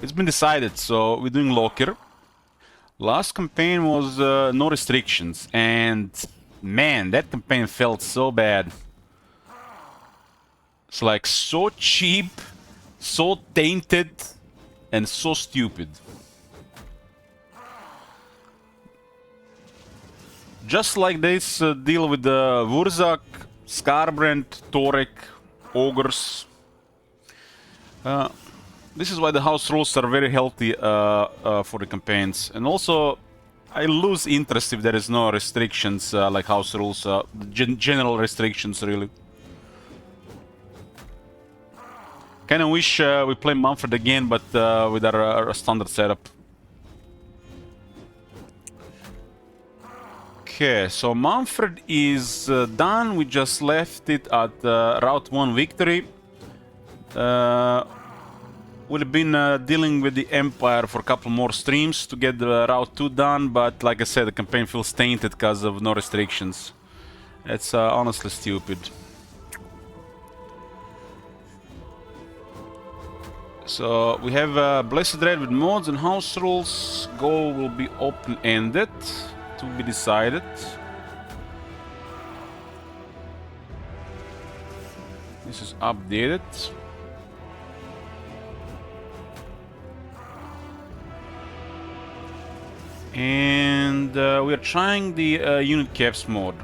It's been decided, so we're doing Locker. Last campaign was no restrictions, and man, that campaign felt so bad. It's like so cheap, so tainted, and so stupid. Just like this deal with the Wurzak, Skarbrand, Torek, Ogres. This is why the house rules are very healthy for the campaigns. And also, I lose interest if there is no restrictions like house rules, general restrictions really. Kinda wish we play Manfred again, but with our standard setup. Okay, so Manfred is done. We just left it at Route 1 victory. We've been dealing with the Empire for a couple more streams to get the Route 2 done, but like I said, the campaign feels tainted because of no restrictions. It's honestly stupid. So we have Blessed Red with mods and house rules. Goal will be open-ended. To be decided. This is updated. And we are trying the unit caps mode.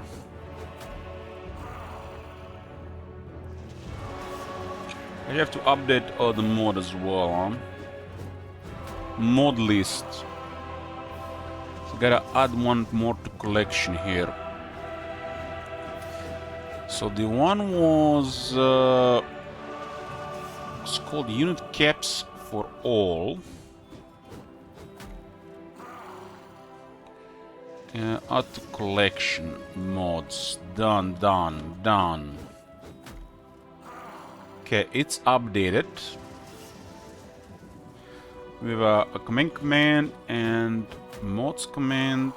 I have to update the mod as well. Huh? Mod list. Gotta add one more to collection here. So the one was it's called unit caps for all. Add to collection mods. Done. Okay, it's updated. We have a command and mods command.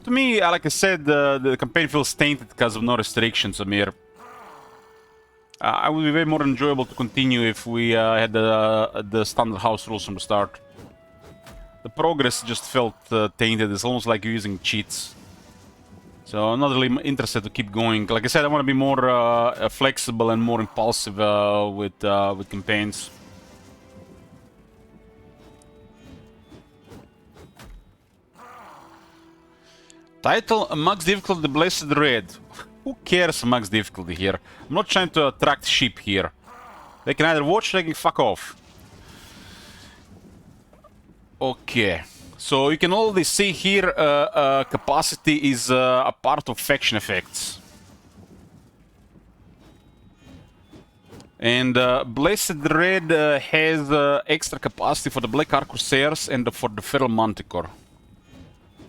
To me, like I said, the campaign feels tainted because of no restrictions, Amir. It would be way more enjoyable to continue if we had the standard house rules from the start. The progress just felt tainted. It's almost like you're using cheats. So I'm not really interested to keep going. Like I said, I want to be more flexible and more impulsive with campaigns. Title, max difficulty, Blessed Red. Who cares max difficulty here? I'm not trying to attract sheep here. They can either watch or they can fuck off. Okay. So you can already see here capacity is a part of faction effects. And Blessed Red has extra capacity for the Black Ark Corsairs and for the Feral Manticore.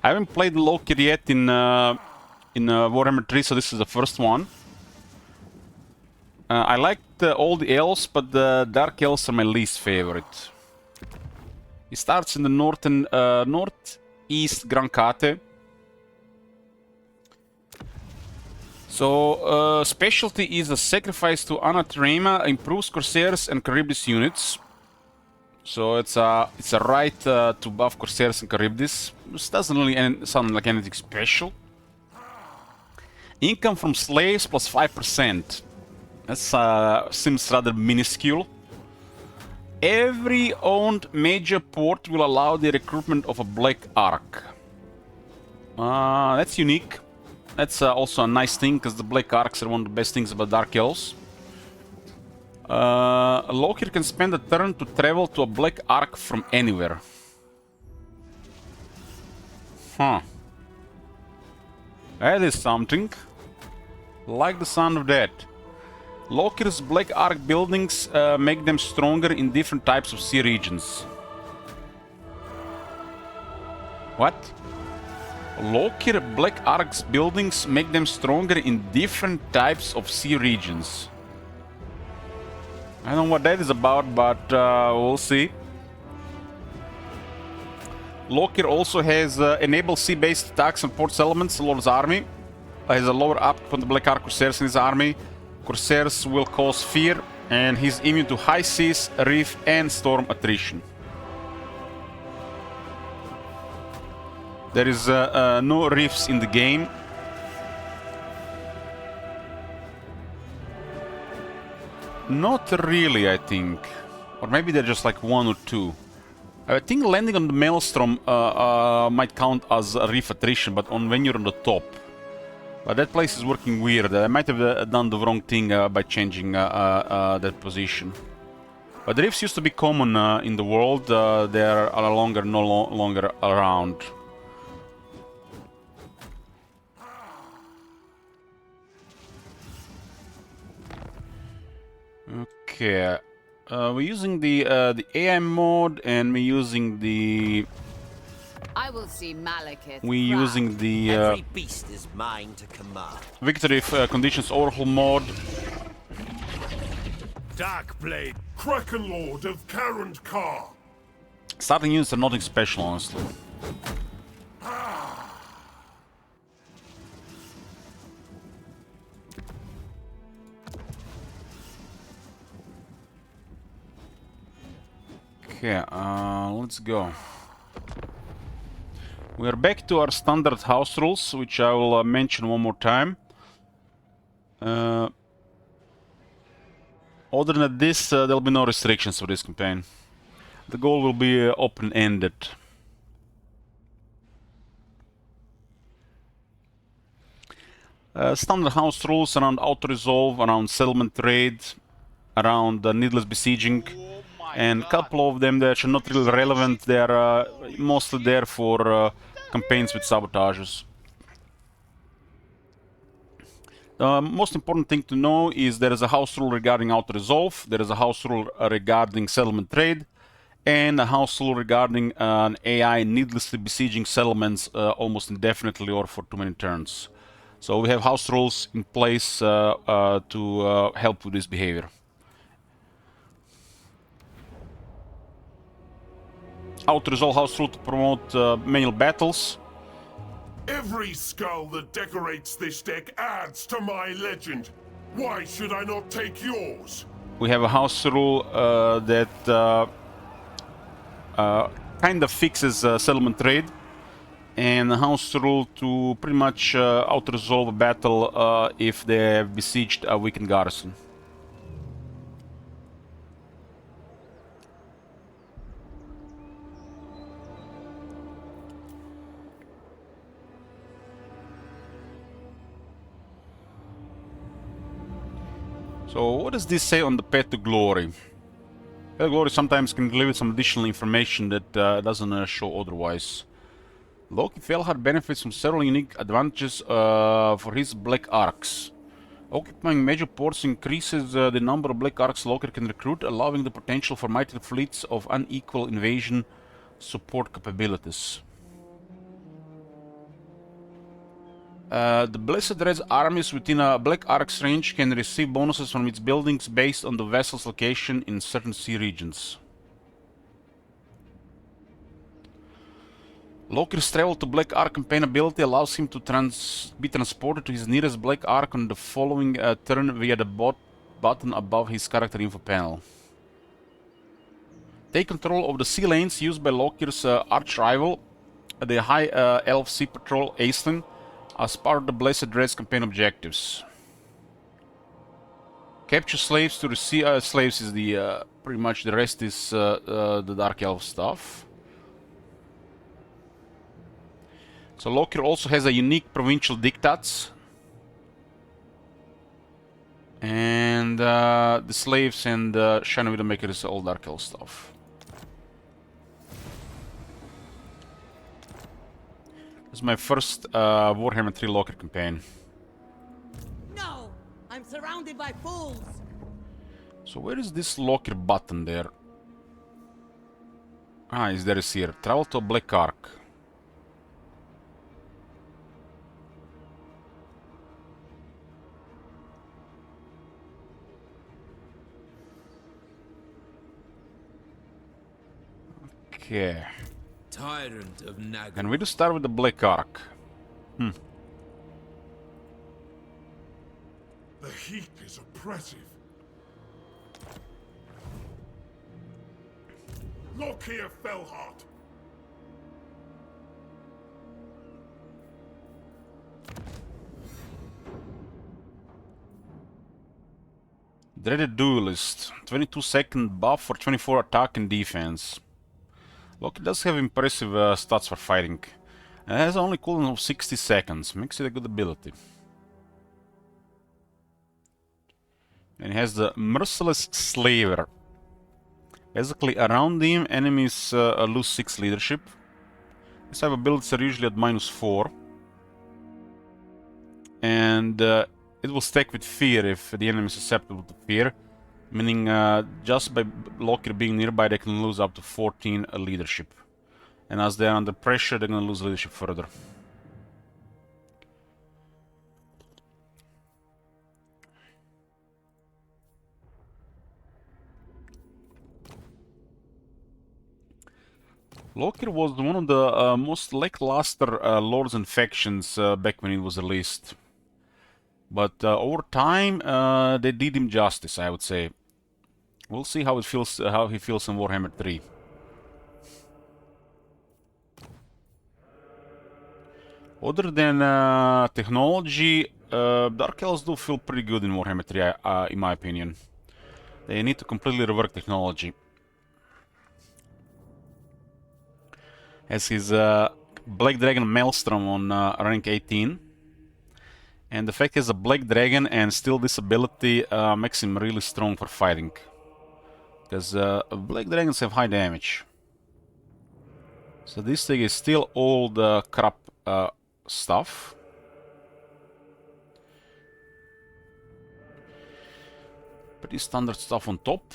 I haven't played Loki yet in Warhammer 3, so this is the first one. I liked all the elves, but the Dark Elves are my least favorite. It starts in the northeast Gran Kate. So, specialty is a sacrifice to Anathema, improves Corsairs and Charybdis units. So it's a right to buff Corsairs and Charybdis. This doesn't really sound like anything special. Income from slaves plus 5%. That seems rather minuscule. Every owned major port will allow the recruitment of a Black Ark. That's unique. That's also a nice thing, because the Black Arks are one of the best things about Dark Elves. A Loker can spend a turn to travel to a Black Ark from anywhere. Huh. That is something. Like the sound of that. Loker's Black Ark buildings make them stronger in different types of sea regions. What? Loker Black Ark's buildings make them stronger in different types of sea regions. I don't know what that is about, but we'll see. Loker also has enabled sea-based attacks on port settlements. Lord's army has a lower up from the Black Ark Corsairs in his army. Corsairs will cause fear And he's immune to high seas, reef, and storm attrition. There is no reefs in the game. Not really, I think. Or maybe they're just like one or two. I think landing on the Maelstrom might count as a reef attrition, but when you're on the top. But that place is working weird. I might have done the wrong thing by changing that position. But the reefs used to be common in the world. They are no longer around. Okay, we're using the AI mode, and we're using the. I will see Malekith. We're using the Every beast is mine to command. victory conditions overhaul mode. Darkblade, Kraken Lord of Karand Kar. Starting units are nothing special, honestly. Okay, let's go. We are back to our standard house rules, which I will mention one more time. Other than this, there'll be no restrictions for this campaign. The goal will be open-ended. Standard house rules around auto-resolve, around settlement trade, around needless besieging. And a couple of them that are not really relevant. They are mostly there for campaigns with sabotages. The most important thing to know is there is a house rule regarding auto-resolve, there is a house rule regarding settlement trade, and a house rule regarding an AI needlessly besieging settlements almost indefinitely or for too many turns. So we have house rules in place to help with this behavior. Auto-resolve house rule to promote manual battles. Every skull that decorates this deck adds to my legend. Why should I not take yours? We have a house rule that kind of fixes settlement trade, and a house rule to pretty much auto-resolve a battle if they have besieged a weakened garrison. So what does this say on the Path to Glory? Path to Glory sometimes can deliver some additional information that doesn't show otherwise. Loki Felhard benefits from several unique advantages for his Black Arcs. Occupying major ports increases the number of Black Arcs Loki can recruit, allowing the potential for mighty fleets of unequal invasion support capabilities. The Blessed Red's armies within a Black Arc's range can receive bonuses from its buildings based on the vessel's location in certain sea regions. Loki's travel to Black Arc campaign ability allows him to be transported to his nearest Black Arc on the following turn via the button above his character info panel. Take control of the sea lanes used by Loki's arch-rival, the High Elf Sea Patrol Aisling, as part of the Blessed Red's campaign objectives. Capture slaves to receive slaves is the pretty much the rest is the Dark Elf stuff. So Loki also has a unique provincial diktats, and the slaves and Shadow Widowmaker is all Dark Elf stuff. This is my first Warhammer 3 Locker campaign. No! I'm surrounded by fools! So where is this Locker button there? Ah, there is here. Travel to Black Arc. Okay. Tyrant of Nag. And we just start with the Black Arc. The heat is oppressive. Look here, Fellheart. Dreaded Duelist. 22-second buff for 24 attack and defense. Loki does have impressive stats for fighting. And it has only cooldown of 60 seconds. Makes it a good ability. And he has the Merciless Slaver. Basically, around him, enemies lose 6 leadership. These type of abilities are usually at -4. And it will stack with fear if the enemy is susceptible to fear. Meaning, just by Loki being nearby, they can lose up to 14 leadership. And as they are under pressure, they're gonna lose leadership further. Loki was one of the most lackluster lords and factions back when it was released. But over time, they did him justice, I would say. We'll see how it feels, how he feels in Warhammer 3. Other than technology, Dark Elves do feel pretty good in Warhammer 3, in my opinion. They need to completely rework technology. Has his Black Dragon Maelstrom on rank 18. And the fact he has a Black Dragon and still this ability makes him really strong for fighting. Because Black Dragons have high damage. So this thing is still old crap stuff. Pretty standard stuff on top.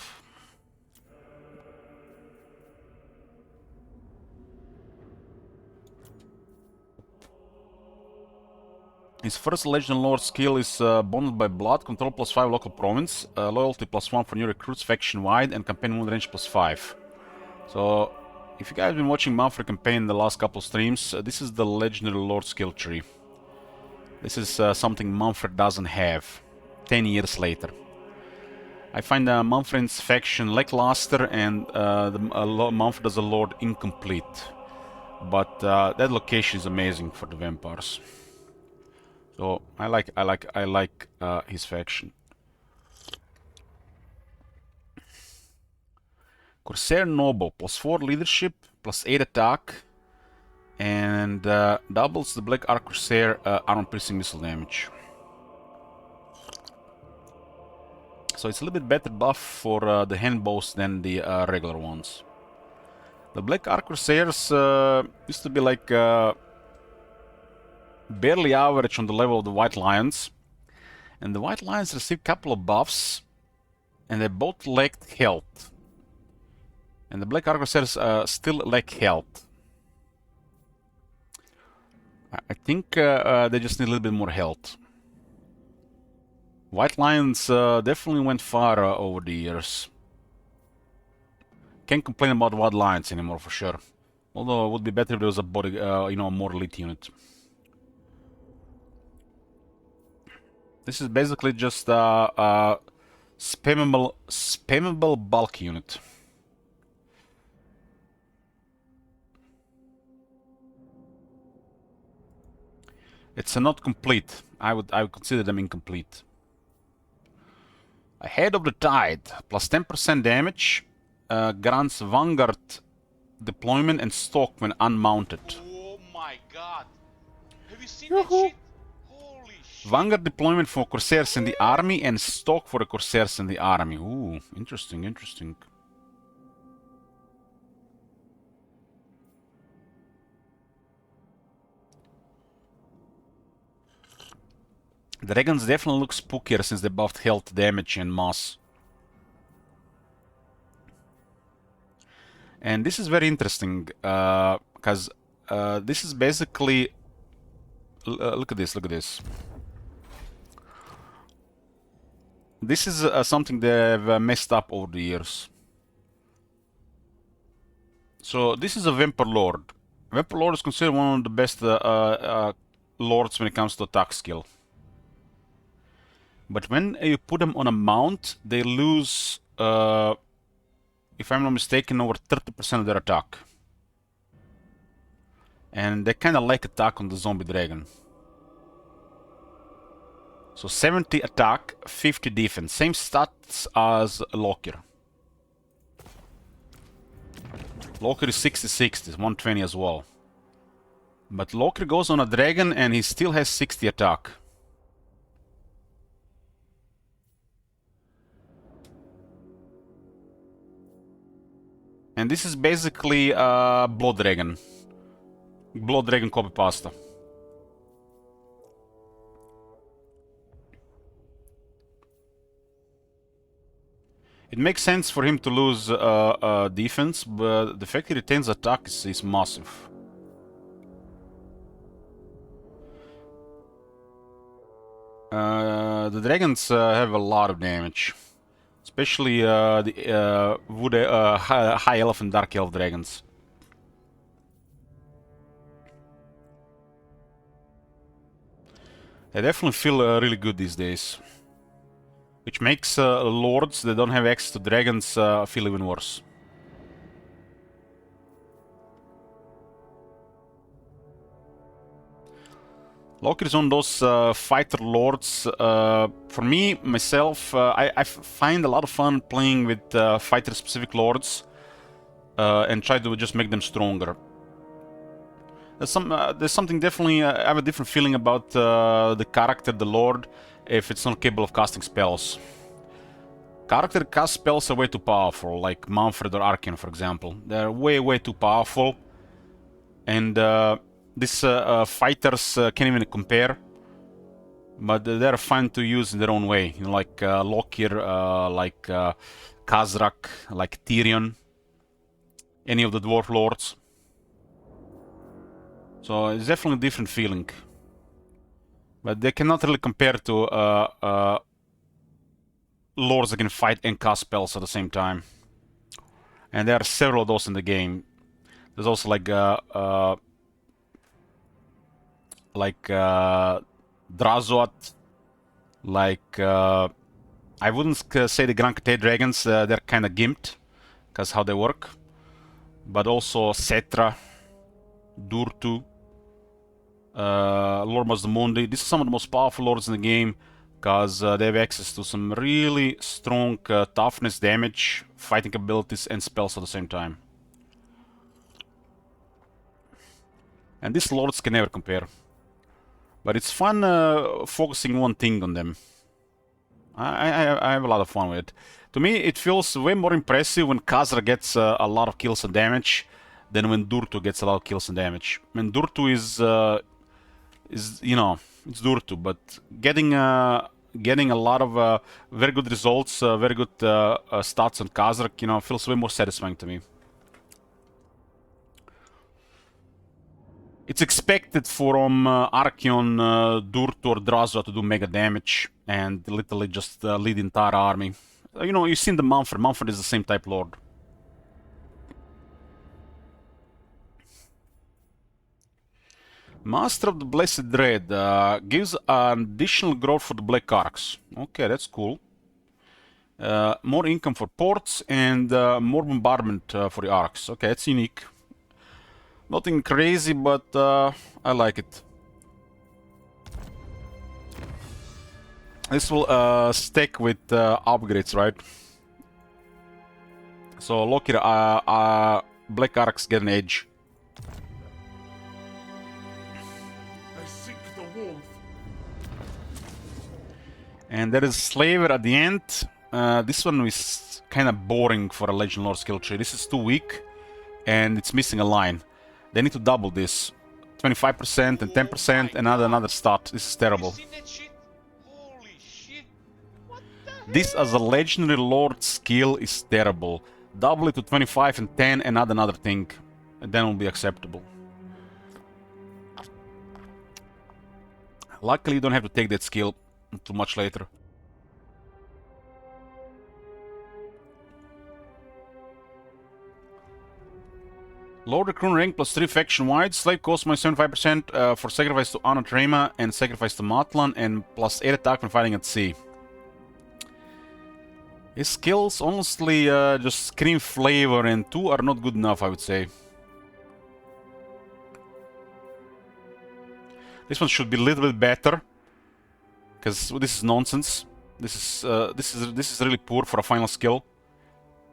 His first Legend Lord skill is bonded by blood, control +5 local province, loyalty +1 for new recruits faction wide, and campaign wound range +5. So, if you guys have been watching Manfred campaign the last couple streams, this is the Legendary Lord skill tree. This is something Manfred doesn't have 10 years later. I find Manfred's faction lackluster and Manfred as a Lord incomplete. But that location is amazing for the vampires. So I like his faction. Corsair Noble, +4 leadership, +8 attack, and doubles the Black Arc Corsair armor-piercing missile damage. So it's a little bit better buff for the hand bows than the regular ones. The Black Arc Corsairs used to be like barely average on the level of the White Lions. And the White Lions received a couple of buffs, and they both lacked health. And the Black Arc Corsairs still lack health. I think they just need a little bit more health. White Lions definitely went far over the years. Can't complain about White Lions anymore for sure. Although it would be better if there was a body, you know, a more elite unit. This is basically just a spammable bulk unit. It's not complete. I would consider them incomplete. Ahead of the Tide, +10% damage, grants Vanguard deployment and stalk when unmounted. Oh my god! Have you seen that shit? Holy shit! Vanguard deployment for Corsairs in the army and stock for the Corsairs in the army. Ooh, interesting, interesting. The dragons definitely look spookier since they buffed health, damage and mass. And this is very interesting, because this is basically... look at this, look at this. This is something they've messed up over the years. So this is a Vampire Lord. Vampire Lord is considered one of the best lords when it comes to attack skill. But when you put them on a mount, they lose if I'm not mistaken, over 30% of their attack. And they kind of lack attack on the zombie dragon. So 70 attack, 50 defense. Same stats as Locker. Locker is 66, 120 as well. But Locker goes on a dragon and he still has 60 attack. And this is basically Blood Dragon. Blood Dragon copy pasta. It makes sense for him to lose defense, but the fact he retains attack is massive. The dragons have a lot of damage. Especially the High Elf and Dark Elf dragons. They definitely feel really good these days. Which makes lords that don't have access to dragons feel even worse. Locker is on those fighter lords. For me, myself, I find a lot of fun playing with fighter-specific lords and try to just make them stronger. There's something definitely. I have a different feeling about the character, the lord, if it's not capable of casting spells. Character cast spells are way too powerful, like Manfred or Arkin, for example. They're way too powerful, and these fighters can't even compare. But they're fun to use in their own way, you know, like Lokir, like Khazrak, like Tyrion, any of the dwarf lords. So it's definitely a different feeling. But they cannot really compare to lords that can fight and cast spells at the same time. And there are several of those in the game. There's also like Drazoat, like I wouldn't say the Grand Kate dragons, they're kind of gimped, because how they work. But also Setra, Durtu, Lord Mazdamundi. These are some of the most powerful lords in the game, because they have access to some really strong toughness, damage, fighting abilities, and spells at the same time. And these lords can never compare. But it's fun focusing one thing on them. I have a lot of fun with it. To me, it feels way more impressive when Khazra gets a lot of kills and damage than when Durtu gets a lot of kills and damage. I mean, Durtu is you know, it's Durtu, but getting a lot of very good results, very good stats on Khazra, you know, feels way more satisfying to me. It's expected from Archeon, Durtu or Drazo to do mega damage and literally just lead the entire army. You know, you've seen the Manfred. Manfred is the same type lord. Master of the Blessed Dread gives an additional growth for the Black Arcs. Okay, that's cool. More income for ports and more bombardment for the arcs. Okay, that's unique. Nothing crazy, but I like it. This will stack with upgrades, right? So look here, Black Arcs get an edge. I seek the warmth. And there is Slaver at the end. This one is kind of boring for a Legend Lord skill tree. This is too weak, and it's missing a line. They need to double this. 25% and 10% and another stat. This is terrible. This as a Legendary Lord skill is terrible. Double it to 25 and 10 and add another thing. And then it will be acceptable. Luckily you don't have to take that skill too much later. Lower the Crown rank plus 3 faction wide. Slave costs minus 75% for sacrifice to Anatrema and sacrifice to Matlan, and plus 8 attack when fighting at sea. His skills honestly just scream flavor, and 2 are not good enough, I would say. This one should be a little bit better, because this is nonsense. This is really poor for a final skill.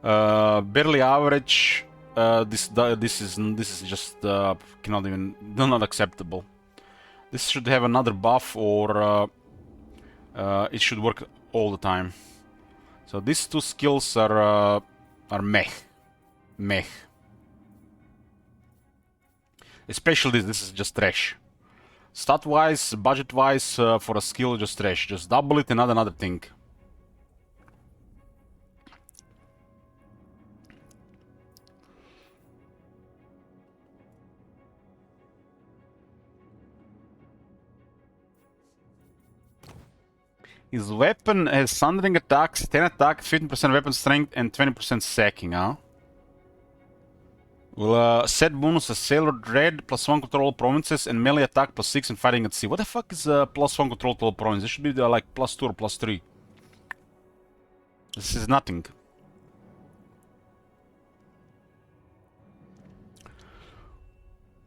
Barely average. This is just not acceptable. This should have another buff, or it should work all the time. So these 2 skills are meh. Especially this is just trash. Stat-wise, budget-wise, for a skill, just trash. Just double it and add another thing. His weapon has sundering attacks, 10 attack, 15% weapon strength, and 20% sacking, huh? Will set bonus as Sailor Dread, +1 control all provinces, and melee attack +6 and fighting at sea. What the fuck is +1 control to all provinces? This should be like +2 or +3. This is nothing.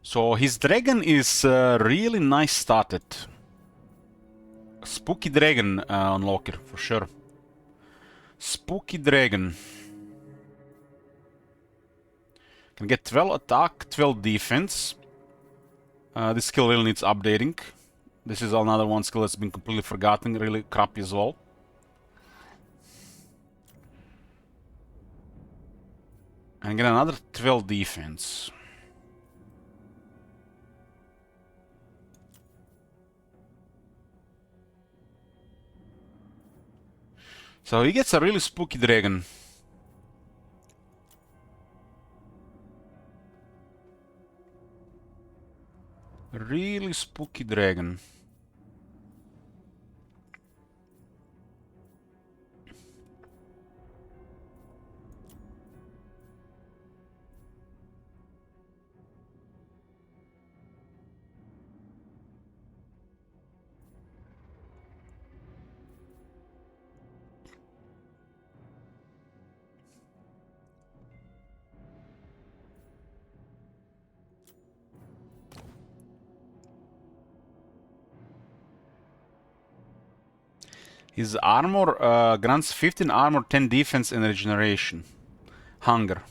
So his dragon is really nice started. Spooky Dragon unlocker, for sure. Spooky Dragon. Can get 12 attack, 12 defense. This skill really needs updating. This is another one skill that's been completely forgotten, really crappy as well. And get another 12 defense. So he gets a really spooky dragon. Really spooky dragon. His armor grants 15 armor, 10 defense, and regeneration. Hunger.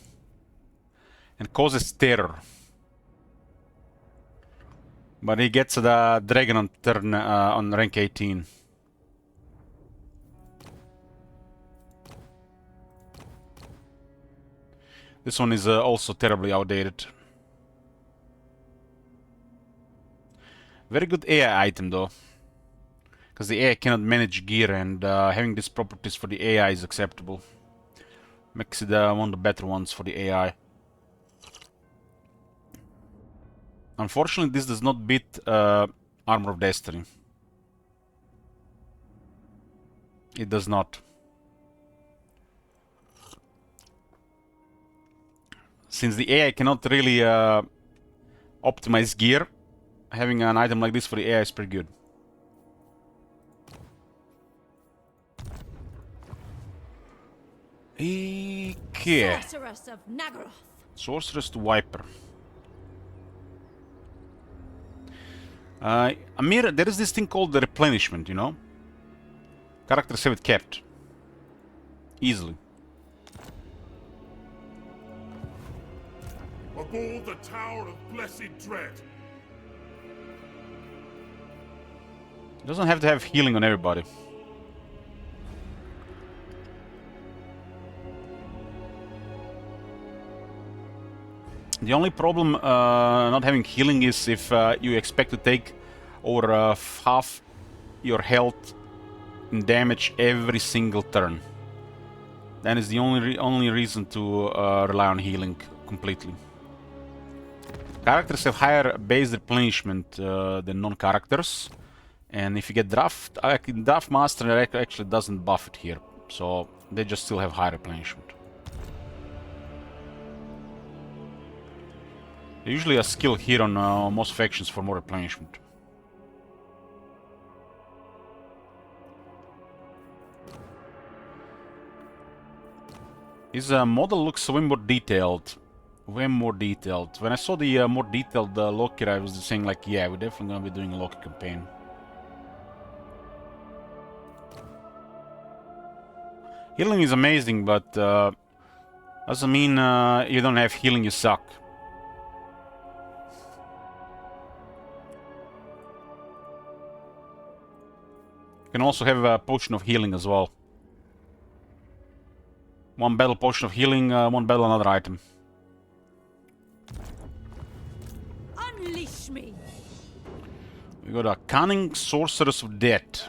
And causes terror. But he gets the dragon on turn on rank 18. This one is also terribly outdated. Very good AI item though. Because the AI cannot manage gear, and having these properties for the AI is acceptable. Makes it one of the better ones for the AI. Unfortunately, this does not beat Armor of Destiny. It does not. Since the AI cannot really optimize gear, having an item like this for the AI is pretty good. Okay. Sorceress of Nagaroth. Sorceress to Viper. Amir, there is this thing called the replenishment, you know? Characters have it kept. Easily. Aboard the Tower of Blessed Dread. It doesn't have to have healing on everybody. The only problem not having healing is if you expect to take over half your health in damage every single turn. That is the only reason to rely on healing completely. Characters have higher base replenishment than non-characters, and if you get draft master, it actually doesn't buff it here, so they just still have higher replenishment. Usually a skill here on most factions for more replenishment. His model looks way more detailed. Way more detailed. When I saw the more detailed Loki, I was saying like, yeah, we're definitely gonna be doing a Loki campaign. Healing is amazing, but doesn't mean you don't have healing, you suck. You can also have a potion of healing as well. One battle potion of healing, one battle another item. Unleash me! We got a Cunning Sorceress of Death.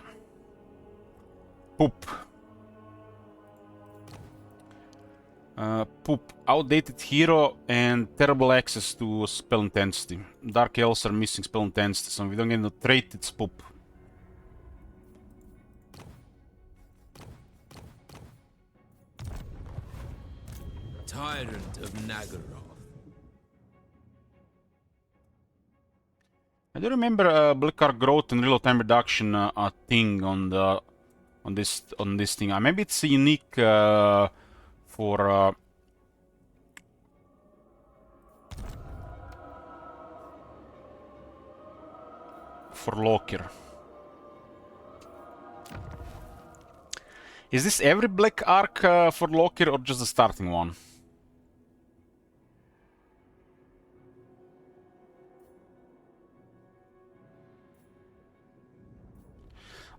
Poop. Poop. Outdated hero and terrible access to spell intensity. Dark Elves are missing spell intensity, so if we don't get the trait, it's poop. Tyrant of Nagaroth. I do remember Black Ark growth and real-time reduction a thing on the on this thing. Maybe it's unique for Locker. Is this every Black Ark for Locker or just the starting one?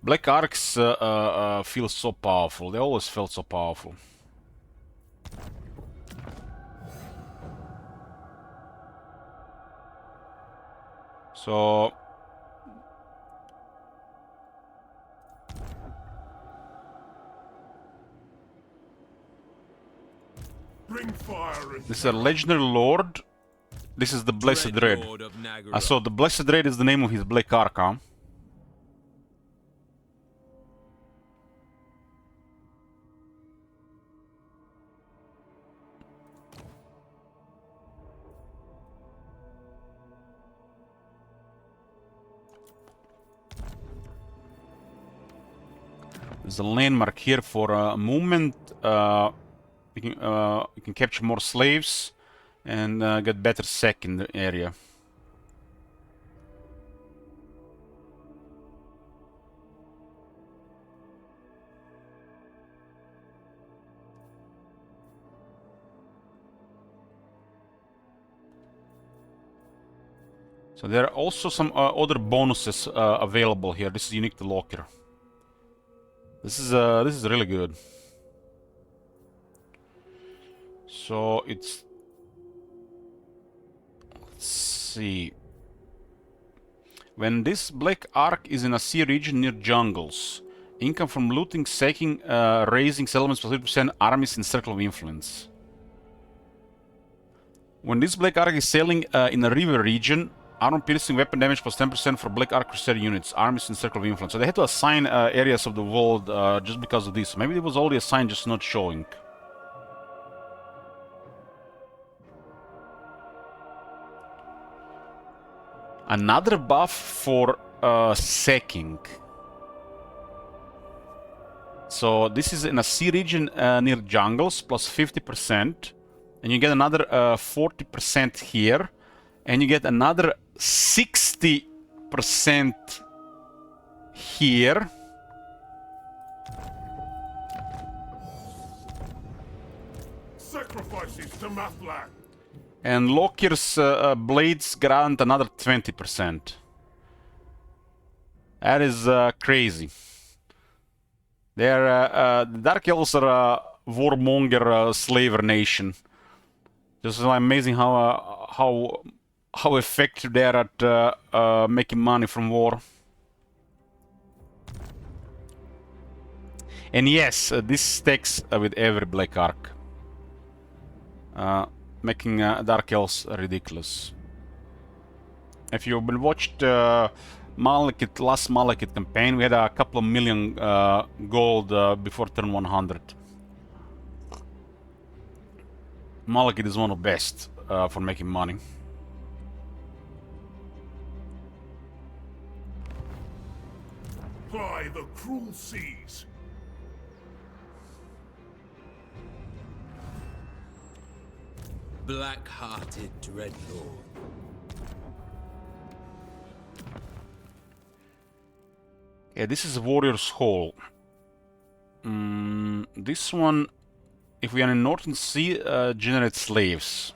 Black Arcs feel so powerful. They always felt so powerful. So Bring fire and this is a legendary lord. This is the Blessed Dread. Lord of Nagaroth. So the Blessed Dread is the name of his Black Ark, huh? There's a landmark here for movement. You can capture more slaves and get better sec in the area. So there are also some other bonuses available here. This is unique to Locker. This is really good. So it's, let's see. When this Black Ark is in a sea region near jungles, income from looting, sacking, raising settlements plus 30%, armies in circle of influence. When this Black Ark is sailing in a river region, armor piercing weapon damage plus 10% for Black Ark Crusader units, armies in circle of influence. So they had to assign areas of the world just because of this. Maybe it was already assigned, just not showing. Another buff for sacking. So this is in a sea region near jungles, plus 50%. And you get another 40% here. And you get another 60% here. sacrifices to Mathlan. And Lokir's blades grant another 20%. That is crazy. They're the Dark Elves are a warmonger slaver nation. Just amazing how effective they are at making money from war. And yes, this stacks with every Black Ark, making Dark Elves ridiculous. If you've been watched Malekith, last Malekith campaign, we had a couple of million gold before turn 100. Malekith is one of the best for making money. Ply the cruel seas. black-hearted dreadlord. Yeah, this is Warrior's Hall. This one, if we are in Northern Sea, generates slaves.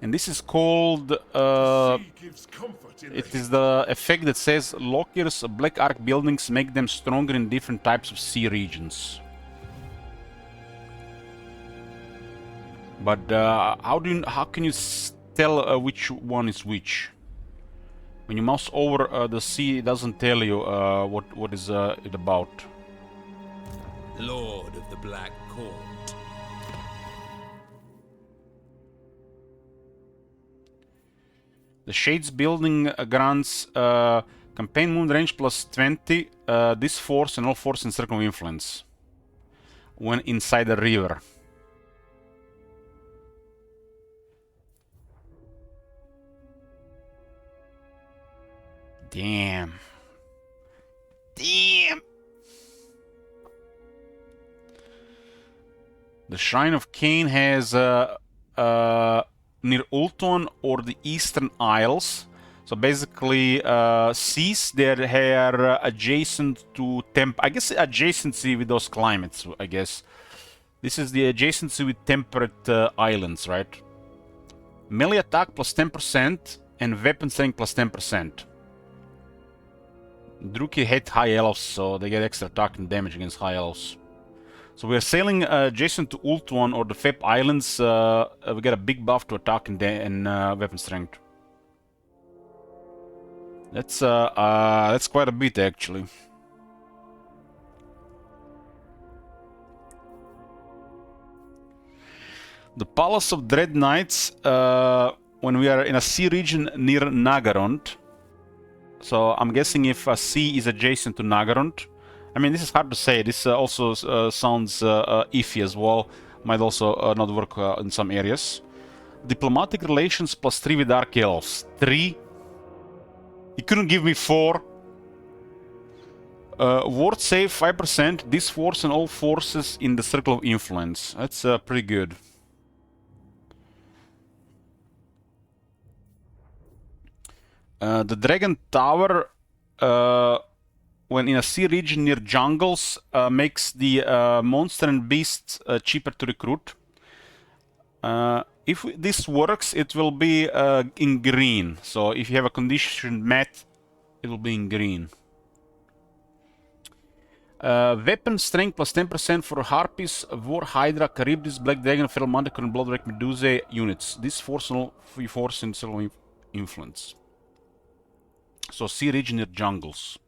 And this is called... Sea gives comfort in it the is the effect that says Lockier's Black Ark buildings make them stronger in different types of sea regions. But how can you tell which one is which? When you mouse over the sea, it doesn't tell you what is it about. Lord of the Black Court. The Shades building grants campaign moon range plus 20, this force and all force in circle of influence when inside the river. Damn. Damn. The Shrine of Cain has near Ulton or the Eastern Isles. So basically, seas that are adjacent to I guess adjacency with those climates, I guess. This is the adjacency with temperate islands, right? Melee attack plus 10% and weapon strength plus 10%. Druki hate high elves, so they get extra attack and damage against high elves. So we are sailing adjacent to Ultuan or the Fep Islands. We get a big buff to attack and weapon strength. That's quite a bit, actually. The Palace of Dread Knights, when we are in a sea region near Nagarond. So I'm guessing if a sea is adjacent to Nagarond. I mean, this is hard to say. This also sounds iffy as well. Might also not work in some areas. Diplomatic relations plus 3 with Dark Elves. 3? You couldn't give me 4. Ward save 5%. This force and all forces in the circle of influence. That's pretty good. The Dragon Tower, when in a sea region near jungles, makes the monster and beasts cheaper to recruit. If this works, it will be in green. So if you have a condition met, it will be in green. Weapon strength plus 10% for Harpies, War Hydra, Charybdis, Black Dragon, Feral Manticore, and Bloodwreck Medusa units. This force and all force in circle influence. So sea region near jungles.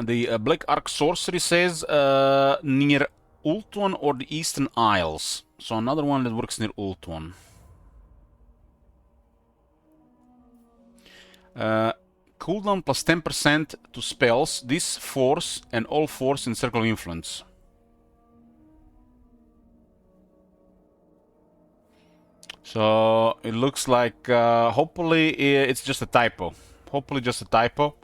The Black Ark Sorcery says near Ultuan or the Eastern Isles. So another one that works near Ultuan. Cooldown plus 10% to spells, this force and all force in circle of influence. So it looks like hopefully it's just a typo. Hopefully just a typo.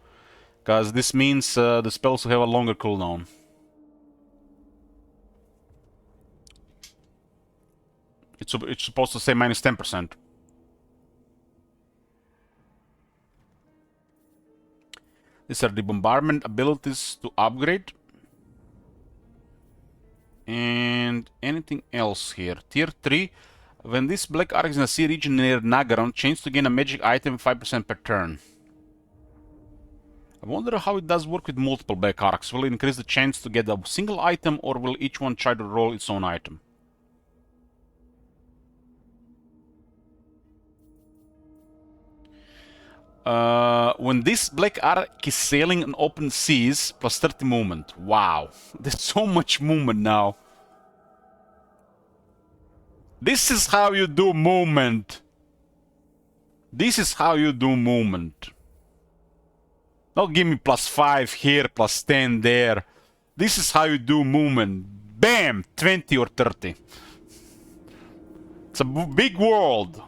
Because this means the spells will have a longer cooldown. It's supposed to say minus 10%. These are the bombardment abilities to upgrade. And anything else here? Tier 3. When this Black Ark is in a sea region near Nagaron, change to gain a magic item 5% per turn. I wonder how it does work with multiple Black Arks. Will it increase the chance to get a single item, or will each one try to roll its own item? When this Black Ark is sailing in open seas, plus 30 movement. Wow, there's so much movement now. This is how you do movement. This is how you do movement. Don't give me plus 5 here, plus 10 there. This is how you do movement. Bam! 20 or 30. It's a big world.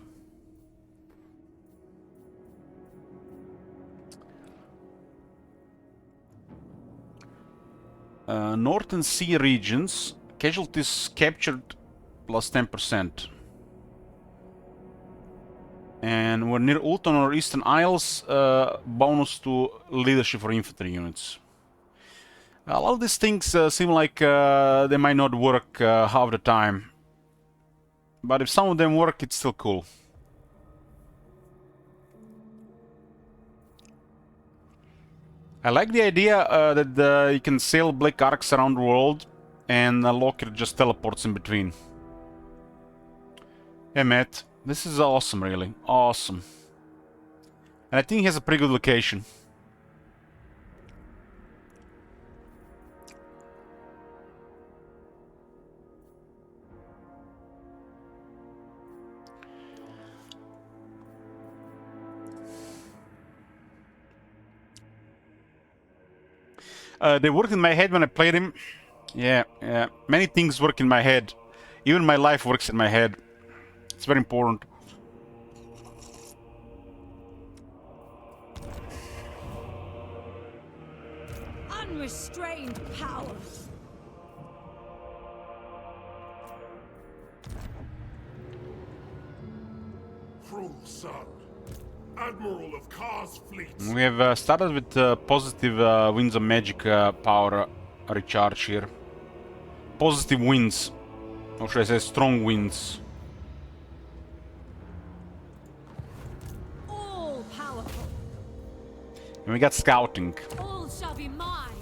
Northern Sea regions, casualties captured plus 10%. And we're near Ulton or Eastern Isles, bonus to leadership for infantry units. A lot of these things seem like they might not work half the time. But if some of them work, it's still cool. I like the idea that you can sail black arcs around the world and Locker just teleports in between. Hey Matt, this is awesome, really. Awesome. And I think he has a pretty good location. They worked in my head when I played him. Yeah. Many things work in my head. Even my life works in my head. It's very important. Unrestrained power. Cruel son, Admiral of Kar's fleet. We have started with positive winds of magic power recharge here. Positive winds. Or should I say strong winds. All powerful. And we got scouting. All shall be mine.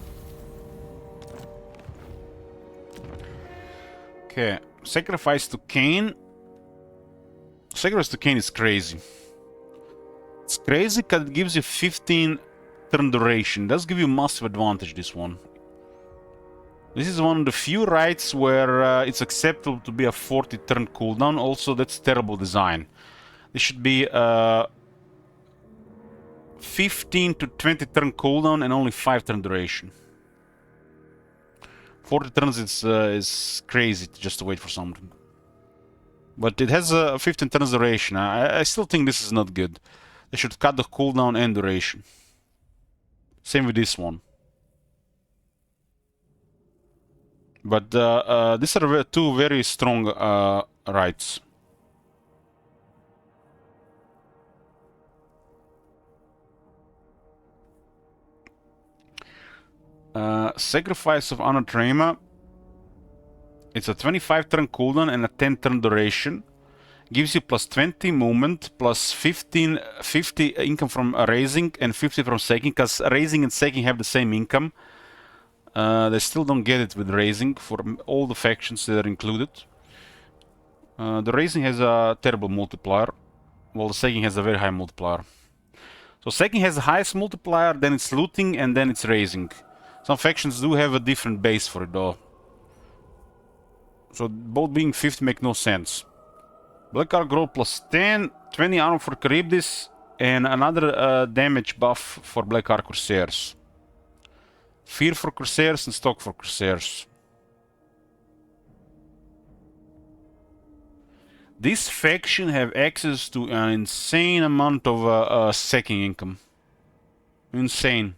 Okay. Sacrifice to Cain. Sacrifice to Cain is crazy. It's crazy because it gives you 15 turn duration. It does give you massive advantage, this one. This is one of the few rights where it's acceptable to be a 40 turn cooldown. Also, that's terrible design. This should be 15 to 20 turn cooldown and only 5 turn duration. 40 turns is crazy just to wait for something. But it has a 15 turns duration. I still think this is not good. They should cut the cooldown and duration. Same with this one. But these are two very strong rights. Sacrifice of Anatrema. It's a 25 turn cooldown and a 10 turn duration. Gives you plus 20 movement, plus 50 income from raising and 50 from sacking, because raising and sacking have the same income. They still don't get it with raising for all the factions that are included. The raising has a terrible multiplier, while the sacking has a very high multiplier. So sacking has the highest multiplier, then it's looting, and then it's raising. Some factions do have a different base for it though. So both being 50 make no sense. Black Ark growth plus 10, 20 armor for Charybdis, and another damage buff for Black Ark Corsairs. Fear for Corsairs and stock for Corsairs. This faction have access to an insane amount of sacking income. Insane.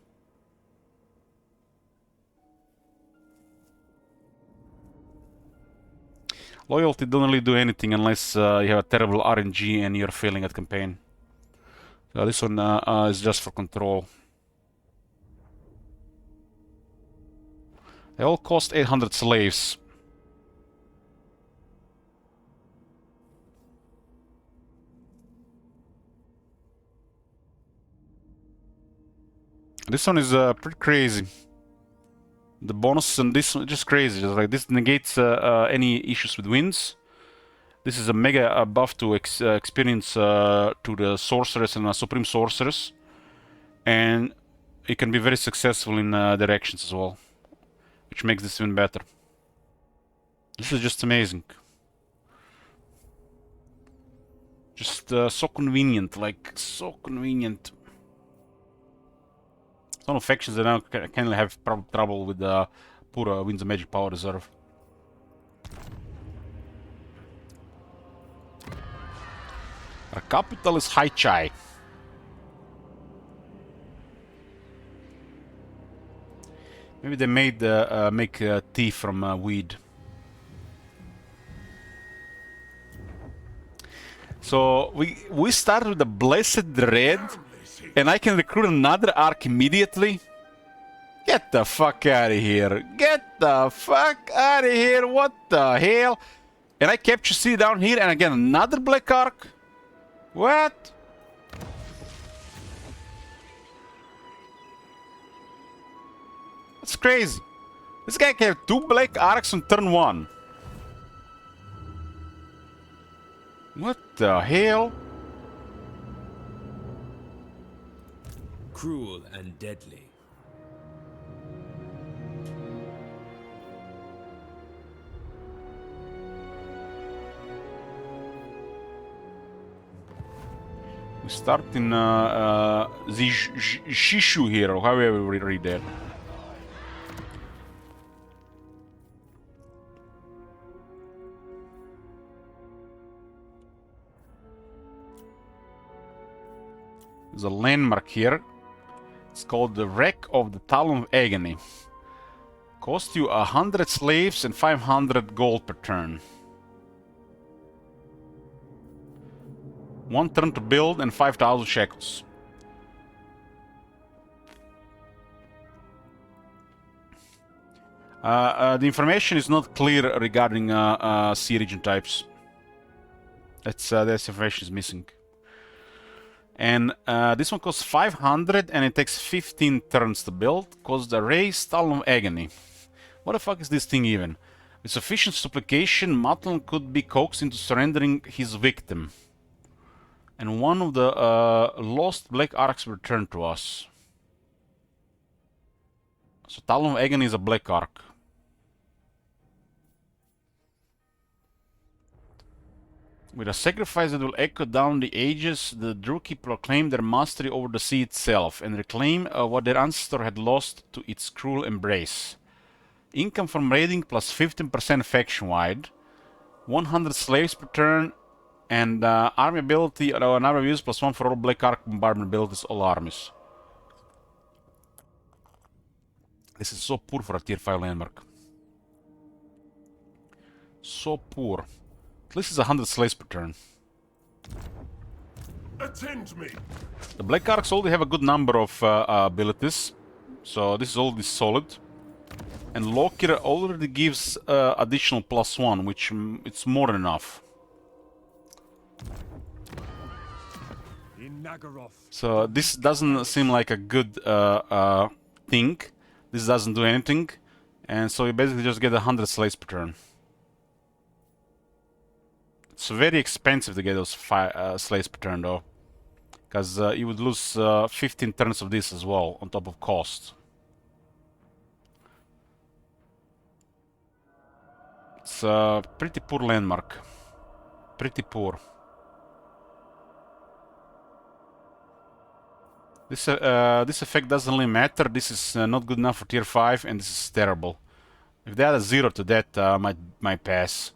Loyalty don't really do anything unless you have a terrible RNG and you're failing at campaign. So this one is just for control. They all cost 800 slaves. This one is pretty crazy. The bonus on this one is just crazy. Just like this negates any issues with winds. This is a mega buff to experience to the sorceress and supreme sorceress, and it can be very successful in directions as well, which makes this even better. This is just amazing. Just so convenient, like so convenient. Some factions that now can have trouble with the poor Winds of Magic Power Reserve. Our capital is Haichai. Maybe they made make tea from weed. So we start with the Blessed Red, and I can recruit another arc immediately. Get the fuck out of here! Get the fuck out of here! What the hell? And I capture city down here, and again another black arc. What? That's crazy. This guy can have 2 black arcs on turn 1. What the hell? Cruel and deadly. We start in Shishu here, or however we read that. There's a landmark here. It's called the Wreck of the Talon of Agony. Cost you 100 slaves and 500 gold per turn. 1 turn to build and 5,000 shekels. The information is not clear regarding sea region types. This information is missing. And this one costs 500 and it takes 15 turns to build. Costs the race Talon of Agony. What the fuck is this thing even? With sufficient supplication, Matlon could be coaxed into surrendering his victim. And one of the lost black arcs returned to us. So Talon of Agony is a black arc. With a sacrifice that will echo down the ages, the Druki proclaim their mastery over the sea itself and reclaim what their ancestor had lost to its cruel embrace. Income from raiding plus 15% faction-wide, 100 slaves per turn, and army ability, number of use plus 1 for all black arc bombardment abilities, all armies. This is so poor for a tier 5 landmark. So poor. At least it's 100 slaves per turn. Attend me. The black arcs already have a good number of abilities, so this is already solid. And Lokir already gives additional +1, which it's more than enough. So this doesn't seem like a good thing. This doesn't do anything, and so you basically just get 100 slaves per turn. It's very expensive to get those slaves per turn, though, because you would lose 15 turns of this as well on top of cost. It's a pretty poor landmark. Pretty poor. This effect doesn't really matter. This is not good enough for tier 5, and this is terrible. If they add a 0 to that, might pass.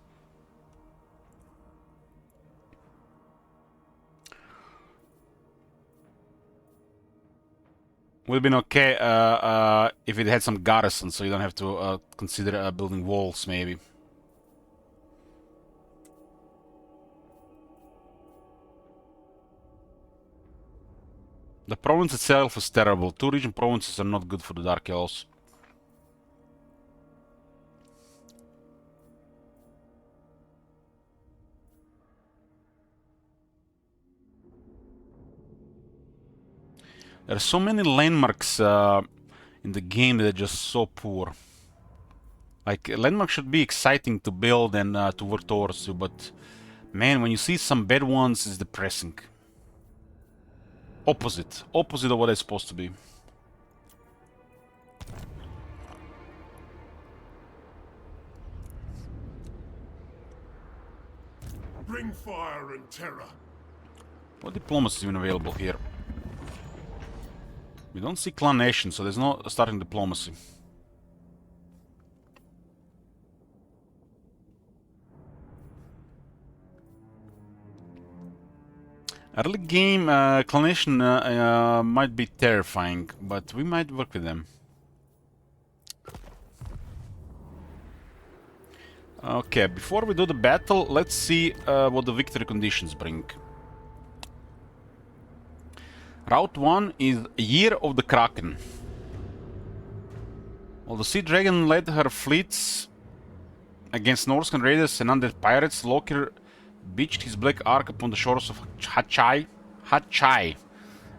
Would have been okay if it had some garrison, so you don't have to consider building walls, maybe. The province itself is terrible. 2 region provinces are not good for the Dark Elves. There are so many landmarks in the game that are just so poor. Like, landmarks should be exciting to build and to work towards, but man, when you see some bad ones, it's depressing. Opposite of what it's supposed to be. Bring fire and terror. What diplomacy is even available here? We don't see clan nation, so there's no starting diplomacy. Early game, clan nation might be terrifying, but we might work with them. Okay, before we do the battle, let's see what the victory conditions bring. Route 1 is Year of the Kraken. While the Sea Dragon led her fleets against Norse raiders and undead pirates, Loki beached his black ark upon the shores of Hachai.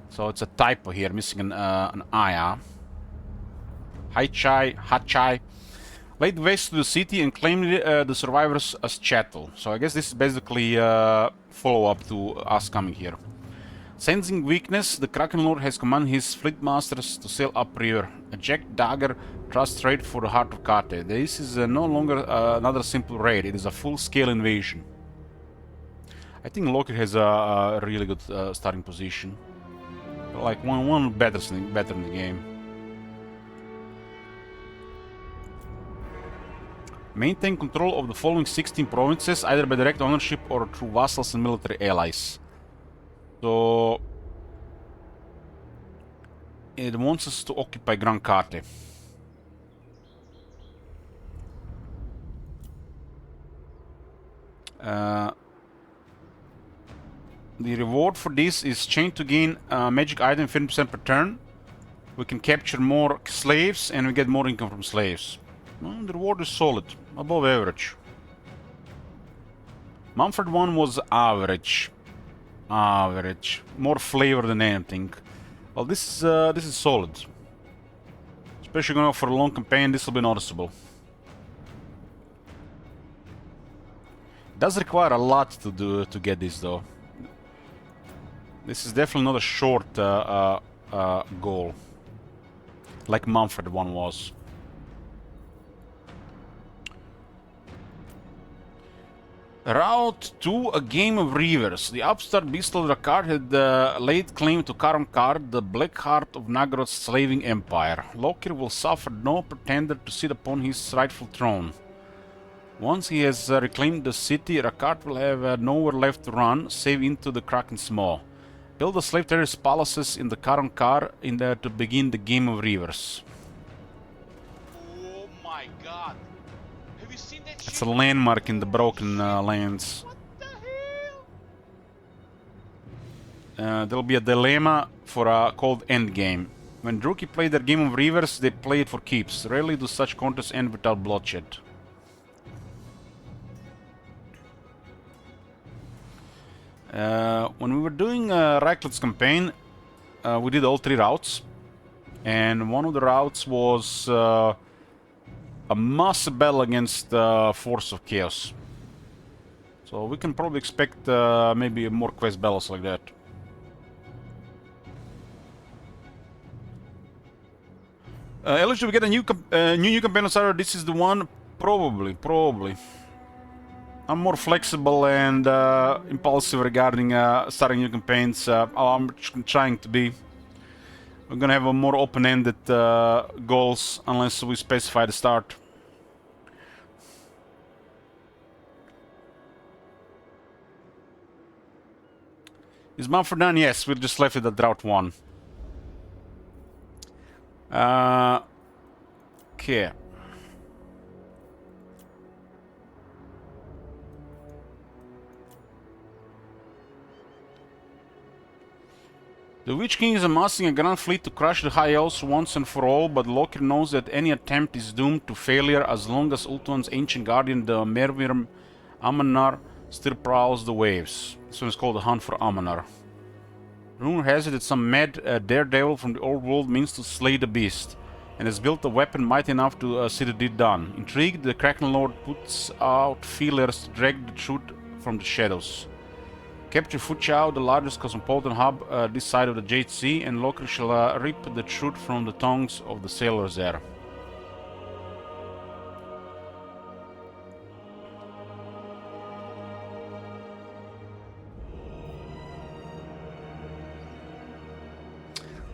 So it's a typo here, missing an I. Hachai. Laid waste to the city and claimed the survivors as chattel. So I guess this is basically follow-up to us coming here. Sensing weakness, the Kraken Lord has commanded his fleet masters to sail upriver. A jagged dagger thrust straight for the heart of Kate. This is no longer another simple raid, it is a full-scale invasion. I think Loki has a really good starting position. Like one better in the game. Maintain control of the following 16 provinces, either by direct ownership or through vassals and military allies. So it wants us to occupy Grand Kate. The reward for this is chain to gain magic item 50% per turn. We can capture more slaves and we get more income from slaves. Well, the reward is solid, above average. Mumford 1 was average. More flavor than anything. Well, this is solid. Especially going for a long campaign, this will be noticeable. It does require a lot to do to get this though. This is definitely not a short goal, like Mumford 1 was. Route 2, a game of rivers. The upstart Beastal Rakard had laid claim to Karamkar, the black heart of Nagrod's slaving empire. Lokir will suffer no pretender to sit upon his rightful throne. Once he has reclaimed the city, Rakard will have nowhere left to run, save into the Kraken's maw. Build the slave traders' palaces in the Karamkar in there to begin the game of rivers. Oh my god! Have you seen that shit? It's a landmark in the Broken Lands. What the hell? There'll be a dilemma for a called Endgame. When Druki play their game of rivers, they play it for keeps. Rarely do such contests end without bloodshed. When we were doing Racklet's campaign, we did all 3 routes. And one of the routes was a massive battle against Force of Chaos. So we can probably expect maybe more quest battles like that. Elish, do we get a new campaign on Saturday? This is the one? Probably. I'm more flexible and impulsive regarding starting new campaigns. I'm trying to be. We're gonna have a more open-ended goals unless we specify the start. Is Mumford done? Yes, we just left it at Route 1. Okay. The Witch King is amassing a grand fleet to crush the High Elves once and for all, but Loki knows that any attempt is doomed to failure as long as Ultuan's ancient guardian, the Merwyrm Amanar, still prowls the waves. This one is called the Hunt for Amanar. Rumor has it that some mad daredevil from the old world means to slay the beast, and has built a weapon mighty enough to see the deed done. Intrigued, the Kraken Lord puts out feelers to drag the truth from the shadows. Capture Fuchao, the largest cosmopolitan hub this side of the Jade Sea, and Loki shall rip the truth from the tongues of the sailors there.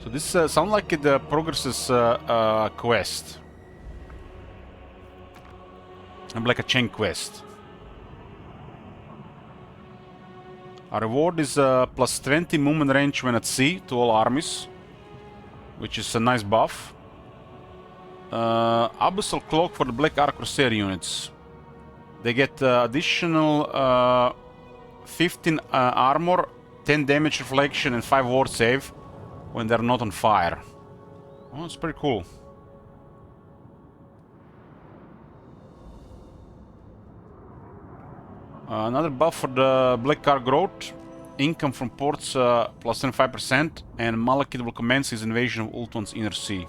So this sounds like the Progress's quest. Like a chain quest. Our reward is plus 20 movement range when at sea to all armies, which is a nice buff. Abyssal Cloak for the Black Ark Corsair units. They get additional 15 armor, 10 damage reflection, and 5 ward save when they're not on fire. Oh, that's pretty cool. Another buff for the Black Car growth. Income from ports plus 25%, and Malekith will commence his invasion of Ultuan's Inner Sea.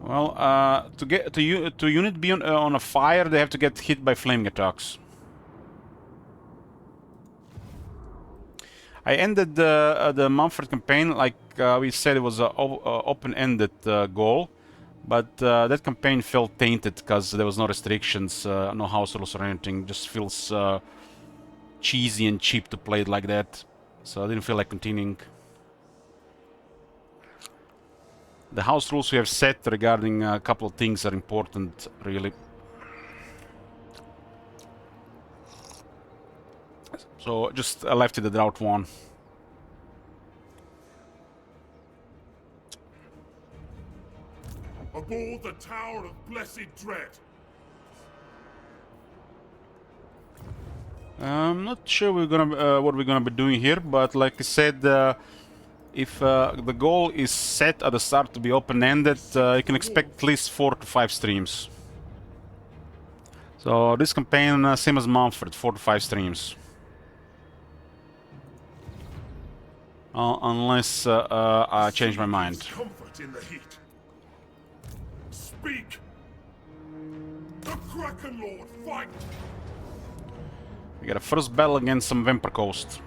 Well, to unit be on a fire, they have to get hit by flaming attacks. I ended the Mumford campaign, like we said, it was an open-ended goal, but that campaign felt tainted because there was no restrictions, no house rules or anything. Just feels cheesy and cheap to play it like that, so I didn't feel like continuing. The house rules we have set regarding a couple of things are important, really. So just left it at Route 1. Aboard the Tower of Blessed Dread. I'm not sure what we're gonna be doing here, but like I said, if the goal is set at the start to be open-ended, you can expect at least 4 to 5 streams. So this campaign, same as Mumford, 4 to 5 streams. Unless I change my mind. Comfort in the heat. Speak. The Kraken Lord, fight. We got a first battle against some Vampire Coast.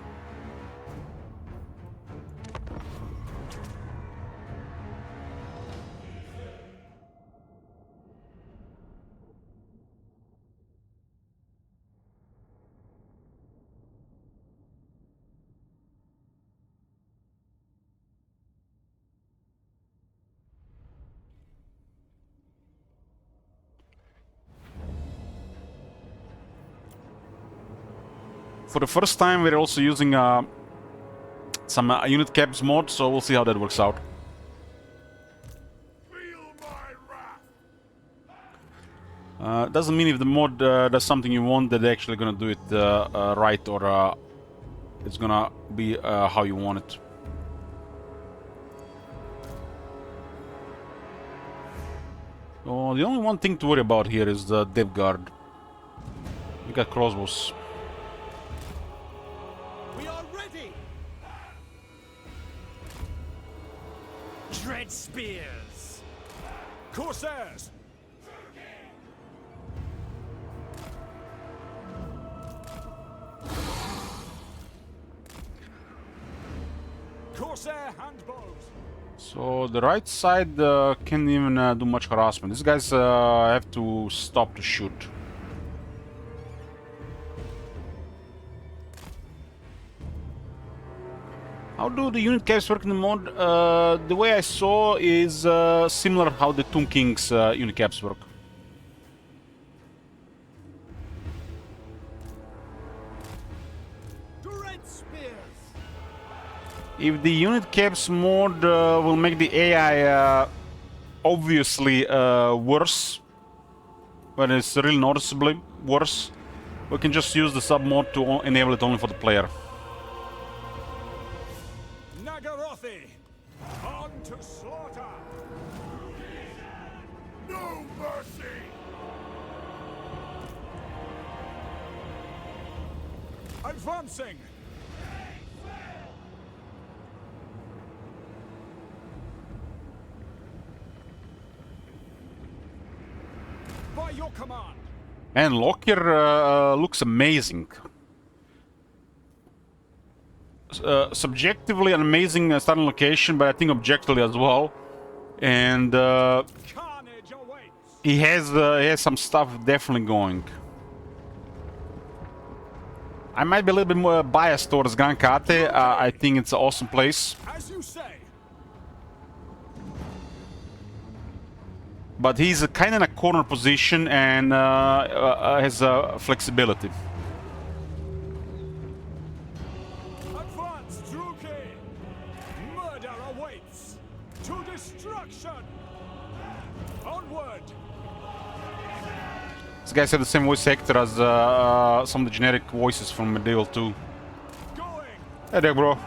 For the first time, we're also using some unit caps mod, so we'll see how that works out. Feel my wrath. Doesn't mean if the mod does something you want that they're actually gonna do it right, or it's gonna be how you want it. So the only one thing to worry about here is the Dev Guard. We got crossbows. We are ready! Dread spears! Corsairs! Corsair handbows! So the right side can't even do much harassment. These guys have to stop to shoot. How do the unit caps work in the mod? The way I saw is similar how the Tomb King's unit caps work. Dread spears! If the unit caps mod will make the AI obviously worse, but it's really noticeably worse, we can just use the sub mod to enable it only for the player. Nagarothi! On to slaughter! No mercy. Advancing! By your command! And Lockyer looks amazing. Subjectively an amazing starting location, but I think objectively as well. And Carnage awaits! he has some stuff definitely going. I might be a little bit more biased towards Gran Kate. I think it's an awesome place. As you say! But he's kind of in a corner position and has flexibility. These guys have the same voice actor as some of the generic voices from Medieval 2. Going. Hey there, bro.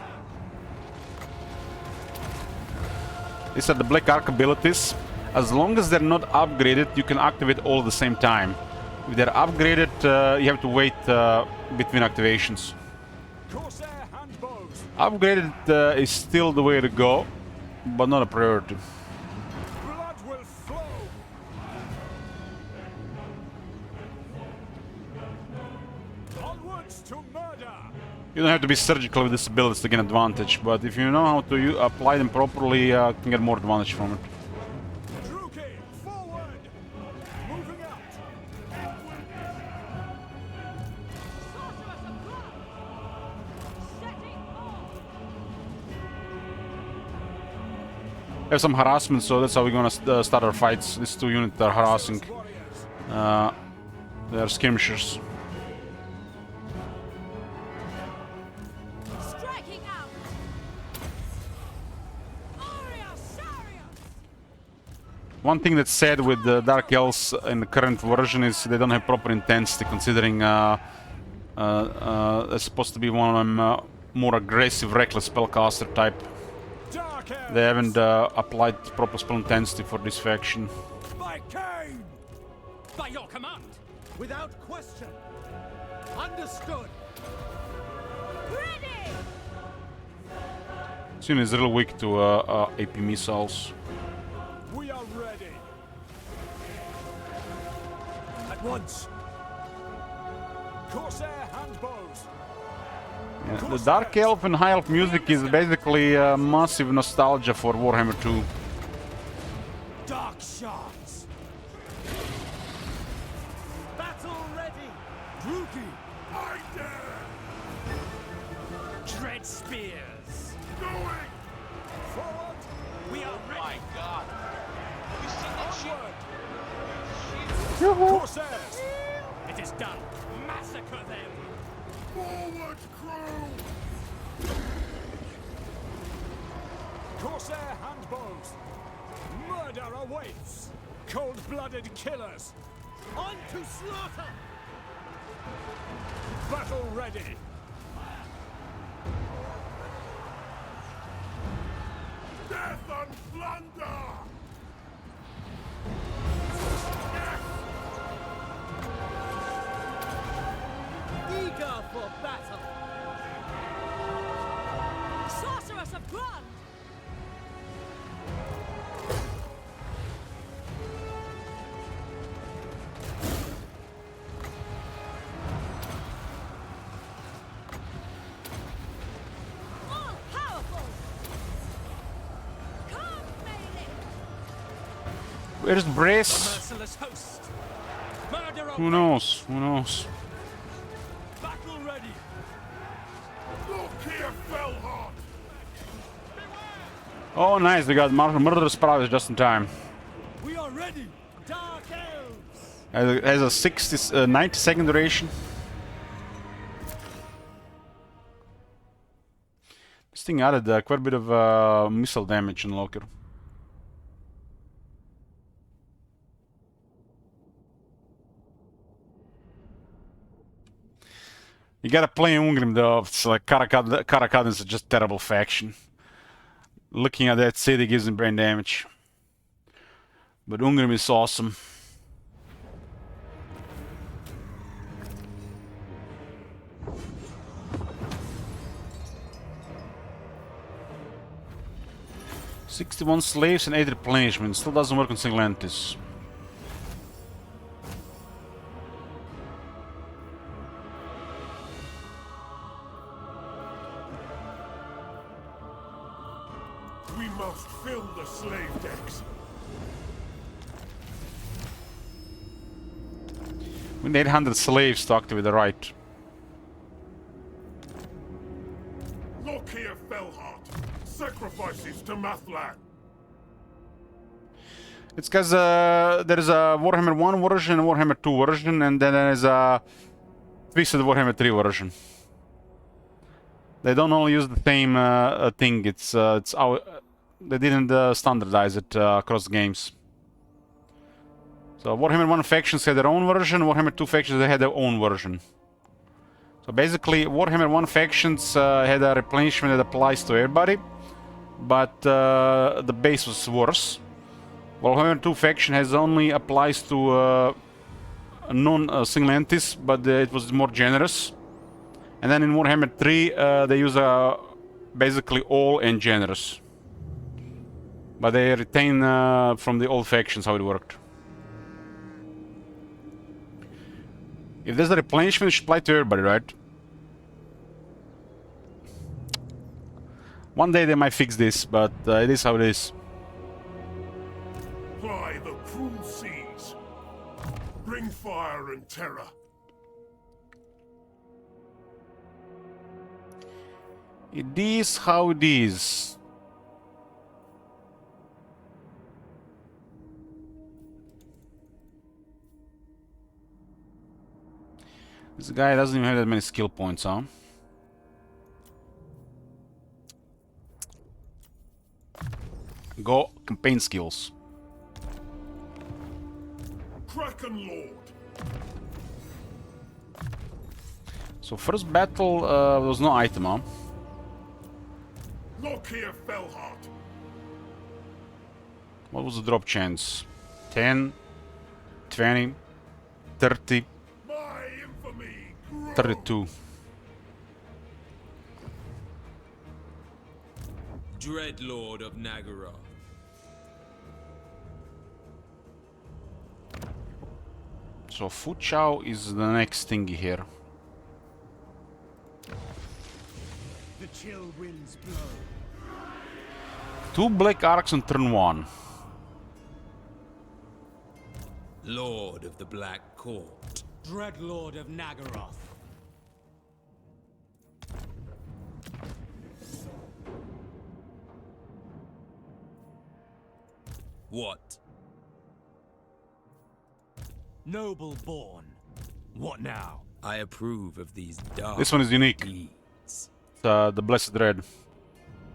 These are the Black Arc abilities. As long as they're not upgraded, you can activate all at the same time. If they're upgraded, you have to wait between activations. Corsair hand bows. Upgraded is still the way to go, but not a priority. Blood will flow. Onwards to murder. You don't have to be surgical with these abilities to gain advantage, but if you know how to apply them properly, you can get more advantage from it. Druki, forward. Moving out. Sorceress of blood! Setting off! We have some harassment, so that's how we're gonna start our fights. These two units are harassing. Warriors. They are skirmishers. Striking out! Aria Sarius! One thing that's sad with the Dark Elves in the current version is they don't have proper intensity, considering they're supposed to be one of them more aggressive, reckless spellcaster type. Dark elves. They haven't applied proper spell intensity for this faction. By Cain. By your command! Without question. Understood. Ready! This unit is real weak to AP missiles. We are ready. At once. Corsair hand bows. Yeah, the Dark Elf and High Elf music is basically massive nostalgia for Warhammer 2. Dark shards. Battle ready. Druki. I dare! Dread spears! Going! Forward. We are ready! My God! You see that shit? Onward. Corsairs. It is done! Massacre them! Forward, crew! Corsair hand bows. Murder awaits. Cold-blooded killers. On to slaughter. Battle ready. Death and plunder! Eager for battle. Sorceress of blood! All powerful! Come, melee! Where's Brace? Merciless host! Murder Who knows? Who knows? Battle ready. Look here, Fellheart! Oh, nice. We got Murderous Prowess just in time. We are ready. Dark elves. Has a 90-second duration. This thing added quite a bit of missile damage in Locker. You gotta play Ungrim though. It's like Karakadin is just terrible faction. Looking at that city gives him brain damage. But Ungrim is awesome. "61 slaves and 8 replenishment." Still doesn't work on single entities. We must fill the slave decks. We need 800 slaves to activate the right. Look here, Fellheart. Sacrifices to Mathlan. It's because there's a Warhammer 1 version and Warhammer 2 version, and then there's a Twisted Warhammer 3 version. They don't all use the same thing. It's how they didn't standardize it across games. So Warhammer 1 factions had their own version, Warhammer 2 factions they had their own version. So basically Warhammer 1 factions had a replenishment that applies to everybody, but the base was worse. Warhammer 2 faction has only applies to non-single entities, but it was more generous. And then in Warhammer 3 they use basically all and generous. But they retain from the old factions how it worked. If there's a replenishment, it should apply to everybody, right? One day they might fix this, but it is how it is. Ply the cruel seas. Bring fire and terror. It is how it is. This guy doesn't even have that many skill points, huh? Go campaign skills. Kraken Lord. So first battle, there was no item, huh? Look here, Fellheart. What was the drop chance? 10, 20, 30, My infamy grows. 32. Dreadlord of Nagara. So Fu Chao is the next thingy here. The chill winds blow. 2 black arcs on turn 1. Lord of the Black Court. Dreadlord of Nagaroth. What? Noble born. What now? I approve of these dark This one is unique. deeds. The Blessed Red.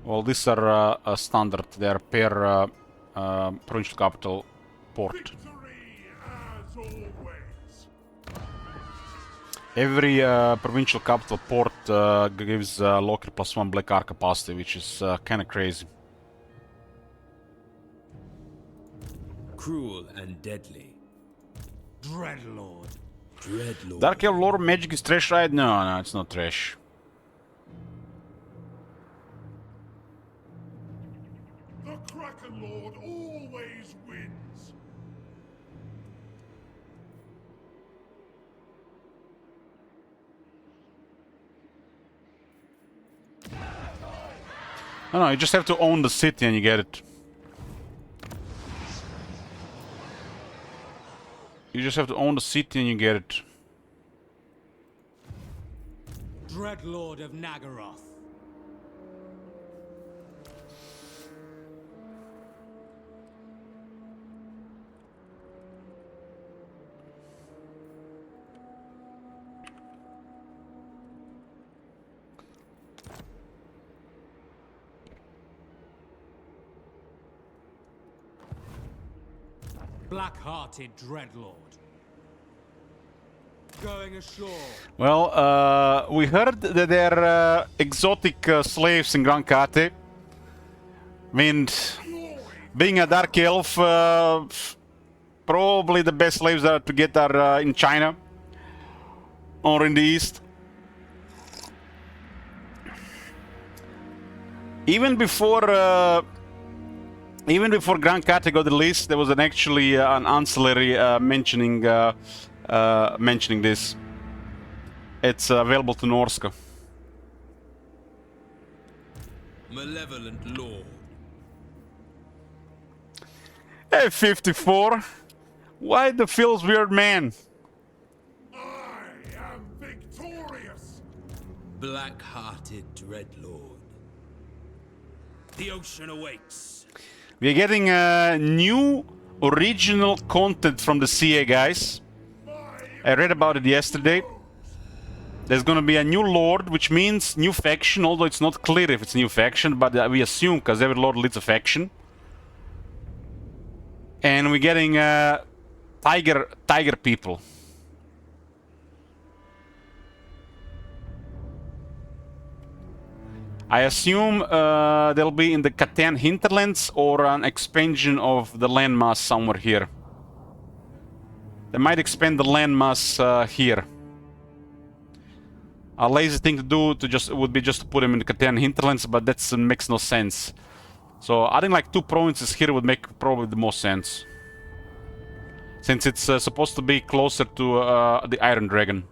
Well, these are standard. They are per provincial capital port. Victory as always. Every provincial capital port gives locker +1 black arc capacity, which is kind of crazy. Cruel and deadly. Dreadlord. Dreadlord. Dark Elf lore magic is trash, right? No, no, it's not trash. The Kraken Lord always wins. No, no, you just have to own the city and you get it. You just have to own the city and you get it. Dreadlord of Nagaroth. Black-hearted Dreadlord. Going ashore. Well, we heard that there are exotic slaves in Grand Kate. I mean, being a Dark Elf, probably the best slaves to get are in China or in the East. Even before Grand Kate got released, there was an actually an ancillary mentioning this. It's available to Norska. Malevolent Lord. Hey, 54. Why the feels weird, man? I am victorious. Black-hearted Dreadlord. The ocean awakes. We're getting new original content from the CA, guys. I read about it yesterday. There's gonna be a new lord, which means new faction, although it's not clear if it's a new faction, but we assume, because every lord leads a faction. And we're getting tiger people. I assume they'll be in the Catan hinterlands or an expansion of the landmass somewhere here. They might expand the landmass here. A lazy thing to do would be just to put them in the Catan hinterlands, but that makes no sense. So adding like 2 provinces here would make probably the most sense, since it's supposed to be closer to the Iron Dragon.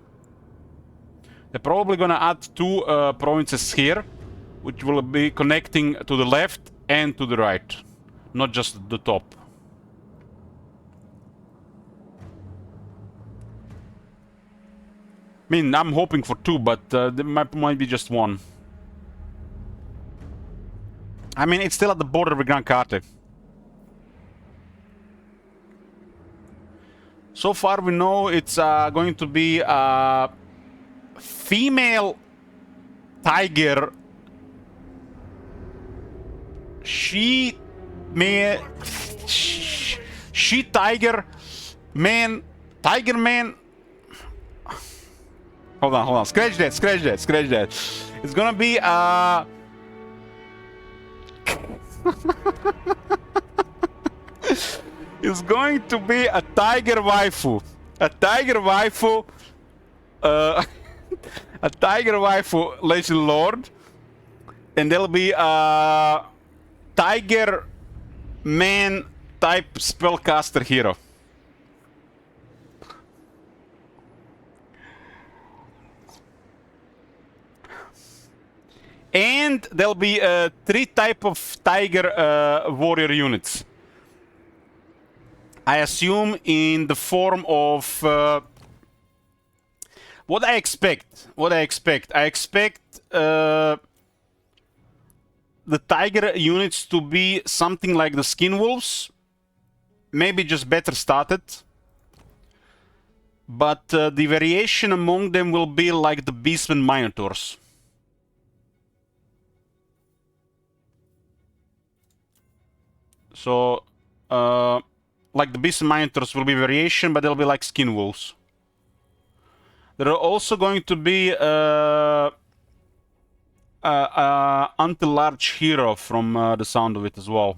They're probably gonna add 2 provinces here, which will be connecting to the left and to the right, not just the top. I mean, I'm hoping for 2, but there might be just 1. I mean, it's still at the border of Gran Carte. So far we know it's going to be a female tiger. She tiger man. Hold on. Scratch that. It's gonna be it's going to be a tiger waifu. A tiger waifu, Legend Lord. And there'll be a tiger man type spellcaster hero. And there'll be 3 type of tiger warrior units. I assume in the form of what I expect. I expect the tiger units to be something like the skin wolves, maybe just better started. But the variation among them will be like the beastmen minotaurs. So, like the beast minotaurs will be variation, but they'll be like skin wolves. There are also going to be anti-large hero from the sound of it as well.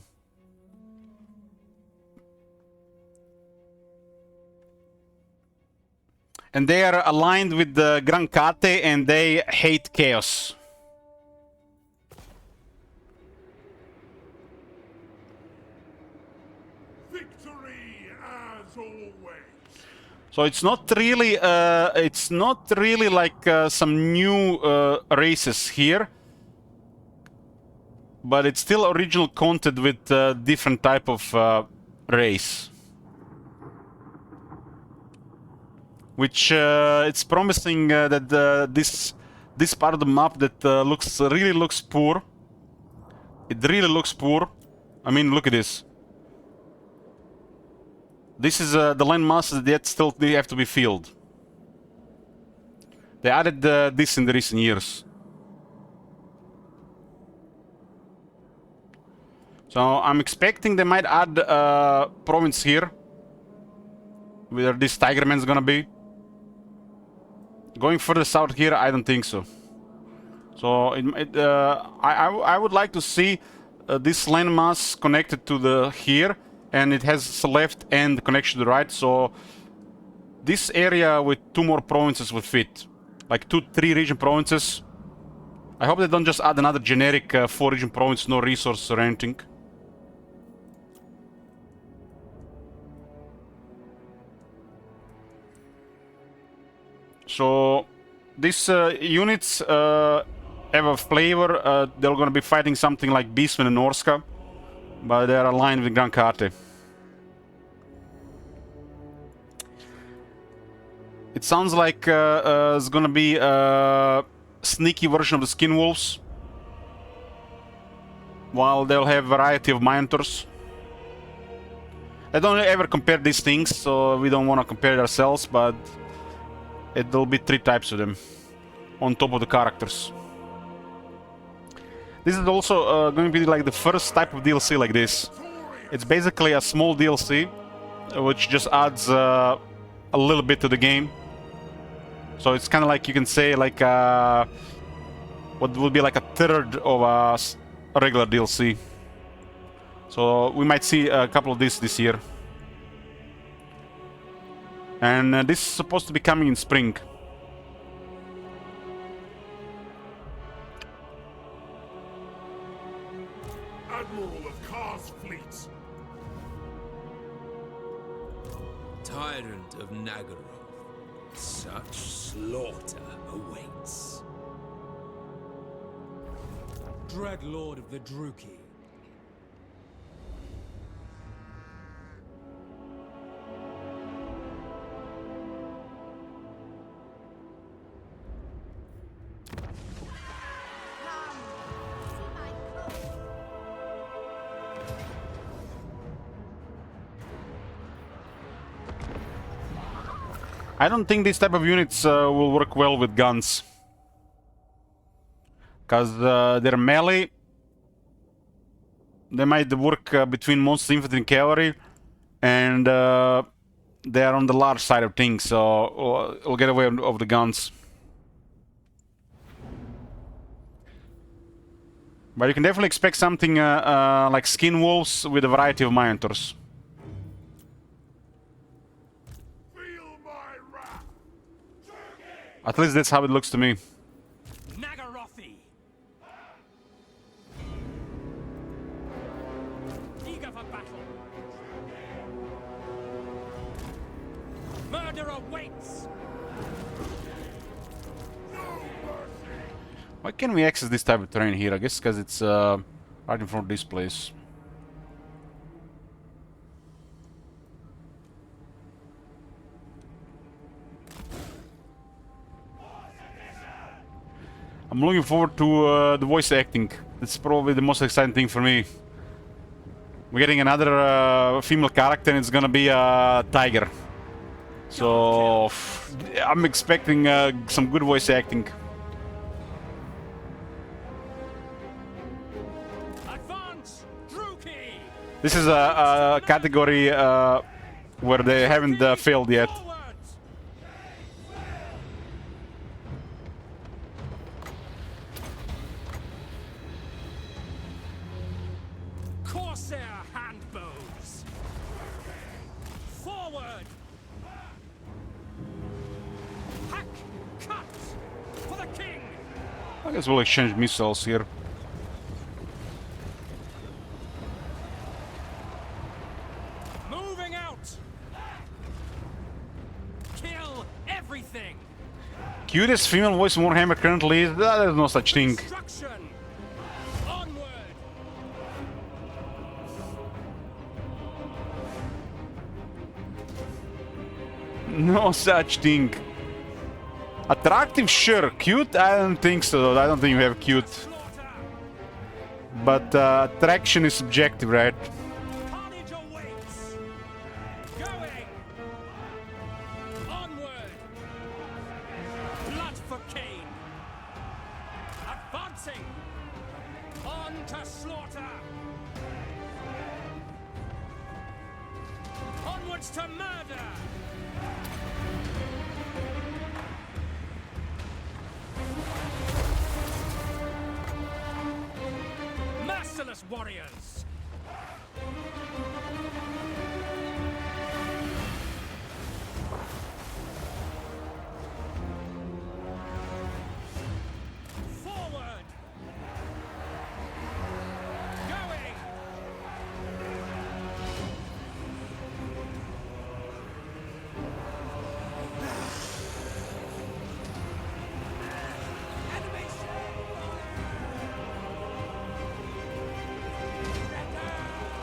And they are aligned with the Gran Carte and they hate chaos. So it's not really like some new races here, but it's still original content with different type of race, which it's promising that this part of the map that really looks poor. It really looks poor. I mean, look at this. This is the land masses that still have to be filled. They added this in the recent years. So I'm expecting they might add a province here, where this Tigerman is gonna be. Going further south here, I don't think so. So I would like to see this landmass connected to the here. And it has left and connection to the right, so this area with 2 more provinces would fit. Like 2-3 region provinces. I hope they don't just add another generic 4 region province, no resource or anything. So these units have a flavor. They're gonna be fighting something like Beastmen and Norska, but they're aligned with Gran Carte. It sounds like it's gonna be a sneaky version of the Skin Wolves, while they'll have variety of Minotaurs. I don't ever compare these things, so we don't want to compare it ourselves, but it'll be 3 types of them on top of the characters. This is also going to be like the first type of DLC like this. It's basically a small DLC, which just adds a little bit to the game. So it's kind of like, you can say, like what would be like a third of a regular DLC. So we might see a couple of these this year. And this is supposed to be coming in spring. Admiral of Kar's fleets. Tyrant of Nagaroth, such slaughter awaits. Dread Lord of the Druki. I don't think these type of units will work well with guns. Because they're melee. They might work between monster infantry and cavalry. And they are on the large side of things, so we'll get away of the guns. But you can definitely expect something like skin wolves with a variety of minotaurs. At least that's how it looks to me. Nagarothi. Eager for battle. Murder awaits. Why can we access this type of terrain here? I guess because it's right in front of this place. I'm looking forward to the voice acting. It's probably the most exciting thing for me. We're getting another female character, and it's gonna be a tiger. So I'm expecting some good voice acting. Advance, Druki. This is a category where they haven't failed yet. Forwards. Corsair handbows. Forward. Hack, cut for the king. I guess we'll exchange missiles here. Moving out. Kill everything. Cutest female voice in Warhammer currently is... there's no such thing. Destruction. Onward. No such thing. Attractive, sure. Cute? I don't think so. I don't think we have cute. Slaughter. But attraction is subjective, right? Carnage awaits. Going. Onward. Blood for Cain. Advancing. On to slaughter. Onwards to murder. Merciless warriors. Forward. Going.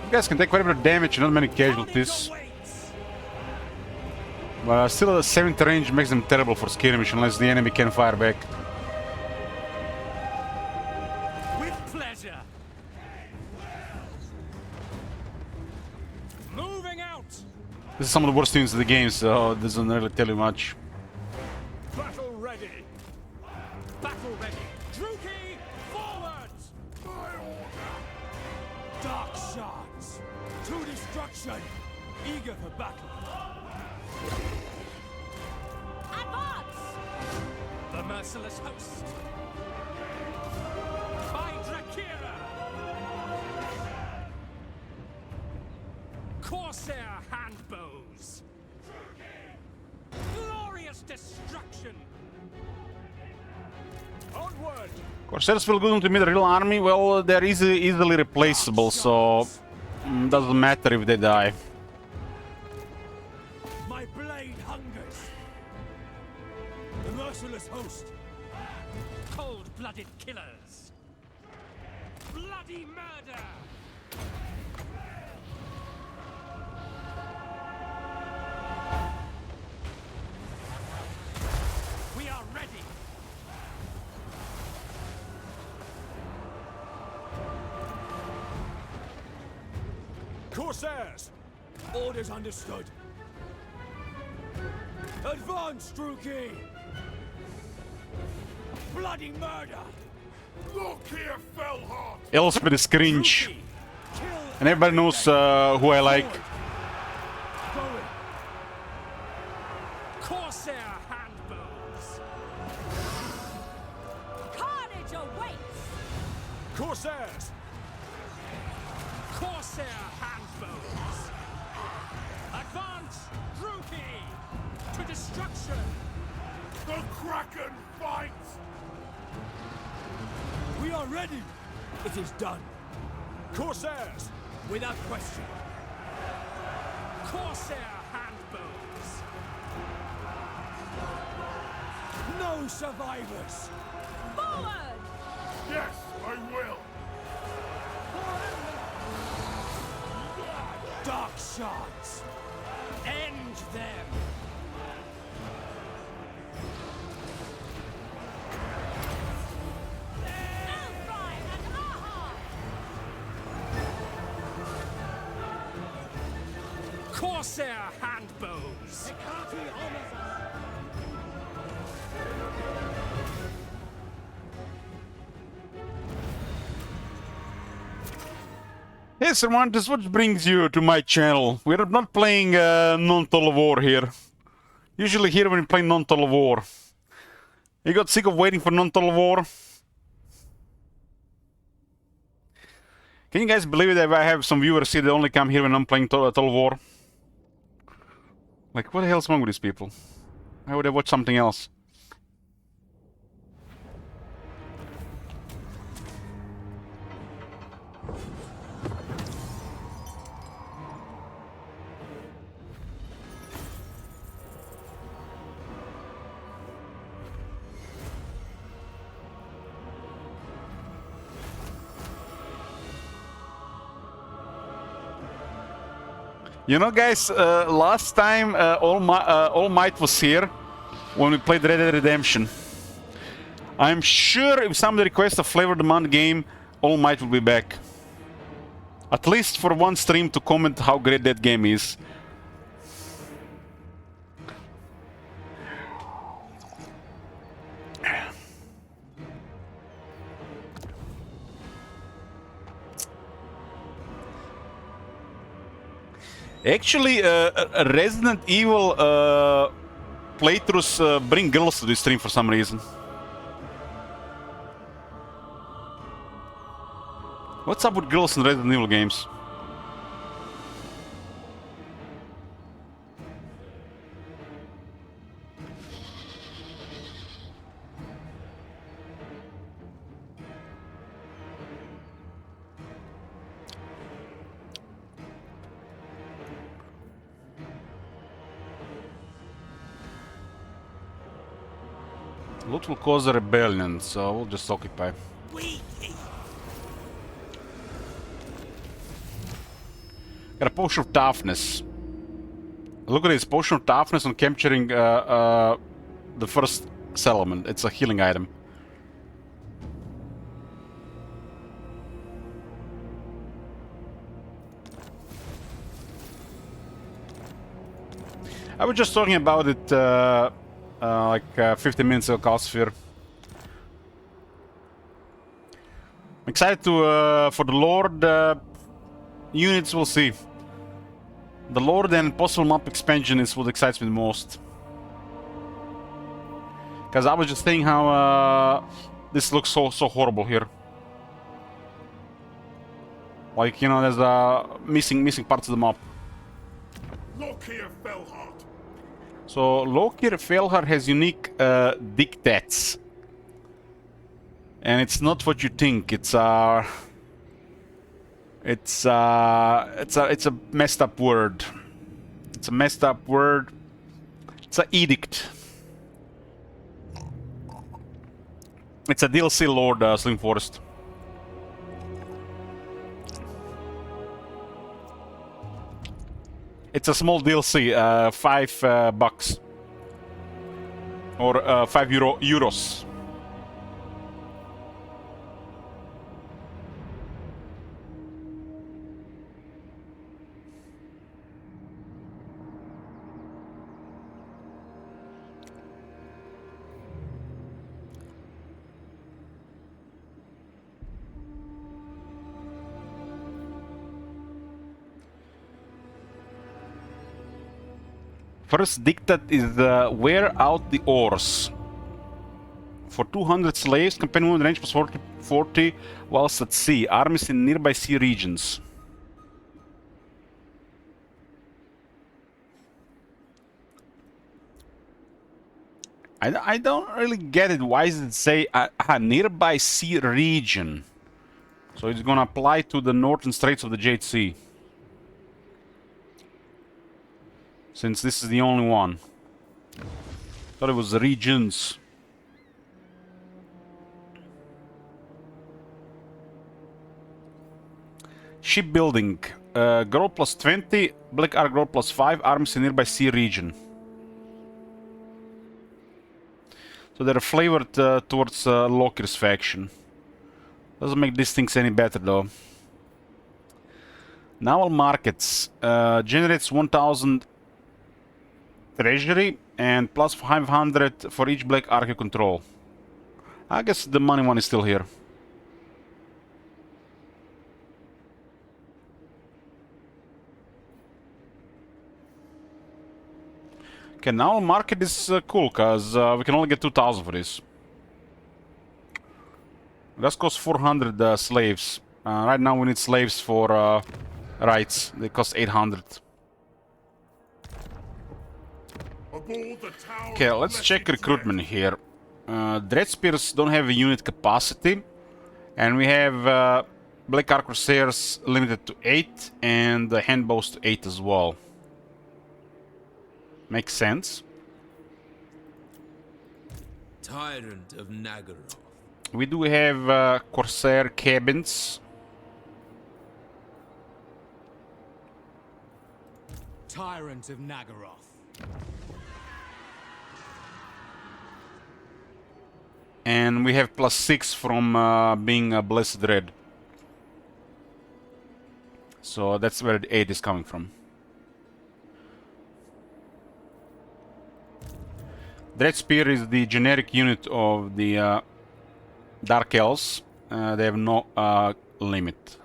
You guys can take quite a bit of damage and not many casualties. But still, the 7th range makes them terrible for skirmish unless the enemy can fire back. With pleasure. Moving out. This is some of the worst units of the game, so it doesn't really tell you much. Battle ready. Battle ready. Druki, forward. Dark shards to destruction. Eager for battle. Advance! The merciless host. By Drakira. Corsair handbows. Glorious destruction. Onward! Corsairs feel good to meet a real army. Well, they're easily replaceable, so doesn't matter if they die. My blade hungers. The merciless host. Cold-blooded killers. Bloody murder. We are ready. Corsairs! Orders understood. Advance, Druki! Bloody murder! Look here, Fellheart! Elspeth is cringe. Kill And everybody knows who I like. going! Corsair handbows. Carnage awaits! Corsairs! Corsair handbows. Advance, Druki, to destruction. The Kraken fights! We are ready! It is done. Corsairs! Without question. Corsair handbows. No survivors! Forward! Yes, I will! Dark shards! End them. Elfrine and Aha! Corsair handbows. Hey Cervantes, what brings you to my channel? We're not playing non-total war here. Usually here when we play non-total war. You got sick of waiting for non-total war? Can you guys believe that I have some viewers here that only come here when I'm playing total war? Like, what the hell's wrong with these people? Why would I watch something else? You know, guys, last time All Might was here when we played Red Dead Redemption. I'm sure if somebody requests a Flavor of the Month game, All Might will be back. At least for one stream to comment how great that game is. Actually, Resident Evil playthroughs bring girls to this stream for some reason. What's up with girls in Resident Evil games? Loot will cause a rebellion, so we'll just occupy. Got a potion of toughness. Look at this, potion of toughness on capturing the first settlement. It's a healing item. I was just talking about it like 15 minutes ago, Calsphere. I'm excited to for the Lord units. We'll see. The Lord and possible map expansion is what excites me the most. Because I was just thinking how this looks so horrible here. Like, you know, there's missing parts of the map. Look here, Felhart. So Lokir Felhar has unique dictates. And it's not what you think. It's a messed up word. It's a messed up word. It's an edict. It's a DLC Lord, Slim Forest. It's a small DLC, $5 or €5. First dictate is wear out the oars. For 200 slaves, companion women range plus 40 whilst at sea. Armies in nearby sea regions. I don't really get it. Why does it say a nearby sea region? So it's gonna apply to the northern straits of the Jade Sea. Since this is the only one. Thought it was the regions. Shipbuilding. Growth plus 20. Black Ark growth plus 5. Arms in nearby sea region. So they're flavored towards Lokir's faction. Doesn't make these things any better though. Naval markets. Generates 1000 treasury and plus 500 for each Black Ark you control. I guess the money one is still here. Okay, now market is cool, because we can only get 2000 for this. That costs 400 slaves. Right now we need slaves for rights. They cost 800. Okay, let's check recruitment here. Dreadspears don't have a unit capacity. And we have Black Ark Corsairs limited to 8 and the handbows to 8 as well. Makes sense. Tyrant of Nagaroth. We do have Corsair cabins. Tyrant of Nagaroth. And we have plus 6 from being a Blessed Red. So that's where the 8 is coming from. Dreadspear is the generic unit of the Dark Elves. They have no limit.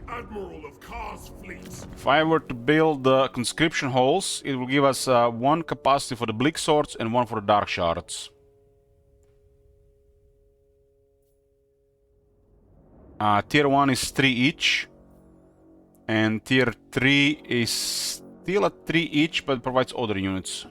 Admiral of Kar's fleets. If I were to build the conscription halls, it will give us 1 capacity for the Bleak Swords and 1 for the Dark Shards. Tier 1 is 3 each. And tier 3 is still at 3 each, but provides other units.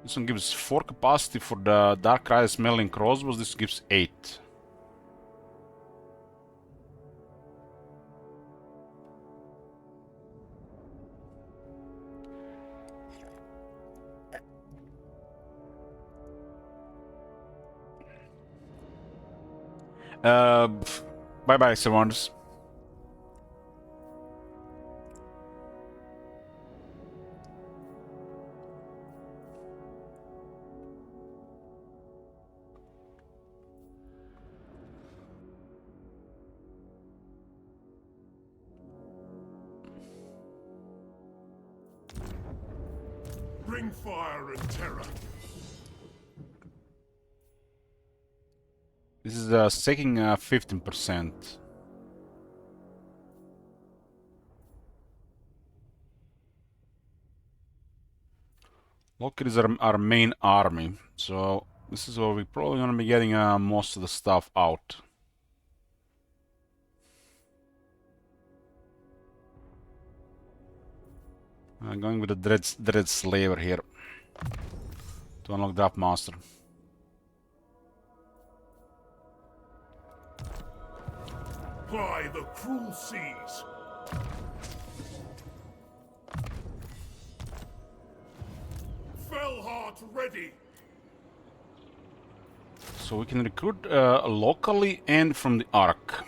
This one gives 4 capacity for the Dark Riders melee crossbows. This gives 8. Bye-bye, Savants. Bring fire and terror. This is taking 15%. Locker is our main army, so this is where we're probably gonna be getting most of the stuff out. Going with the Dread Slaver here to unlock Draft Master. Ply the cruel seas. Fellheart ready. So we can recruit locally and from the Ark.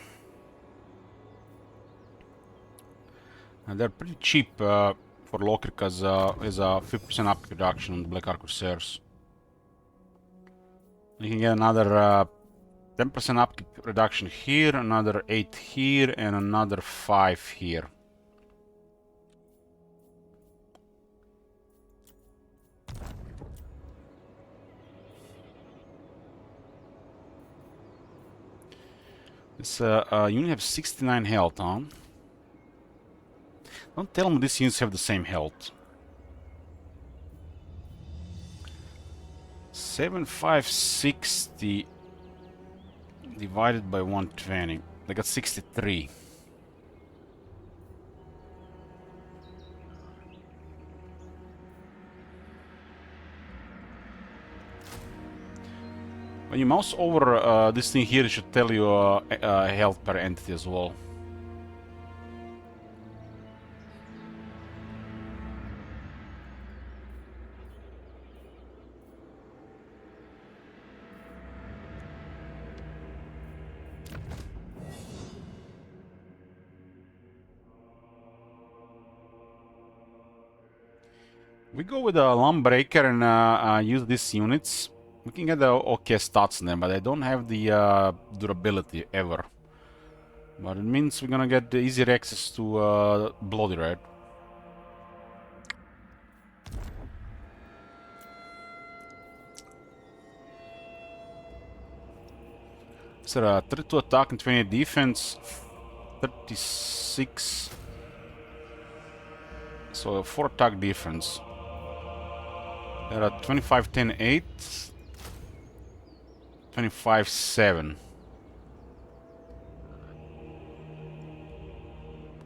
And they're pretty cheap for Locker because there's a 50% up reduction on the Black Ark Corsairs. You can get another 10% up reduction here, another 8 here, and another 5 here. This unit have 69 health, huh? Don't tell me these units have the same health. 7560 divided by 120. They got 63. When you mouse over this thing here, it should tell you health per entity as well. We go with a Lumbreaker and use these units. We can get the okay stats on them, but they don't have the durability ever. But it means we're gonna get the easier access to Bloody Red. So 32 attack and 28 defense, 36. So 4 attack defense. They're at 25, 10, 8, 25, 7.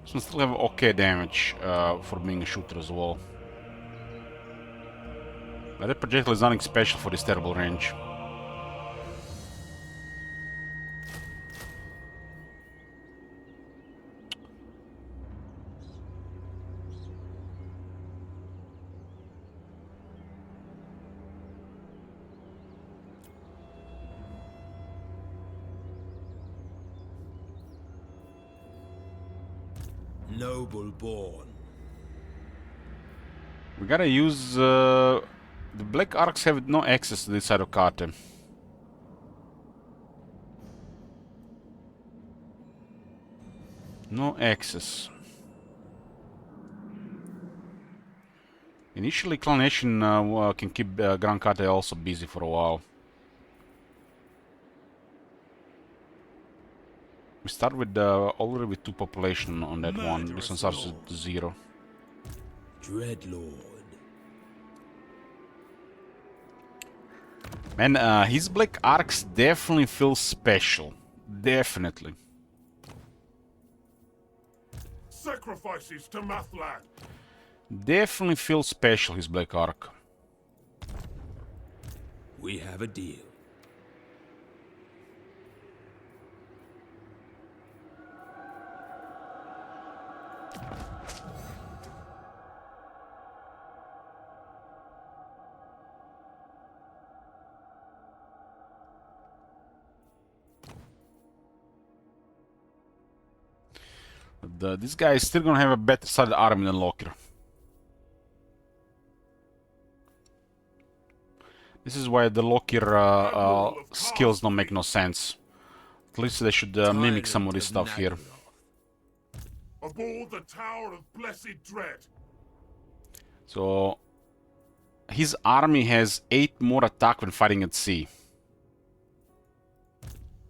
So still have okay damage for being a shooter as well. But that projectile is nothing special for this terrible range. Noble born. We gotta use the Black Arks have no access to this side of Karte. No access. Initially, Clan Nation can keep Grand Karte also busy for a while. We start with already with 2 population on that one. This one starts with 0. Dreadlord. Man, his Black Arks definitely feel special. Definitely. Sacrifices to Mathland. Definitely feels special, his Black Ark. We have a deal. But, this guy is still gonna have a better sided army than Locker. This is why the Locker skills don't make no sense. At least they should mimic some of this stuff here. Aboard the Tower of Blessed Dread. So his army has 8 more attack when fighting at sea.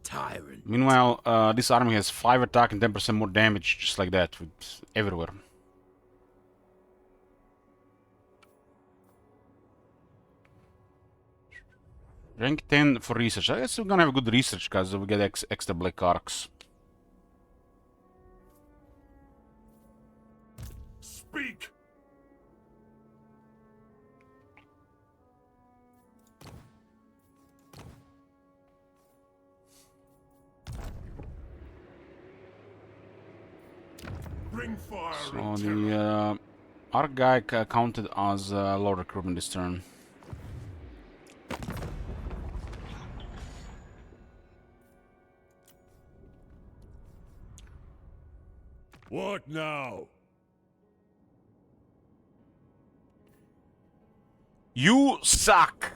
Tyrant. Meanwhile, this army has 5 attack and 10% more damage, just like that, with everywhere. Rank 10 for research. I guess we're gonna have a good research because we get extra black arcs. Speak! Bring fire So and terror. the arc guy counted as low recruitment this turn. What now? You suck!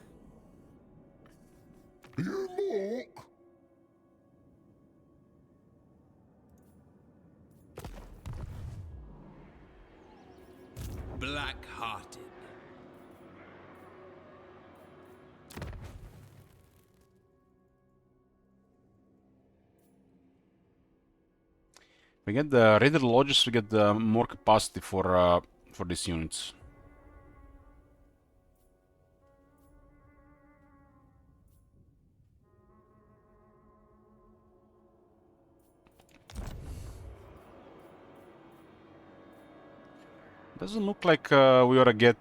You mock! Black-hearted. We get the Raider Lodges, we get more capacity for these units. Doesn't look like we ought to get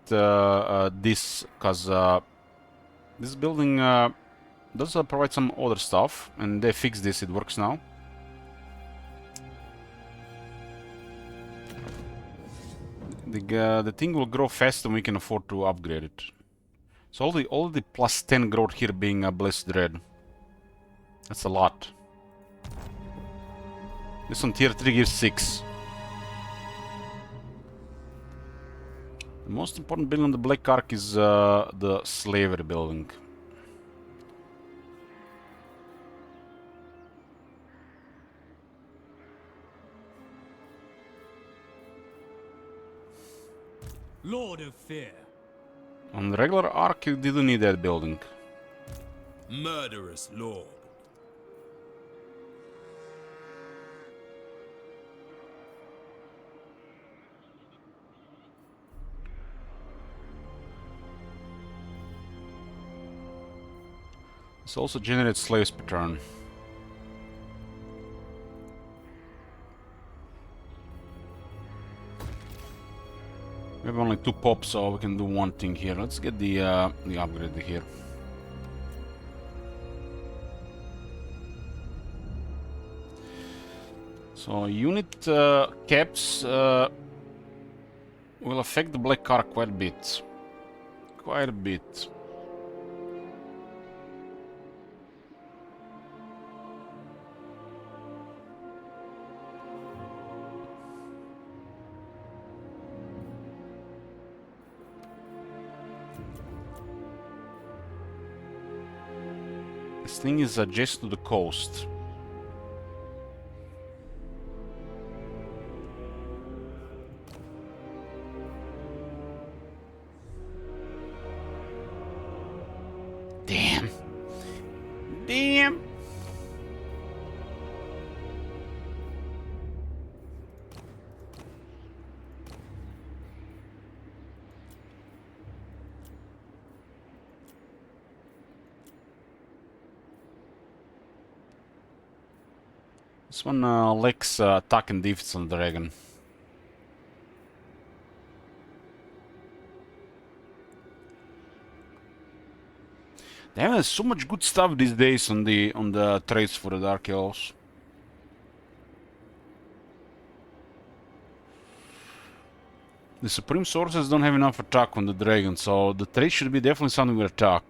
this, because this building does provide some other stuff, and they fixed this, it works now. The thing will grow faster and we can afford to upgrade it. So all the plus 10 growth here being Blessed Red. That's a lot. This on tier 3 gives 6. The most important building on the Black Ark is the Slavery building. Lord of Fear. On the regular Ark, you didn't need that building. Murderous lord. This also generates slaves per turn. We have only 2 pops, so we can do one thing here. Let's get the upgrade here. So unit caps will affect the Black Ark quite a bit. Quite a bit. This thing is adjacent to the coast. Damn. Damn. This one lacks attack and defense on the dragon. They have so much good stuff these days on the trades for the Dark Elves. The Supreme Sources don't have enough attack on the dragon, so the trade should be definitely something with attack.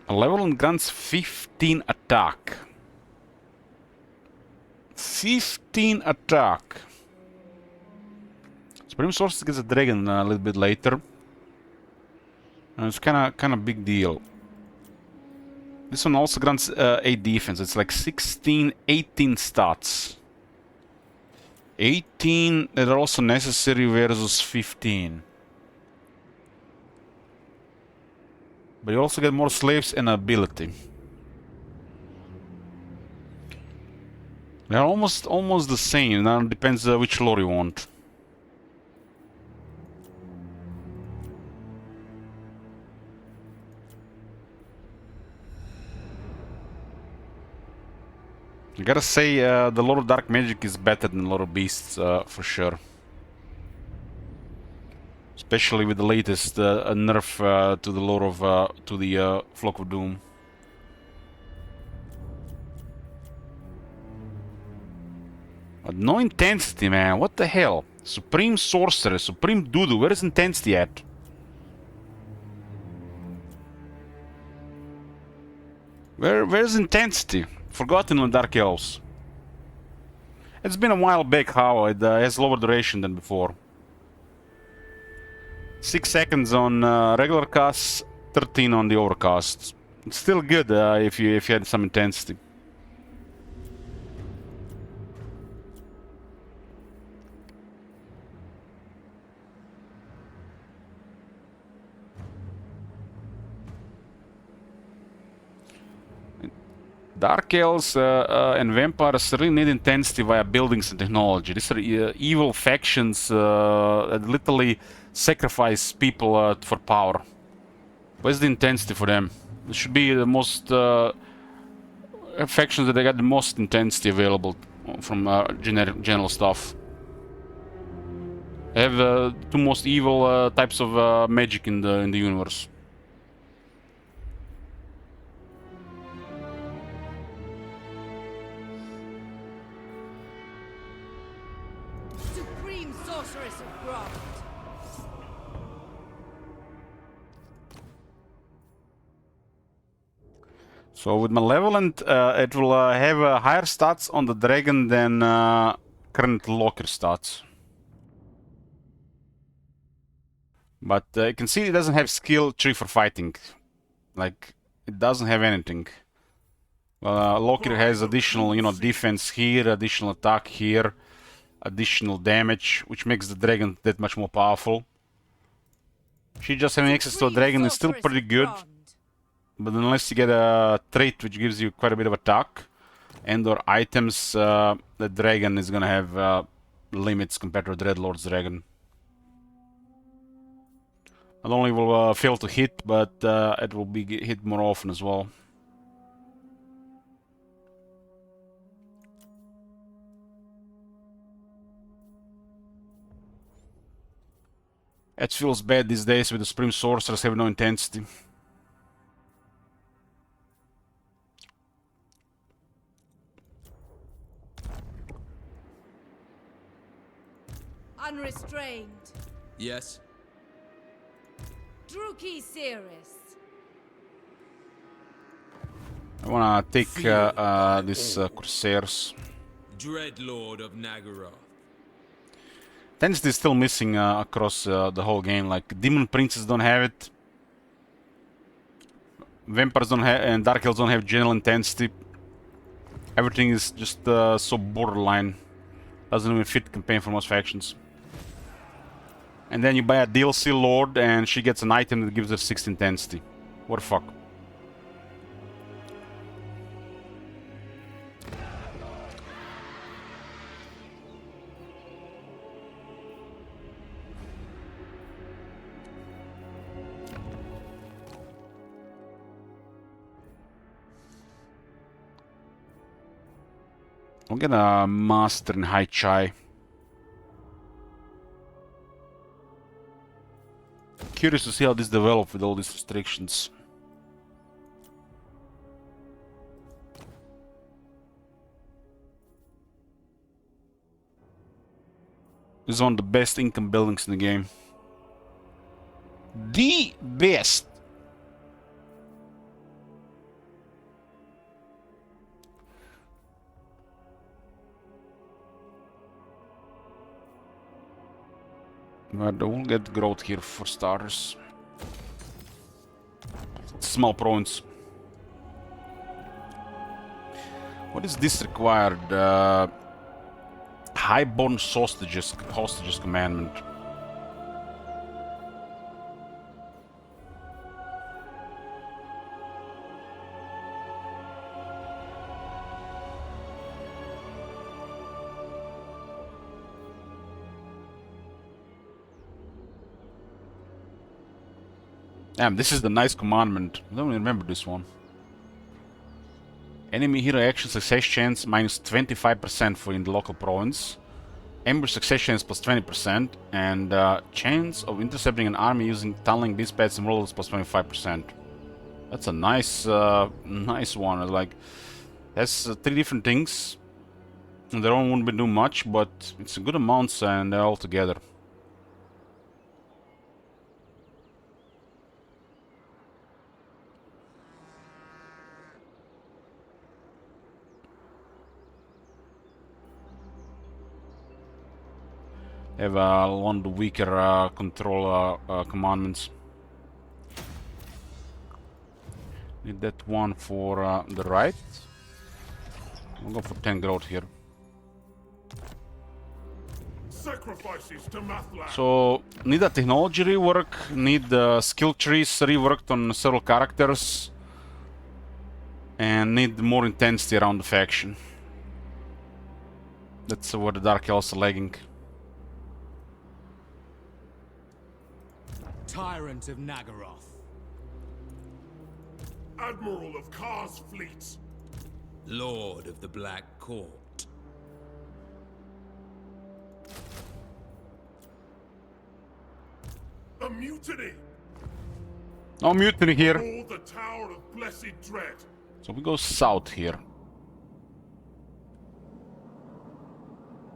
A level and grants 15 attack. 15 attack. Supreme Source gets a dragon a little bit later. And it's kinda big deal. This one also grants 8 defense. It's like 16, 18 stats. 18 that are also necessary versus 15. But you also get more slaves and ability. They're almost the same. Now it depends which lore you want. I gotta say, the Lord of Dark Magic is better than Lord of Beasts, for sure. Especially with the latest nerf to the Lord of to the Flock of Doom. But no intensity, man. What the hell? Supreme Sorcerer, Supreme Doodoo. Where is intensity at? Where's intensity? Forgotten on Dark Elves. It's been a while back how it has lower duration than before. 6 seconds on regular casts, 13 on the overcasts. It's still good if you had some intensity. Dark Elves and Vampires really need intensity via buildings and technology. These are evil factions that literally sacrifice people for power. Where's the intensity for them? It should be the most factions that they got the most intensity available from general stuff. They have the two most evil types of magic in the universe. Supreme sorceress of Graft. So with Malevolent, it will have higher stats on the dragon than current Locker stats. But you can see it doesn't have skill tree for fighting. Like, it doesn't have anything. Locker has additional, you know, defense here, additional attack here, additional damage, which makes the dragon that much more powerful. She just having access to a dragon is still pretty good. But unless you get a trait which gives you quite a bit of attack and or items, the dragon is gonna have limits compared to the Dreadlord's dragon. Not only will fail to hit, but it will be hit more often as well. It feels bad these days with the Supreme Sorcerers having no intensity. Unrestrained. Yes. Druki Cirrus. I wanna take these Corsairs. Dreadlord of Nagaroth. Intensity is still missing across the whole game. Like, Demon Princes don't have it. Vampires don't have, and Dark Elves don't have general intensity. Everything is just so borderline. Doesn't even fit campaign for most factions. And then you buy a DLC Lord and she gets an item that gives her 6 intensity. What the fuck? I'll get a Master in High Chai. Curious to see how this develops with all these restrictions. This is one of the best income buildings in the game. The best! But we'll get growth here for starters. Small province. What is this required? Highborn hostages commandment. Damn, this is the nice commandment. I don't remember this one. Enemy hero action success chance minus 25% for in the local province. Ambush success chance plus 20%. And chance of intercepting an army using tunneling dispatch and rollers plus 25%. That's a nice nice one. Like, that's 3 different things. And they don't won't be doing much, but it's a good amounts and they're all together. Have one of the weaker control commandments. Need that one for the right. I'll go for 10 growth here. Sacrifices to Mathlan. So need a technology rework. Need the skill trees reworked on several characters, and need more intensity around the faction. That's where the Dark Elves are lagging. Tyrant of Nagaroth. Admiral of Kar's fleets. Lord of the Black Court. A mutiny. No mutiny here. Or the Tower of Blessed Dread. So we go south here.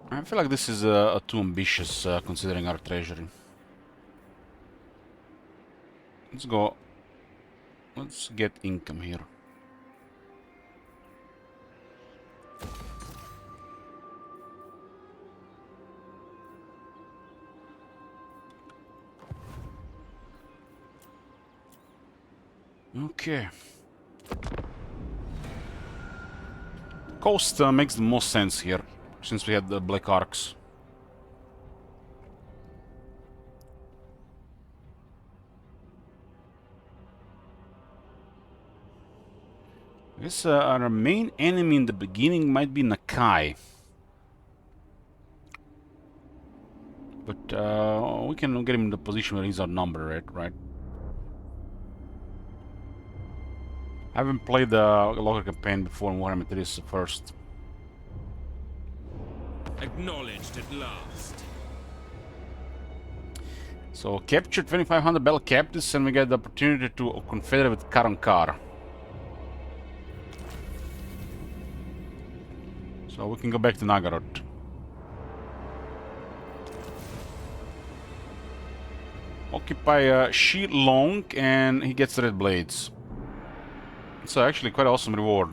I feel like this is too ambitious considering our treasury. Let's go. Let's get income here. Okay. Coast makes the most sense here, since we had the Black Arcs. I guess our main enemy in the beginning might be Nakai. But we can get him in the position where he's outnumbered, right? I haven't played the local campaign before in Warhammer 3 first. Acknowledged at last. So capture 2500 battle captives and we get the opportunity to confederate with Karankar. So we can go back to Nagaroth. Occupy Shi Long and he gets red blades. It's actually quite awesome reward.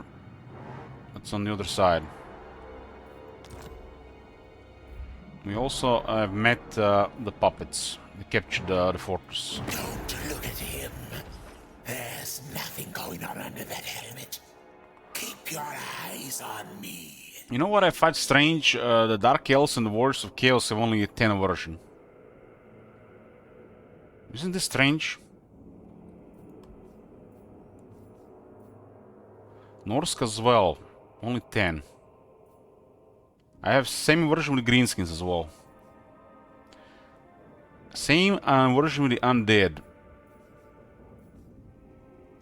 That's on the other side. We also have met the puppets. They captured the fortress. Don't look at him. There's nothing going on under that helmet. Keep your eyes on me. You know what I find strange? The Dark Elves and the Warriors of Chaos have only a 10 aversion. Isn't this strange? Norsk as well, only 10. I have same version with greenskins as well. Same version with the undead.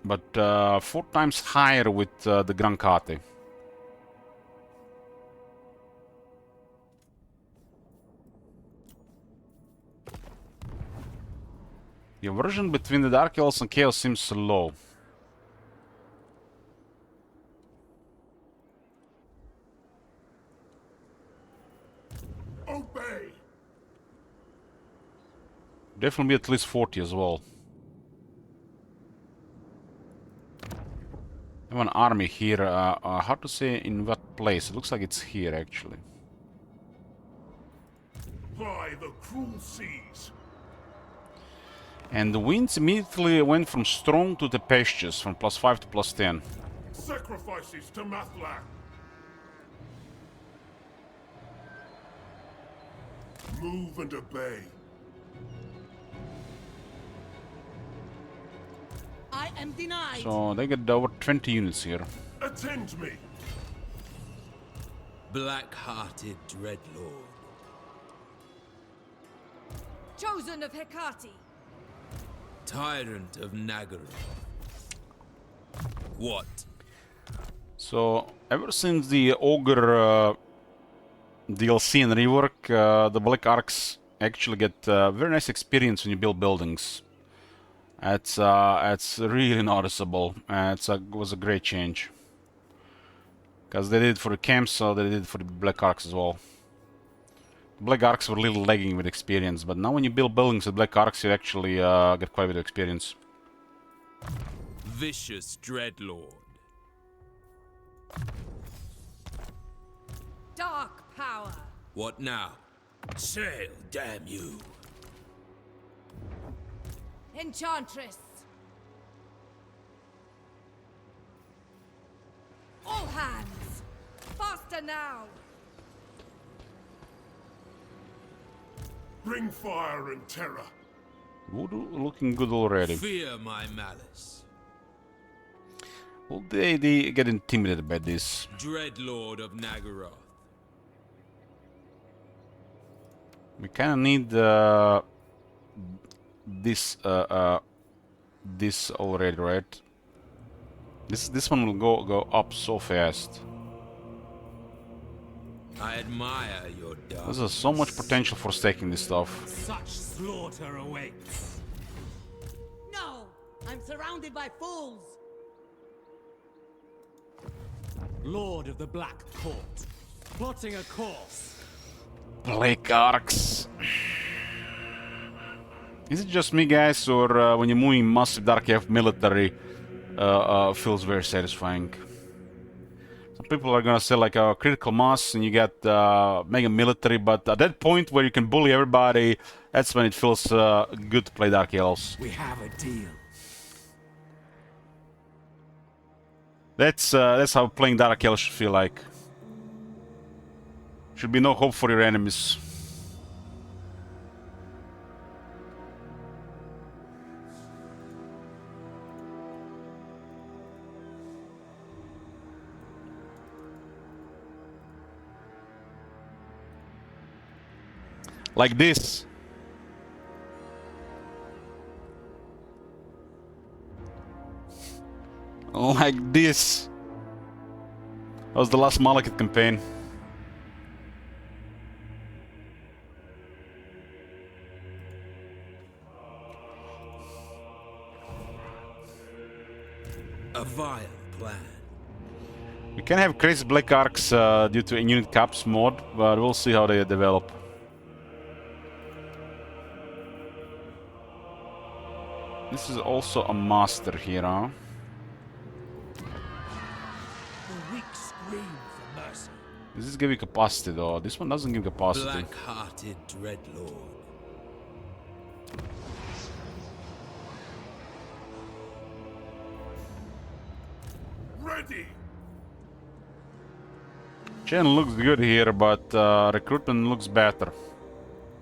But 4 times higher with the Grankate. The aversion between the Dark Elves and Chaos seems low. Obey. Definitely be at least 40 as well. I have an army here. How to say in what place? It looks like it's here actually. By the cruel seas. And the winds immediately went from strong to tempestuous, from +5 to +10. Sacrifices to Mathlan. move and obey. I am denied. So they get over 20 units here. Attend me. Black-hearted dreadlord. Chosen of Hecate. Tyrant of Nagaroth. What? So ever since the Ogre DLC and rework, the Black Arcs actually get very nice experience when you build buildings. It's really noticeable. It was a great change. Because they did it for the camps, so they did it for the Black Arcs as well. Black Arcs were a little lagging with experience, but now when you build buildings with Black Arcs, you actually get quite a bit of experience. Vicious dreadlord. Dark power. What now? Sail, damn you. Enchantress. All hands. Faster now. Bring fire and terror. Voodoo looking good already. Fear my malice. Well, they get intimidated by this. Dreadlord of Nagaroth. We kind of need this this already, right? This one will go up so fast. I admire your dark. There's so much potential for staking this stuff. Such slaughter awaits. No! I'm surrounded by fools! Lord of the Black Court. Plotting a course. Black Arcs. Is it just me, guys, or when you're moving massive Dark Elf military, feels very satisfying? Some people are gonna say like a critical mass and you get mega military, but at that point where you can bully everybody, that's when it feels good to play Dark Elves. We have a deal. That's how playing Dark Elves should feel like. Should be no hope for your enemies. Like this. Like this. That was the last Malekith campaign. A vile plan. We can have crazy Black Arcs due to a unit caps mod, but we'll see how they develop. This is also a master here, huh? The weak scream for mercy. Does this give you capacity though? This one doesn't give capacity. Black-hearted dreadlord. Ready. Chain looks good here, but recruitment looks better.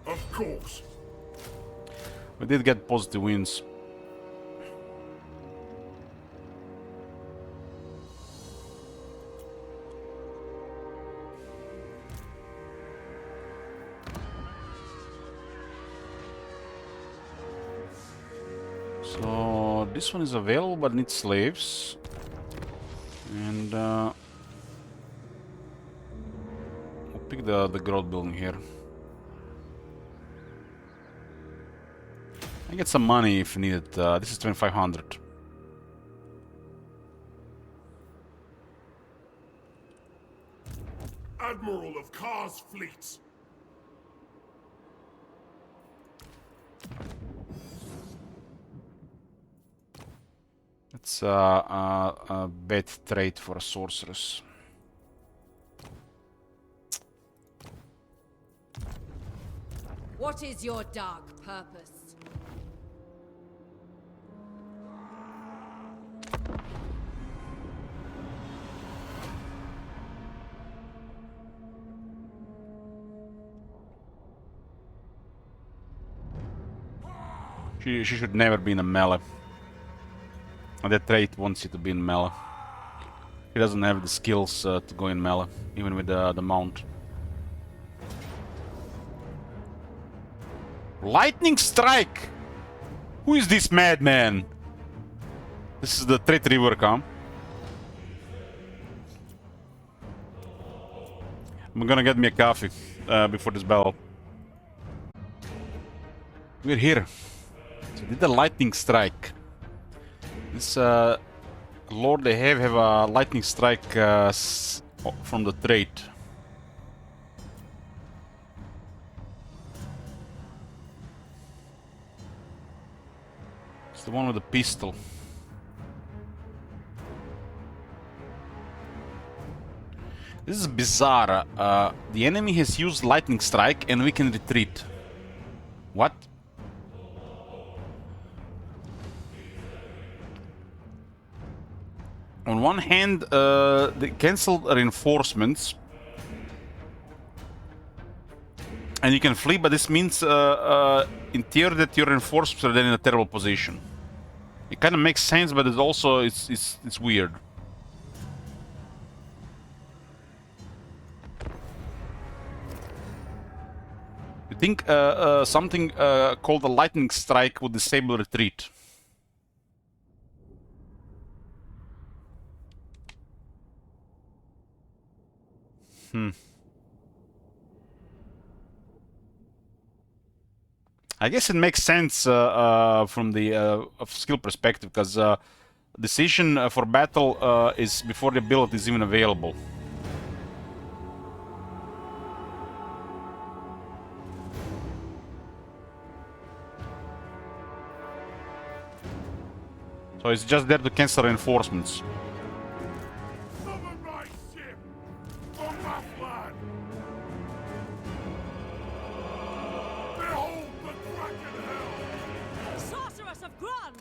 Of course. We did get positive wins. So this one is available but needs slaves. And we'll pick the growth building here. I get some money if needed. This is 2500. Admiral of Kar's fleets. It's a bad trade for a sorceress. What is your dark purpose? She should never be in a melee. And that trait wants you to be in melee. He doesn't have the skills to go in melee, even with the mount. Lightning strike! Who is this madman? This is the trait rework, huh? I'm gonna get me a coffee before this battle. We're here. So did the lightning strike. This lord they have a lightning strike from the trait. It's the one with the pistol. This is bizarre. The enemy has used lightning strike and we can retreat. What? On one hand, they cancelled reinforcements. And you can flee, but this means in theory that your reinforcements are then in a terrible position. It kind of makes sense, but it's weird. You think something called a lightning strike would disable retreat? I guess it makes sense from the skill perspective, because decision for battle is before the ability is even available. So it's just there to cancel reinforcements. Summon my ship! On my flag! Behold the Kraken Hell! Sorceress of Grun!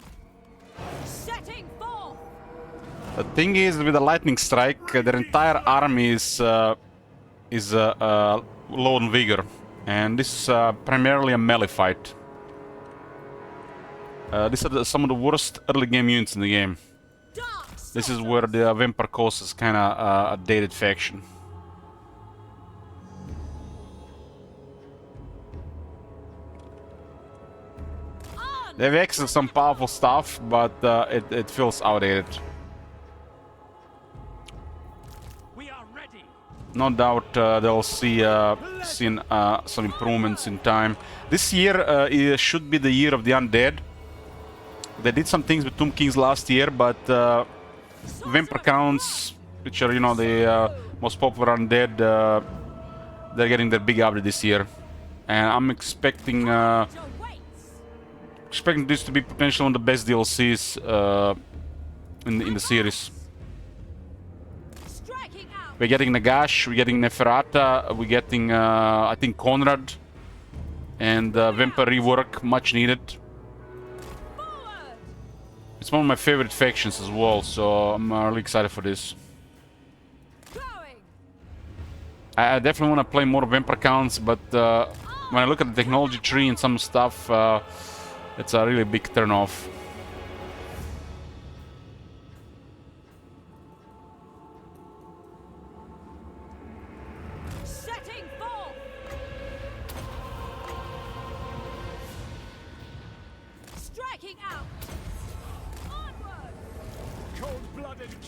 Setting forth! The thing is, with the lightning strike, their entire army is low on vigor, and this is primarily a melee fight. These are some of the worst early game units in the game. This is where the Vampire Coast is kind of a dated faction. They have access to some powerful stuff, but it feels outdated. No doubt they'll see some improvements in time. This year it should be the year of the undead. They did some things with Tomb Kings last year, but Vampire Counts, which are, you know, the most popular undead, they're getting their big update this year, and I'm expecting this to be potentially one of the best DLCs in the series. We're getting Nagash, we're getting Neferata, we're getting I think Conrad, and Vampire rework, much needed. It's one of my favorite factions as well, so I'm really excited for this. I definitely want to play more Vampire Counts, but when I look at the technology tree and some stuff, it's a really big turn-off.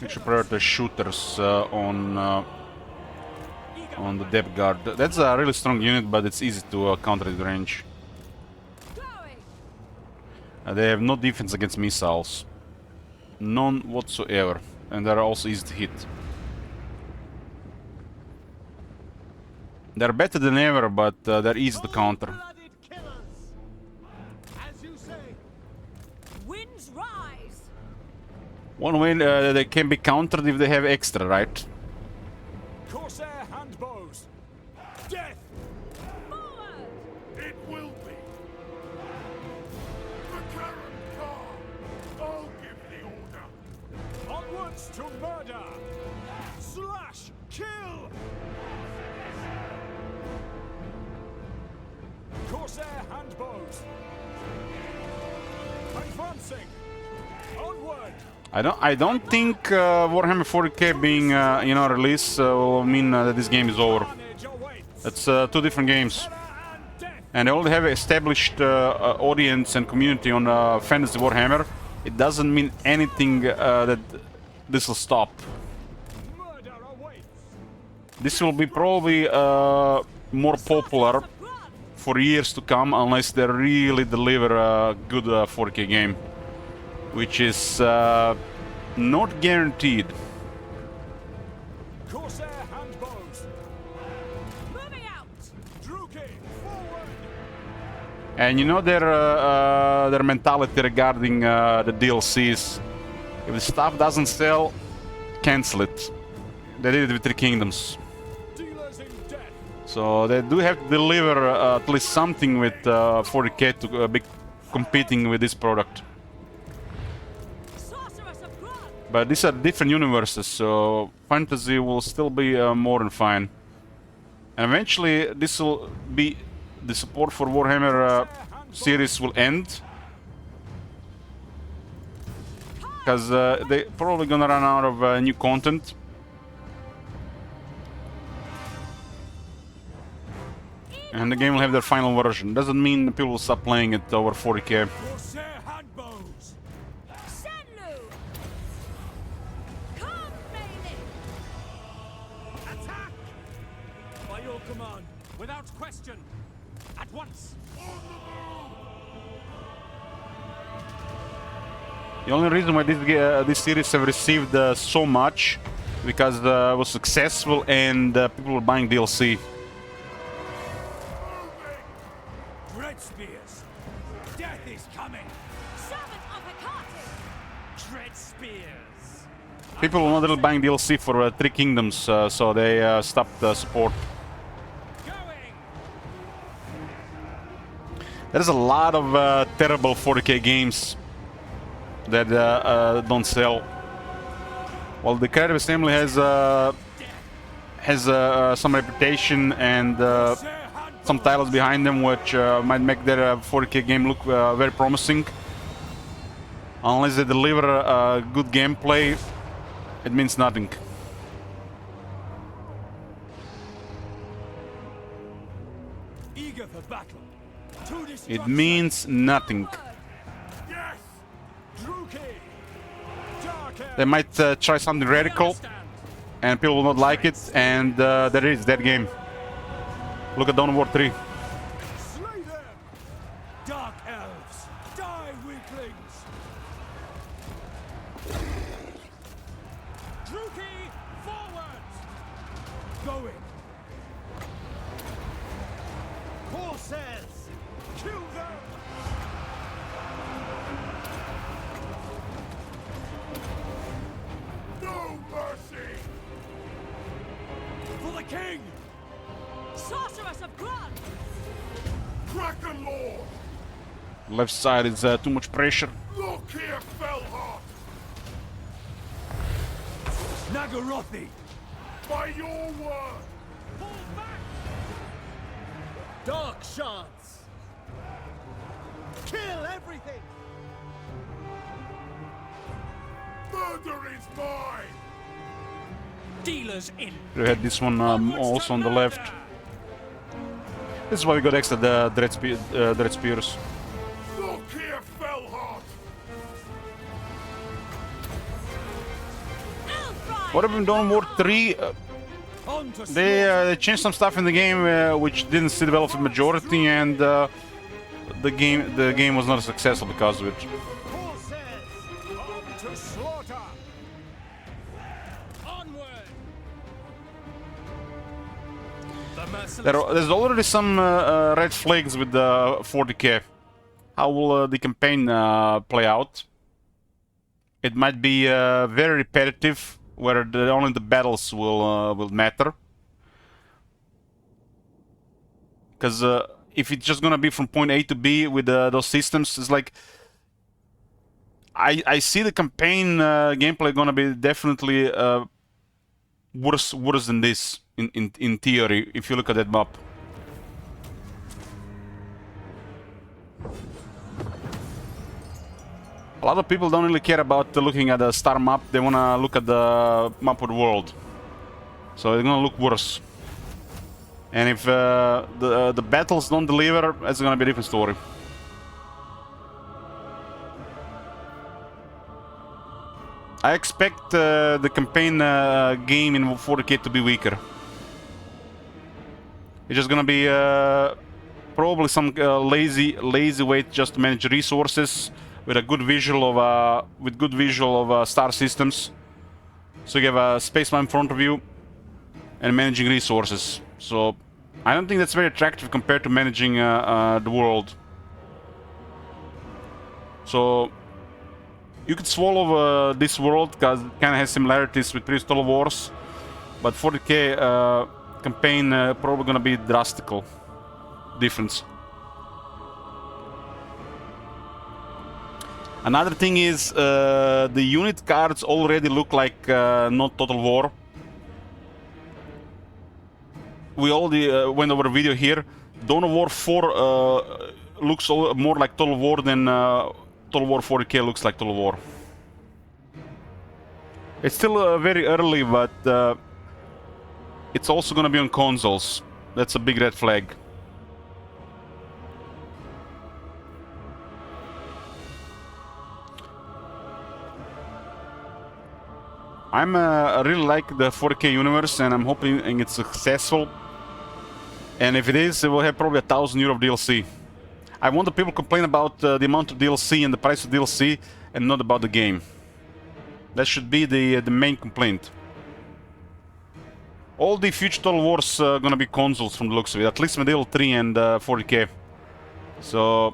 We should prioritize shooters on the depth guard. That's a really strong unit, but it's easy to counter at range. They have no defense against missiles. None whatsoever. And they're also easy to hit. They're better than ever, but they're easy to counter. One way they can be countered if they have extra, right? Corsair handbows. Death. Forward! It will be. The Karen Car. I'll give the order. Onwards to murder. Slash. Kill. Corsair handbows. Advancing. Onward. I don't think Warhammer 40k being you know released will mean that this game is over. Carnage awaits. It's two different games, And death. and they already have an established audience and community on Fantasy Warhammer. It doesn't mean anything that this will stop. Murder awaits. This will be probably more popular for years to come unless they really deliver a good 40k game, which is not guaranteed. Corsair handbows. Moving out. Druki, forward. And you know their mentality regarding the DLCs. If the stuff doesn't sell, cancel it. They did it with Three Kingdoms. Dealers in death. So they do have to deliver at least something with 40k to be competing with this product. Sorceress of Grun. But these are different universes, so fantasy will still be more than fine. And eventually this will be the support for Warhammer series will end. Because they're probably gonna run out of new content. And the game will have their final version. Doesn't mean people will stop playing it over 40k. Corsair handbows. Senlu. Come, melee. Attack! By your command, without question. At once. The only reason why this series have received so much because it was successful and people were buying DLC. Dread spears. Death is coming. Servant of Hecate. Dread spears. People were not really buying DLC for Three Kingdoms, so they stopped support. Going. There's a lot of terrible 40k games that don't sell. Well, the Creative Assembly has some reputation and some titles behind them which might make their 40k game look very promising. Unless they deliver good gameplay, it means nothing. Eager for battle. To It destruction. means nothing. Yes. Druki. Dark elves. They might try something radical, and people will not like it, and there is that game. Look at Dawn of War 3. Slay them. Dark elves. Die, weaklings. Druki, forward. Going. Corsairs. Kill them. No mercy! For the king. Sorceress of Grun. Kraken Lord! Left side is too much pressure. Look here, Fellheart! Nagarothi. By your word! Fall back. Dark shards. Kill everything. Murder is mine! Dealers in. We had this one also on the left. This is why we got extra Dread Spears. Look here, Fellheart! Elfried. What have we done in War 3? On to They changed some stuff in the game which didn't sit well for the majority, and the game was not successful because of it. Corsairs. On to slaughter. Onward. The merciless. There's already some red flags with the 40k. How will the campaign play out? It might be very repetitive, where only the battles will matter. Because if it's just gonna be from point A to B with those systems, it's like I see the campaign gameplay gonna be definitely worse than this in theory if you look at that map. A lot of people don't really care about looking at the star map. They want to look at the map of the world. So it's gonna look worse. And if the battles don't deliver, it's gonna be a different story. I expect the campaign game in 40k to be weaker. It's just gonna be probably some lazy way just to manage resources with a good visual of star systems. So you have a space map in front of you and managing resources. So I don't think that's very attractive compared to managing the world. So you could swallow this world because it kind of has similarities with previous Total Wars, but 40k campaign probably gonna be drastical difference. Another thing is the unit cards already look like not Total War. We already went over a video here. Dawn of War 4 looks more like Total War than Total War 40k looks like Total War. It's still very early, but it's also gonna be on consoles. That's a big red flag. I really like the 40k universe, and I'm hoping it's successful. And if it is, it will have probably €1,000 of DLC. I want the people to complain about the amount of DLC and the price of DLC, and not about the game. That should be the main complaint. All the future Total Wars are gonna be consoles from the looks of it, at least Medieval 3 and 40k. So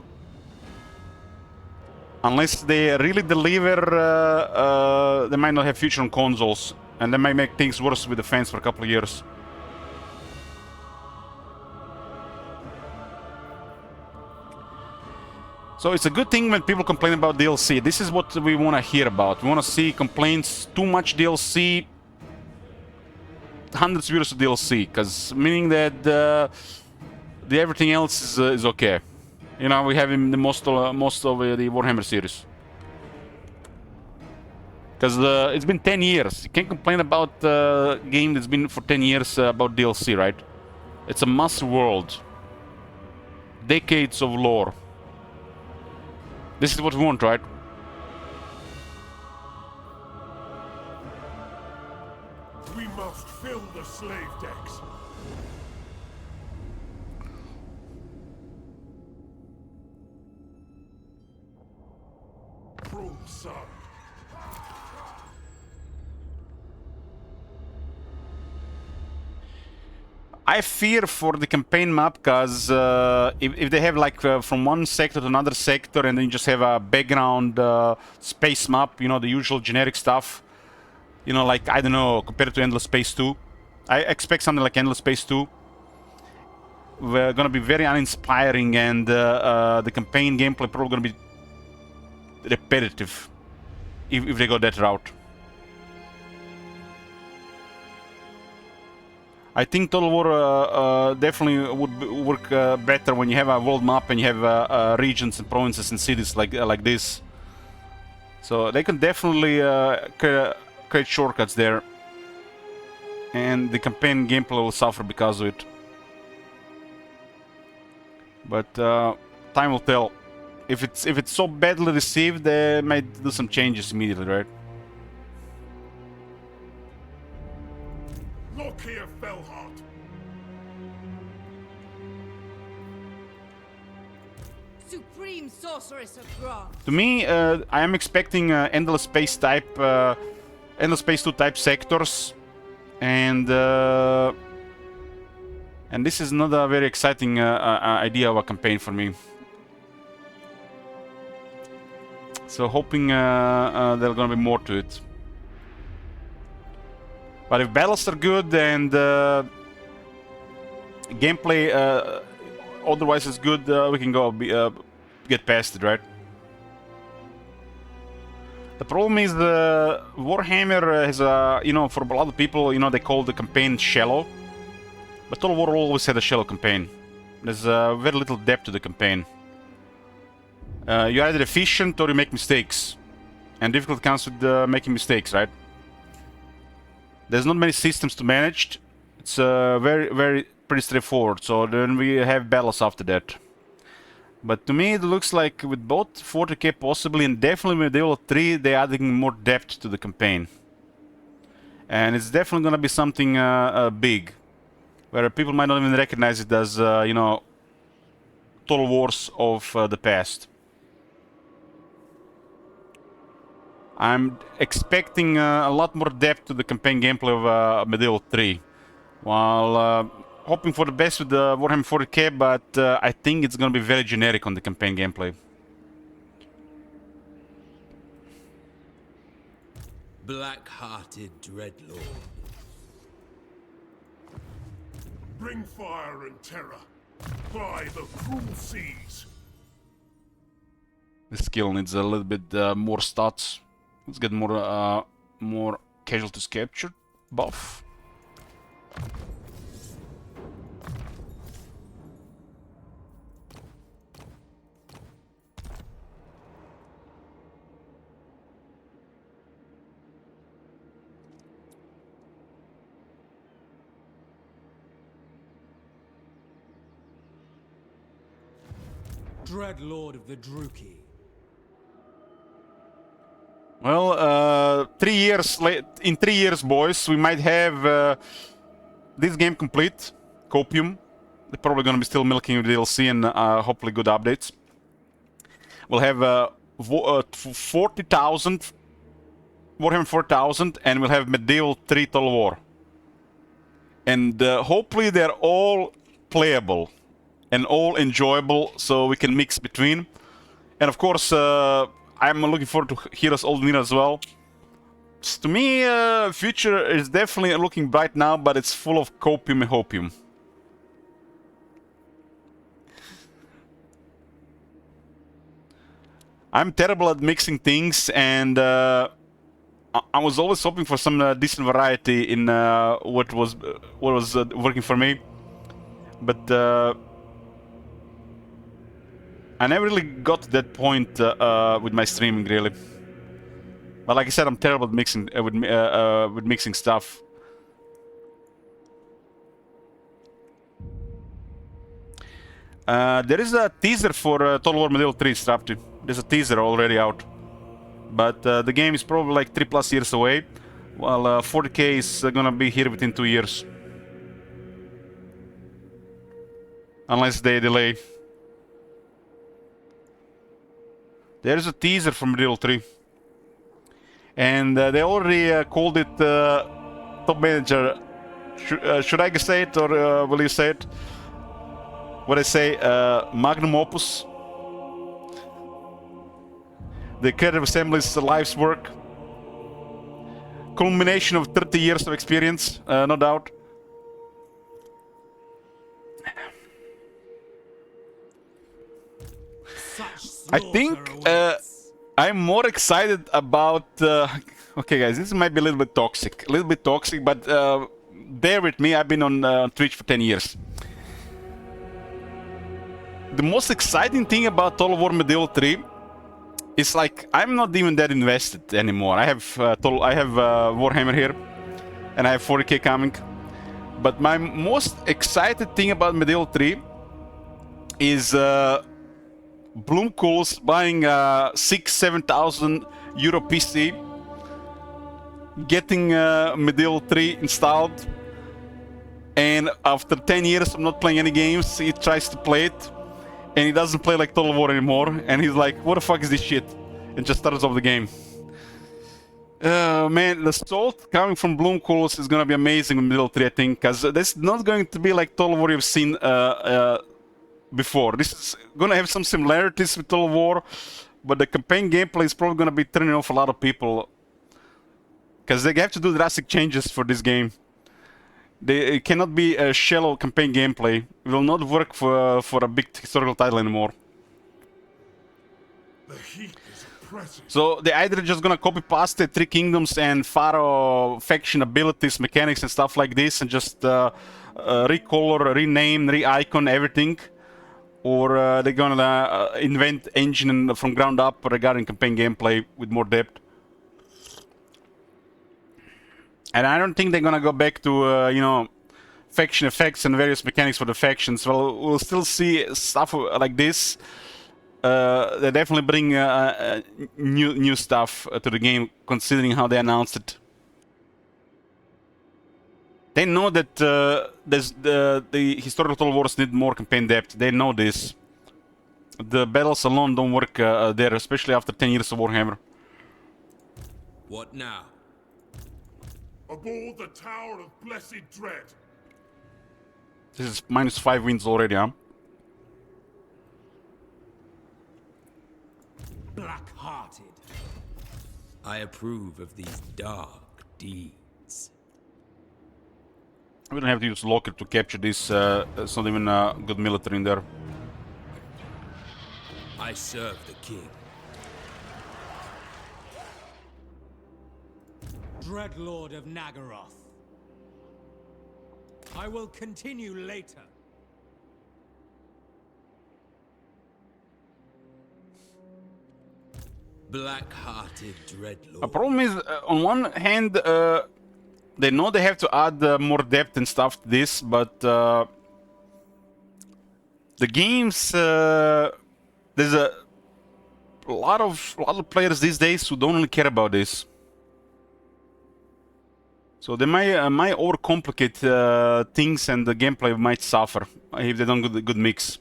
unless they really deliver, they might not have future on consoles, and they might make things worse with the fans for a couple of years. So it's a good thing when people complain about DLC. This is what we want to hear about. We want to see complaints, too much DLC, hundreds of euros of DLC, because meaning that the everything else is okay. You know, we have in the most of the Warhammer series. Because it's been 10 years. You can't complain about a game that's been for 10 years about DLC, right? It's a massive world. Decades of lore. This is what we want, right? We must fill the slave decks. Cruel son. I fear for the campaign map, because if they have like from one sector to another sector, and then you just have a background space map, you know, the usual generic stuff, you know, like, I don't know, compared to Endless Space 2. I expect something like Endless Space 2. We're gonna be very uninspiring, and the campaign gameplay probably gonna be repetitive if they go that route. I think Total War definitely would work better when you have a world map and you have regions and provinces and cities like this. So they can definitely create shortcuts there, and the campaign gameplay will suffer because of it. But time will tell. If it's so badly received, they might do some changes immediately, right? Look here, Fellheart. Supreme sorceress of Grant. To me, I am expecting Endless Space type, Endless Space 2 type sectors, and this is not a very exciting idea of a campaign for me. So hoping there's gonna be more to it. But if battles are good and gameplay otherwise is good, we can go get past it, right? The problem is the Warhammer has a, you know, for a lot of people, you know, they call the campaign shallow. But Total War always had a shallow campaign. There's very little depth to the campaign. You're either efficient or you make mistakes. And difficulty comes with making mistakes, right? There's not many systems to manage. It's pretty straightforward. So then we have battles after that. But to me, it looks like with both 40k possibly and definitely with Medieval 3, they're adding more depth to the campaign. And it's definitely gonna be something big, where people might not even recognize it as, you know, Total Wars of the past. I'm expecting a lot more depth to the campaign gameplay of Medieval 3, while hoping for the best with the Warhammer 40k, but I think it's gonna be very generic on the campaign gameplay. Black-hearted dreadlord. Bring fire and terror by the cruel seas. The skill needs a little bit more stats. Let's get more casualties captured buff. Dreadlord of the Druki. Well, 3 years late. In 3 years, boys, we might have this game complete. Copium. They're probably gonna be still milking the DLC and hopefully good updates. We'll have 40,000 Warhammer 4000, and we'll have Medieval 3 Total War. And hopefully they're all playable and all enjoyable, so we can mix between. And of course, I'm looking forward to Heroes Old Nina as well. To me, future is definitely looking bright now, but it's full of copium and hopium. I'm terrible at mixing things, and I was always hoping for some decent variety in what was working for me, but I never really got to that point with my streaming, really. But like I said, I'm terrible at mixing with mixing stuff. There is a teaser for Total War Medieval 3, Strapty. There's a teaser already out. But the game is probably like 3+ years away, while 40k is gonna be here within 2 years. Unless they delay. There's a teaser from Medieval 3. And they already called it Top Manager. Should I say it, or will you say it? What I say, Magnum Opus. The Creative Assembly's life's work. Culmination of 30 years of experience, no doubt. I think I'm more excited about... okay, guys, this might be a little bit toxic. But bear with me, I've been on Twitch for 10 years. The most exciting thing about Total War Medieval 3 is like I'm not even that invested anymore. I have Warhammer here, and I have 40k coming. But my most excited thing about Medieval 3 is Bloomcool's buying a 6,000-7,000 euro PC, getting Medieval 3 installed, and after 10 years of not playing any games, he tries to play it. And he doesn't play like Total War anymore, and he's like, what the fuck is this shit? And just starts off the game. Man, the salt coming from Bloomcool's is gonna be amazing in Medieval 3, I think, because this is not going to be like Total War you've seen before. This is gonna have some similarities with Total War, but the campaign gameplay is probably gonna be turning off a lot of people, because they have to do drastic changes for this game. It cannot be a shallow campaign gameplay. It will not work for a big historical title anymore. The heat is oppressive. So they're either just gonna copy paste the Three Kingdoms and Pharaoh faction abilities, mechanics and stuff like this, and just recolor, rename, re-icon everything, or they're gonna invent engine from ground up regarding campaign gameplay with more depth. And I don't think they're gonna go back to, you know, faction effects and various mechanics for the factions. Well, we'll still see stuff like this. They definitely bring new stuff to the game, considering how they announced it. They know that the historical Total Wars need more campaign depth. They know this. The battles alone don't work there, especially after 10 years of Warhammer. What now? Aboard the Tower of Blessed Dread. This is -5 wins already, huh? Black-hearted. I approve of these dark deeds. We don't have to use Locker to capture this. It's not even good military in there. I serve the king. Dreadlord of Nagaroth. I will continue later. Black-hearted The dreadlord. problem is, on one hand, they know they have to add more depth and stuff to this, but the games, there's a lot of players these days who don't really care about this. So they might overcomplicate things, and the gameplay might suffer if they don't get a good mix.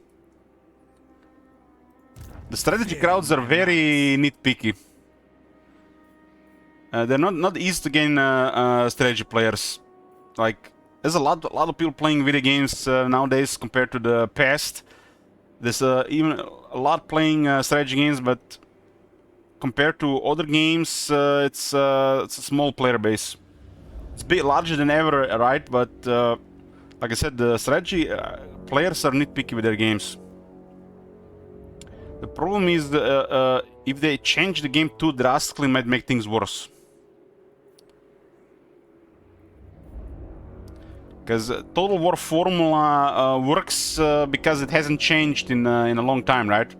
The strategy crowds are very nitpicky. They're not easy to gain strategy players. Like, there's a lot of people playing video games nowadays compared to the past. There's even a lot playing strategy games, but compared to other games, it's a small player base. It's a bit larger than ever, right? But like I said, the strategy players are nitpicky with their games. The problem is if they change the game too drastically, it might make things worse. Because Total War formula works because it hasn't changed in a long time, right?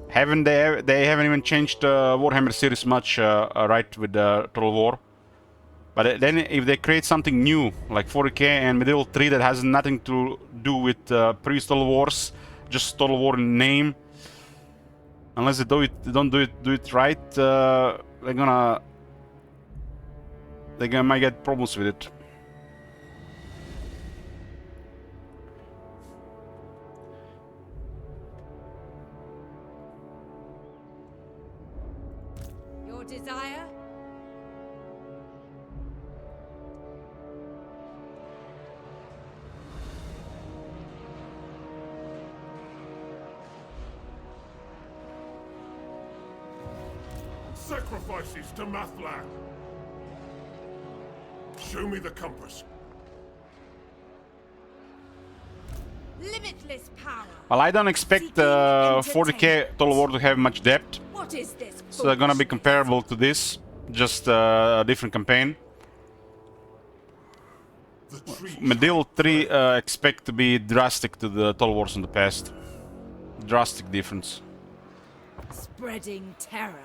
They haven't even changed Warhammer series much, right, with Total War. But then if they create something new, like 40k and Medieval 3 that has nothing to do with previous Total Wars, just Total War in name, unless they don't do it right, they might get problems with it. Your desire? Sacrifices to Mathlan. Show me the compass. Limitless power. Well, I don't expect 40k Total War to have much depth, What is this? so they're gonna be comparable to this, just a different campaign. Medieval 3 expect to be drastic to the Total Wars in the past. Drastic difference. Spreading terror.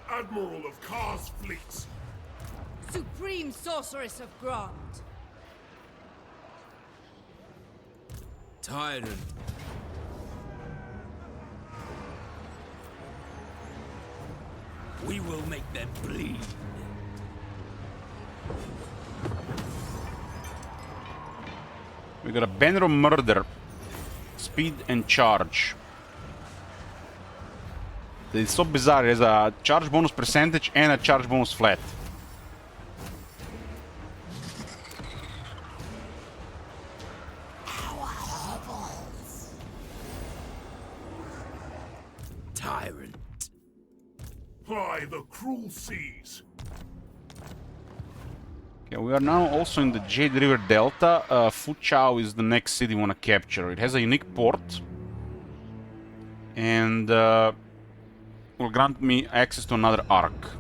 Admiral of Kar's fleets. Supreme sorceress of Grant. Tyrant. We will make them bleed. We got a banner of murder, speed and charge. It's so bizarre. There's a charge bonus percentage and a charge bonus flat. Tyrant. Ply the cruel seas. Okay, we are now also in the Jade River Delta. Fuchao is the next city we want to capture. It has a unique port. And will grant me access to another arc.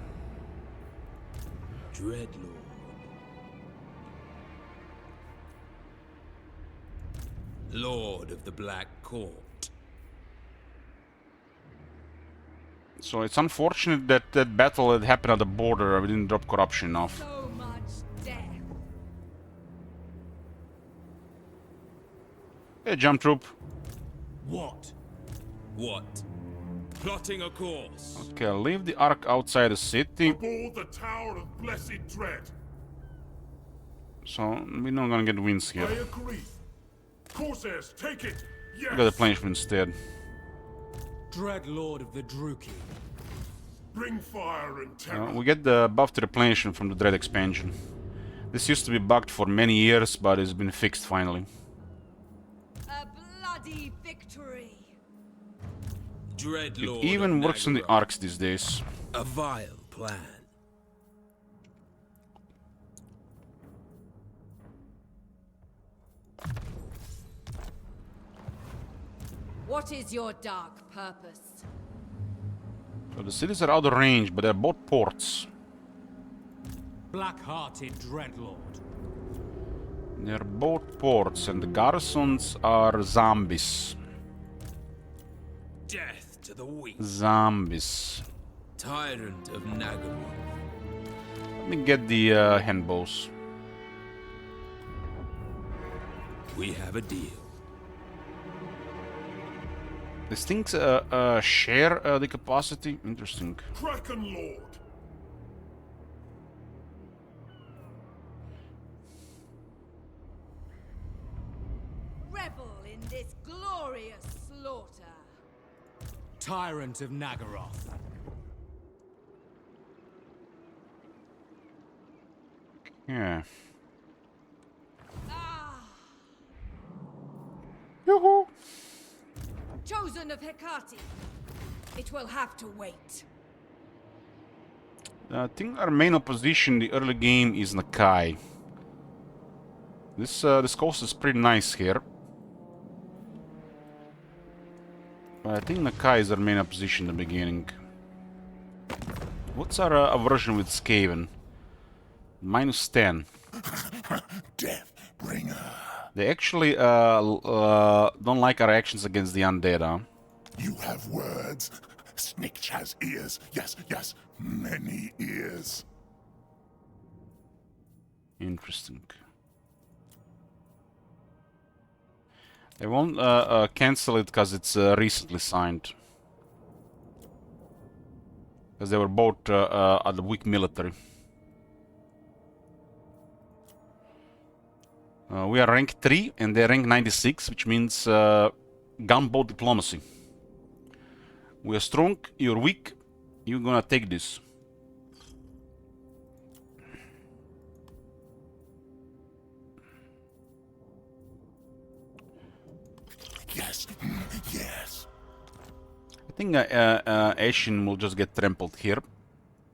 Dreadlord. Lord of the Black Court. So it's unfortunate that that battle had happened at the border. We didn't drop corruption enough. So much death. Hey, jump troop. What? What? Plotting a course. Okay, leave the ark outside the city. Aboard the Tower of Blessed Dread. So we're not gonna get wins I here. agree. Corsairs, take it. Yes. We got the planishment instead. Dread Lord of the Druki. Bring fire and terror. We get the buff to replenishment from the Dread expansion. This used to be bugged for many years, but it's been fixed finally. A bloody victory. Dread It Lord even of works on the Nagaroth. arcs these days. A vile plan. What is your dark purpose? So the cities are out of range, but they're both ports. Black-hearted Dreadlord. They're both ports, and the garrisons are zombies. Death to the weak. Zombies. Tyrant of Nagaroth. Let me get the hand bows. We have a deal. These things share the capacity. Interesting. Kraken Lord. Revel in this glorious slaughter. Tyrant of Nagaroth. Yeah. Ah, Yoo-hoo! chosen of Hecate. It will have to wait. I think our main opposition in the early game is Nakai. This coast is pretty nice here. But I think Nakai is our main opposition in the beginning. What's our aversion with Skaven? -10. Death bringer. They actually don't like our actions against the undead, huh? You have words. Snitch has ears. Yes, yes, many ears. Interesting. They won't cancel it because it's recently signed. Because they were both at the weak military. We are rank 3 and they're rank 96, which means gunboat diplomacy. We are strong, you're weak, you're gonna take this. Yes, yes. I think Ashen will just get trampled here.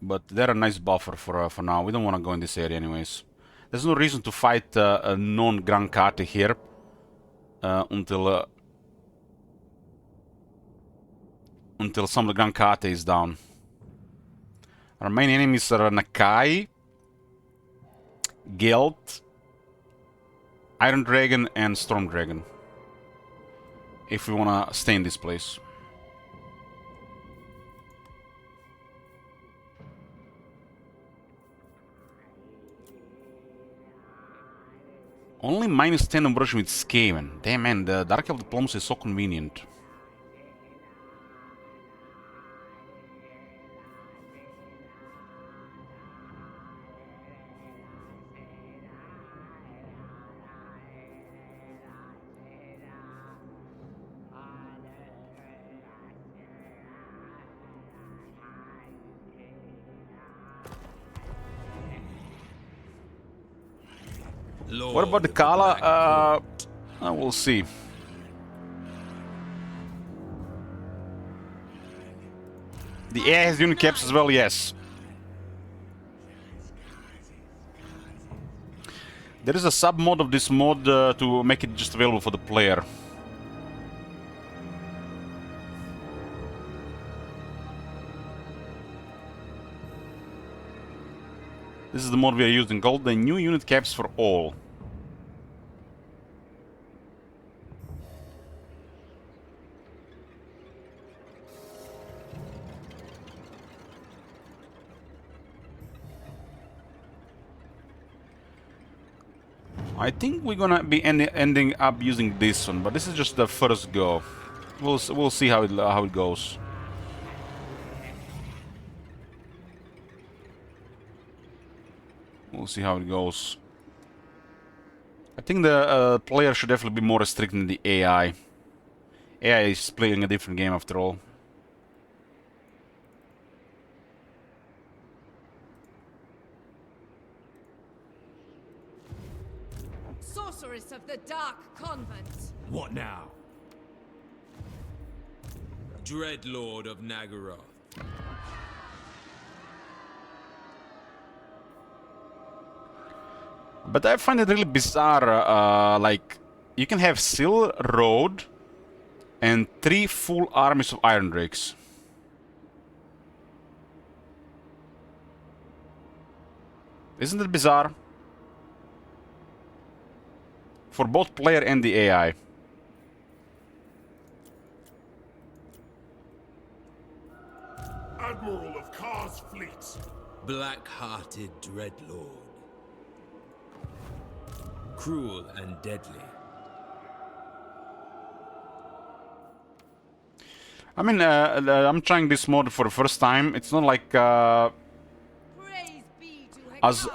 But they're a nice buffer for now. We don't want to go in this area anyways. There's no reason to fight a non-Gran Kate here until some of the Gran Kate is down. Our main enemies are Nakai, Gelt, Iron Dragon, and Storm Dragon. If we want to stay in this place. Only -10 aversion with Skaven. Damn man, the Dark Elf Diplomacy is so convenient. Lord What about the of Kala? Black Court. We'll see. The air has unit caps as well, yes. There is a sub-mod of this mod to make it just available for the player. This is the mod we are using, called the new unit caps for all. I think we're gonna be ending up using this one, but this is just the first go. We'll see how it goes. We'll see how it goes. I think the player should definitely be more restricted than the AI. AI is playing a different game after all. Sorceress of the Dark Convent. What now? Dreadlord of Nagaroth. But I find it really bizarre, like, you can have Sil, Road, and 3 full armies of Iron Drakes. Isn't it bizarre? For both player and the AI. Admiral of Kar's fleets. Black-hearted Dreadlord. Cruel and deadly. I mean, I'm trying this mode for the first time. It's not like Praise be to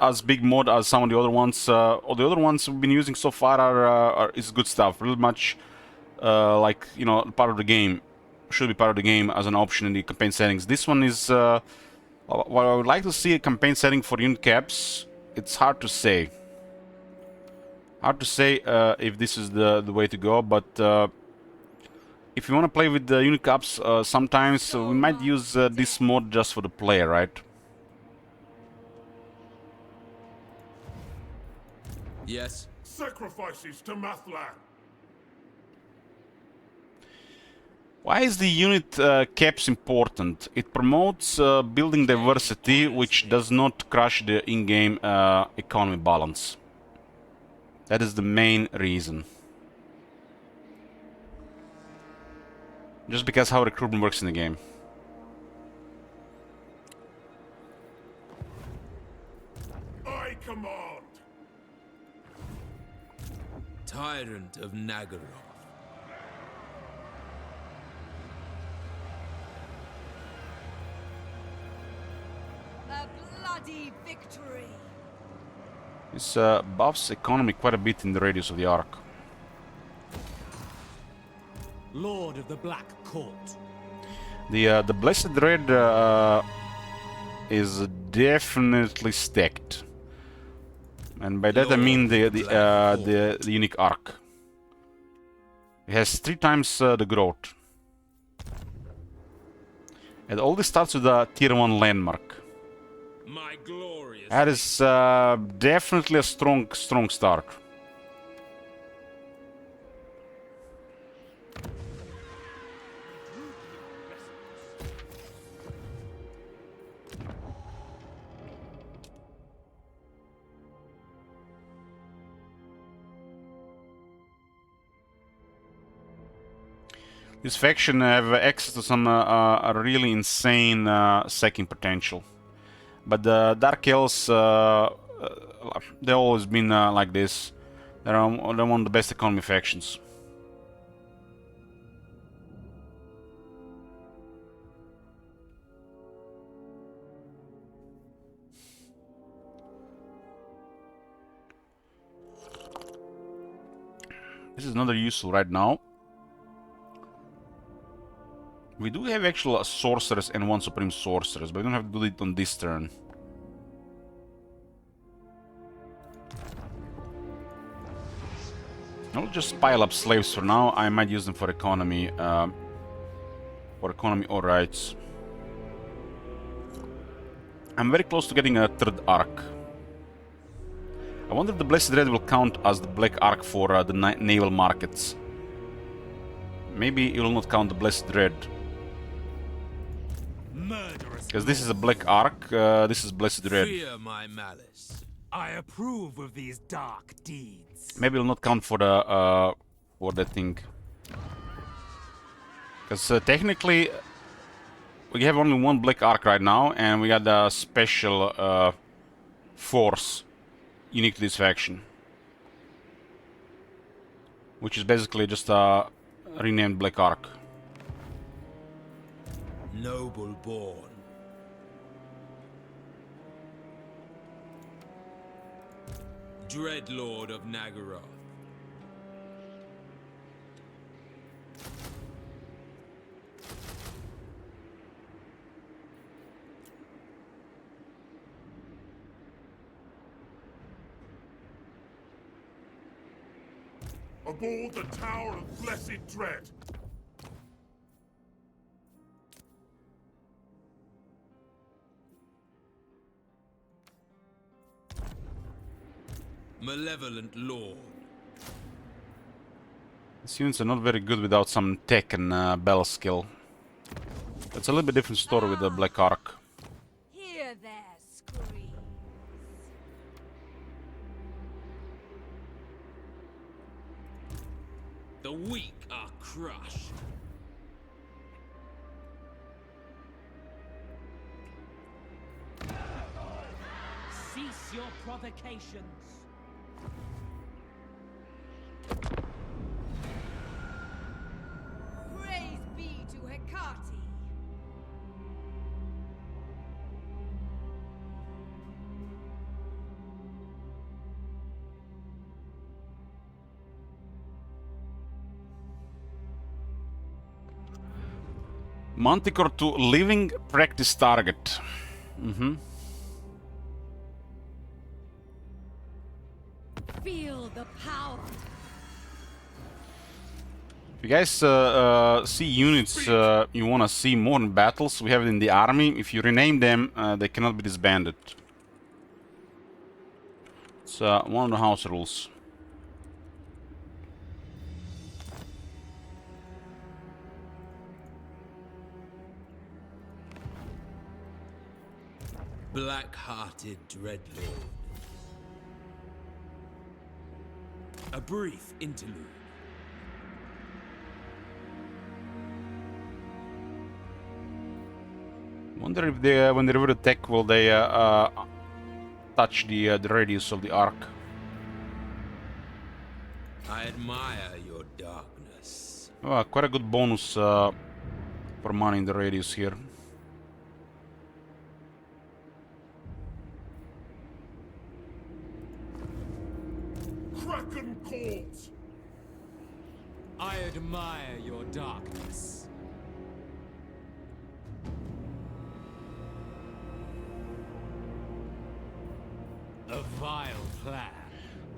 as big mod as some of the other ones. All the other ones we've been using so far is good stuff. Really much like, you know, part of the game. Should be part of the game as an option in the campaign settings. This one is while I would like to see a campaign setting for unit caps. It's hard to say. Hard to say if this is the way to go, but if you want to play with the unit caps, sometimes we might use this mode just for the player, right? Yes. Sacrifices to Mathlan. Why is the unit caps important? It promotes building diversity, which does not crush the in-game economy balance. That is the main reason. Just because how recruitment works in the game. I command. Tyrant of Nagaroth. a bloody victory. This buffs economy quite a bit in the radius of the arc. Lord of the Black Court. The Blessed Red is definitely stacked, and by that I mean the unique arc. It has 3 times the growth, and all this starts with a tier 1 landmark. My glorious. That is definitely a strong start. This faction have access to some a really insane sacking potential, but the Dark Elves they've always been like this. They're one of the best economy factions. This is not useful right now. We do have actual sorcerers and 1 supreme sorceress, but we don't have to do it on this turn. I'll just pile up slaves for now. I might use them for economy or rights. I'm very close to getting a 3rd arc. I wonder if the Blessed Red will count as the black arc for the naval markets. Maybe it will not count the Blessed Red. Because this is a black arc, this is Blessed Red. Fear my malice. I approve of these dark deeds. Maybe it'll not count for the for that thing. Because technically we have only 1 black arc right now, and we got a special force unique to this faction. which is basically just a renamed Black Ark. Noble born. Dreadlord of Nagaroth. Aboard the Tower of Blessed Dread. Malevolent Lord. These units are not very good without some tech and bell skill. It's a little bit different story with the Black Ark. Hear their screams. The weak are crushed. Cease your provocations. Praise be to Hecate. Manticore to living practice target. Feel the power. If you guys see units you want to see more in battles, we have it in the army. If you rename them, they cannot be disbanded. It's one of the house rules. Black-hearted Dreadlord. A brief interlude. Wonder if they, when they revert attack, will they touch the radius of the arc? I admire your darkness. Oh, quite a good bonus for money in the radius here. Kraken Court! I admire your darkness. A vile plan.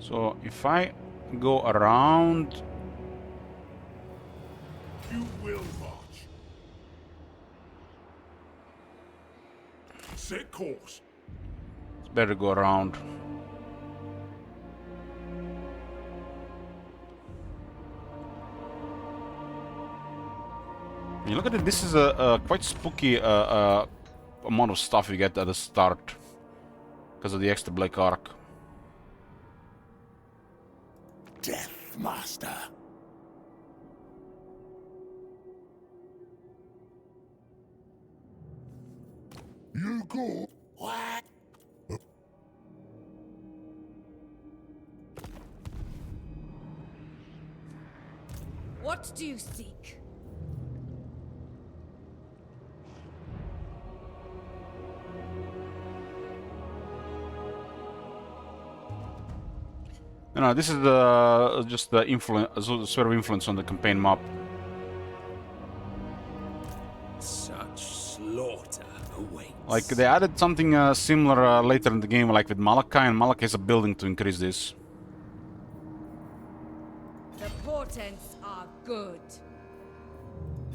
So if I go around, You will march. Set course. it's better to go around. You look at it, this is a quite spooky amount of stuff you get at the start because of the extra Black Ark. Death Master. You go. What? What do you seek? No, this is just the influence, sort of influence on the campaign map. Such slaughter awaits. Like they added something similar later in the game, like with Malachi, and Malachi has a building to increase this. The portents are good.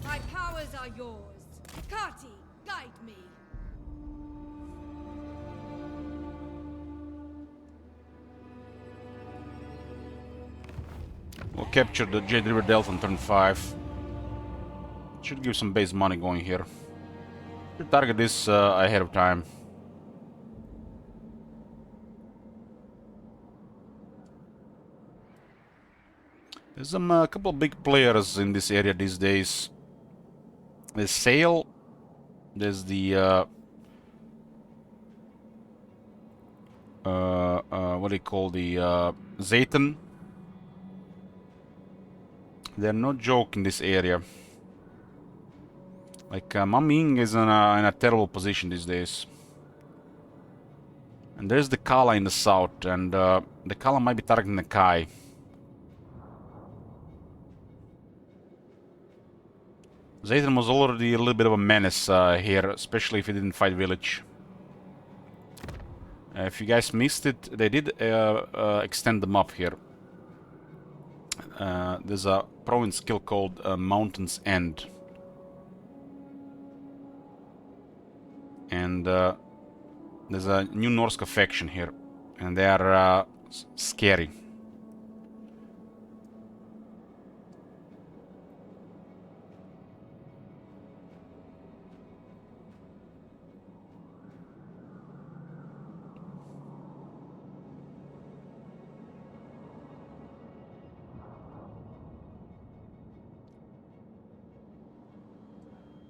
My powers are yours. Hecate, guide me. We'll capture the Jade River Delta on turn 5. Should give some base money going here. Should target this ahead of time. There's some couple of big players in this area these days. There's Sail. There's the what do you call the Zayton. They're no joke in this area. Like, Mam Ying is in a terrible position these days. And there's the Kala in the south, and the Kala might be targeting the Kai. Zayden was already a little bit of a menace here, especially if he didn't fight village. If you guys missed it, they did extend the map here. There's a province skill called Mountain's End. And there's a new Norska faction here, and they are scary.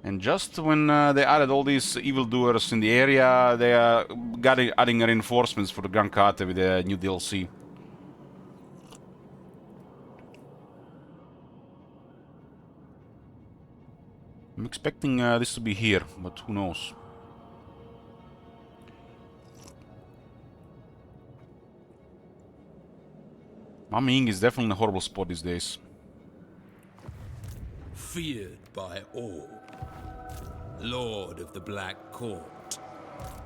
And just when they added all these evildoers in the area, they are adding reinforcements for the Grand Kate with the new DLC. I'm expecting this to be here, but who knows. Mam Ying is definitely in a horrible spot these days. Feared by all. Lord of the Black Court.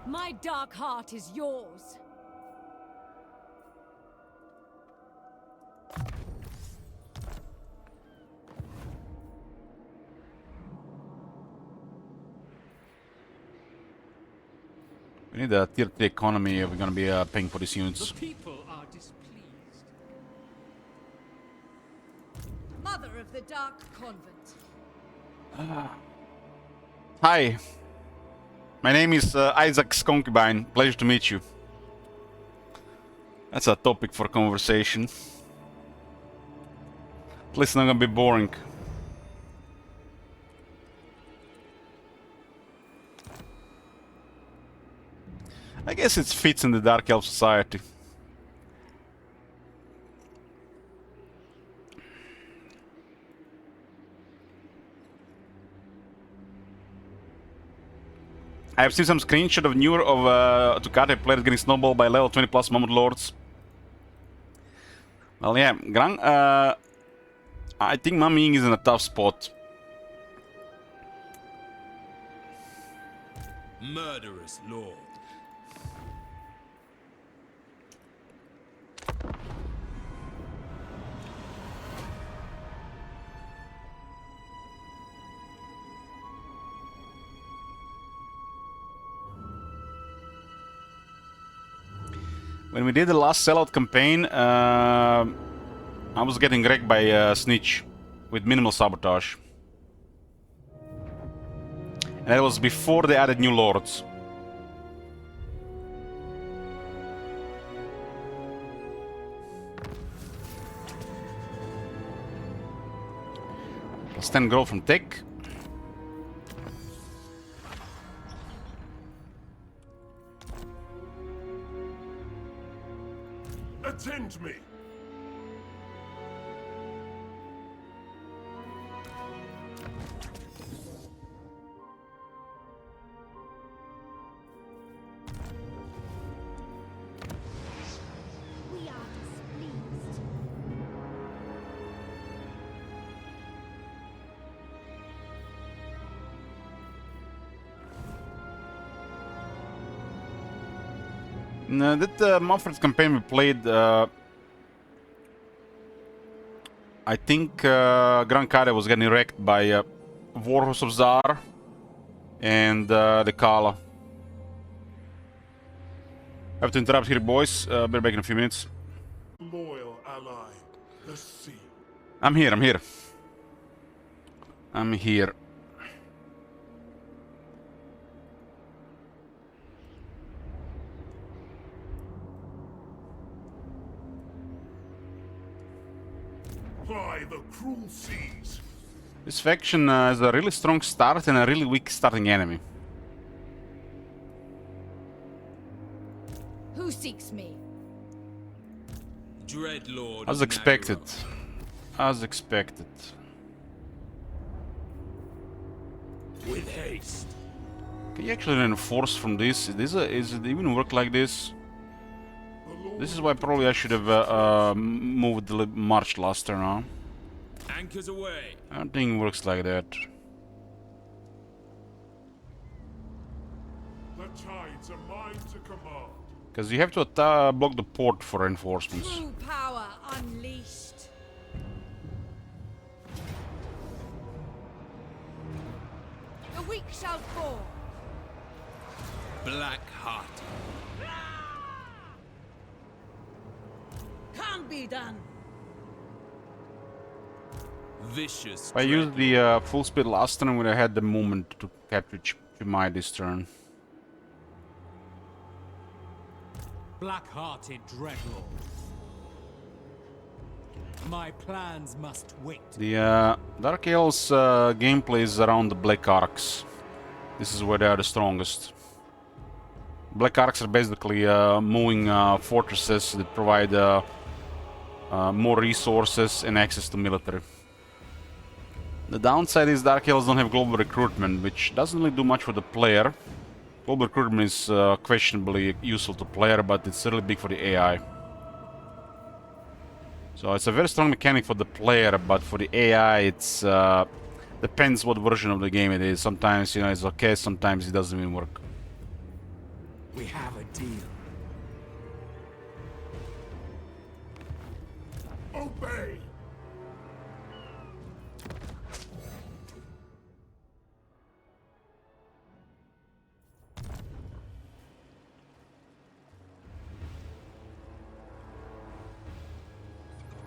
My dark heart is yours. We need a tier 3 economy if we're gonna be paying for these units. The people are displeased. Mother of the Dark Convent. Hi, my name is Isaac's concubine. Pleasure to meet you. That's a topic for conversation. At least it's not gonna be boring. I guess it fits in the Dark Elf society. I have seen some screenshot of newer of Tukate players getting snowballed by level 20 plus Mammoth Lords. Well, yeah, Grang, I think Mam Ying is in a tough spot. Murderous Lord. When we did the last sellout campaign, I was getting wrecked by Snitch with minimal sabotage. And that was before they added new lords. Plus 10 growth from tech. Attend me. We are displeased. No, that Manfred's campaign we played, I think Grand Kade was getting wrecked by Warhorse of Zar and the Kala. I have to interrupt here, boys. Be back in a few minutes. Loyal ally, the sea. I'm here, I'm here. I'm here. Ply the cruel seas. This faction has a really strong start and a really weak starting enemy. Who seeks me? Dreadlord. As of expected. As expected. With haste. Can you actually reinforce from this? Is it even work like this? This is why probably I should have moved the march last turn, huh? Anchors away. I don't think it works like that. The tides are mine to command. Because you have to block the port for reinforcements. True power unleashed. The weak shall fall. Black heart. Can't be done. Vicious. I used the full speed last turn when I had the movement to capture Chimay this turn. Black-hearted dreadlords. My plans must wait. The Dark Elves gameplay is around the Black Arcs. This is where they are the strongest. Black Arcs are basically moving fortresses that provide more resources and access to military. The downside is Dark Elves don't have global recruitment, which doesn't really do much for the player. Global recruitment is questionably useful to player, but it's really big for the AI. So it's a very strong mechanic for the player, but for the AI it's depends what version of the game it is. Sometimes, you know, it's okay, sometimes it doesn't even work. We have a deal. Obey!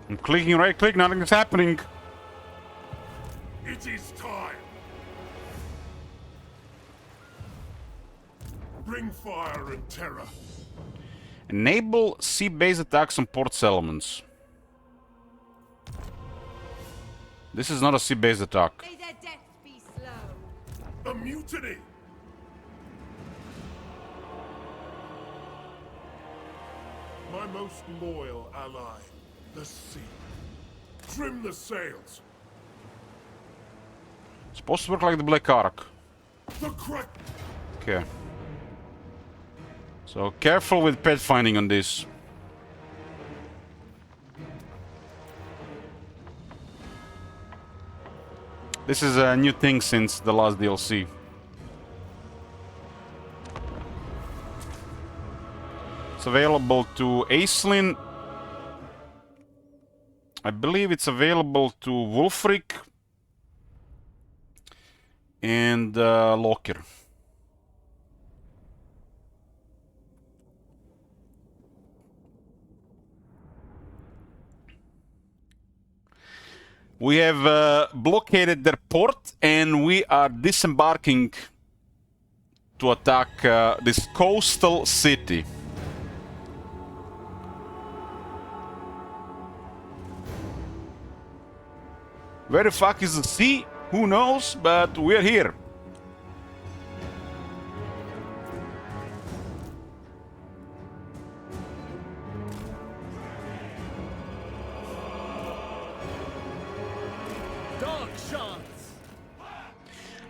I'm clicking right click, nothing is happening. It is time! Bring fire and terror. Enable sea-based attacks on port settlements. This is not a sea-based attack. May their death be slow. A mutiny! My most loyal ally, the sea. Trim the sails. Supposed to work like the Black Arc. The crack. Okay. So careful with pet finding on this. This is a new thing since the last DLC. It's available to Aislinn. I believe it's available to Wulfric and Loker. We have blockaded their port and we are disembarking to attack this coastal city. Where the fuck is the sea? Who knows, but we're here. Dark shots.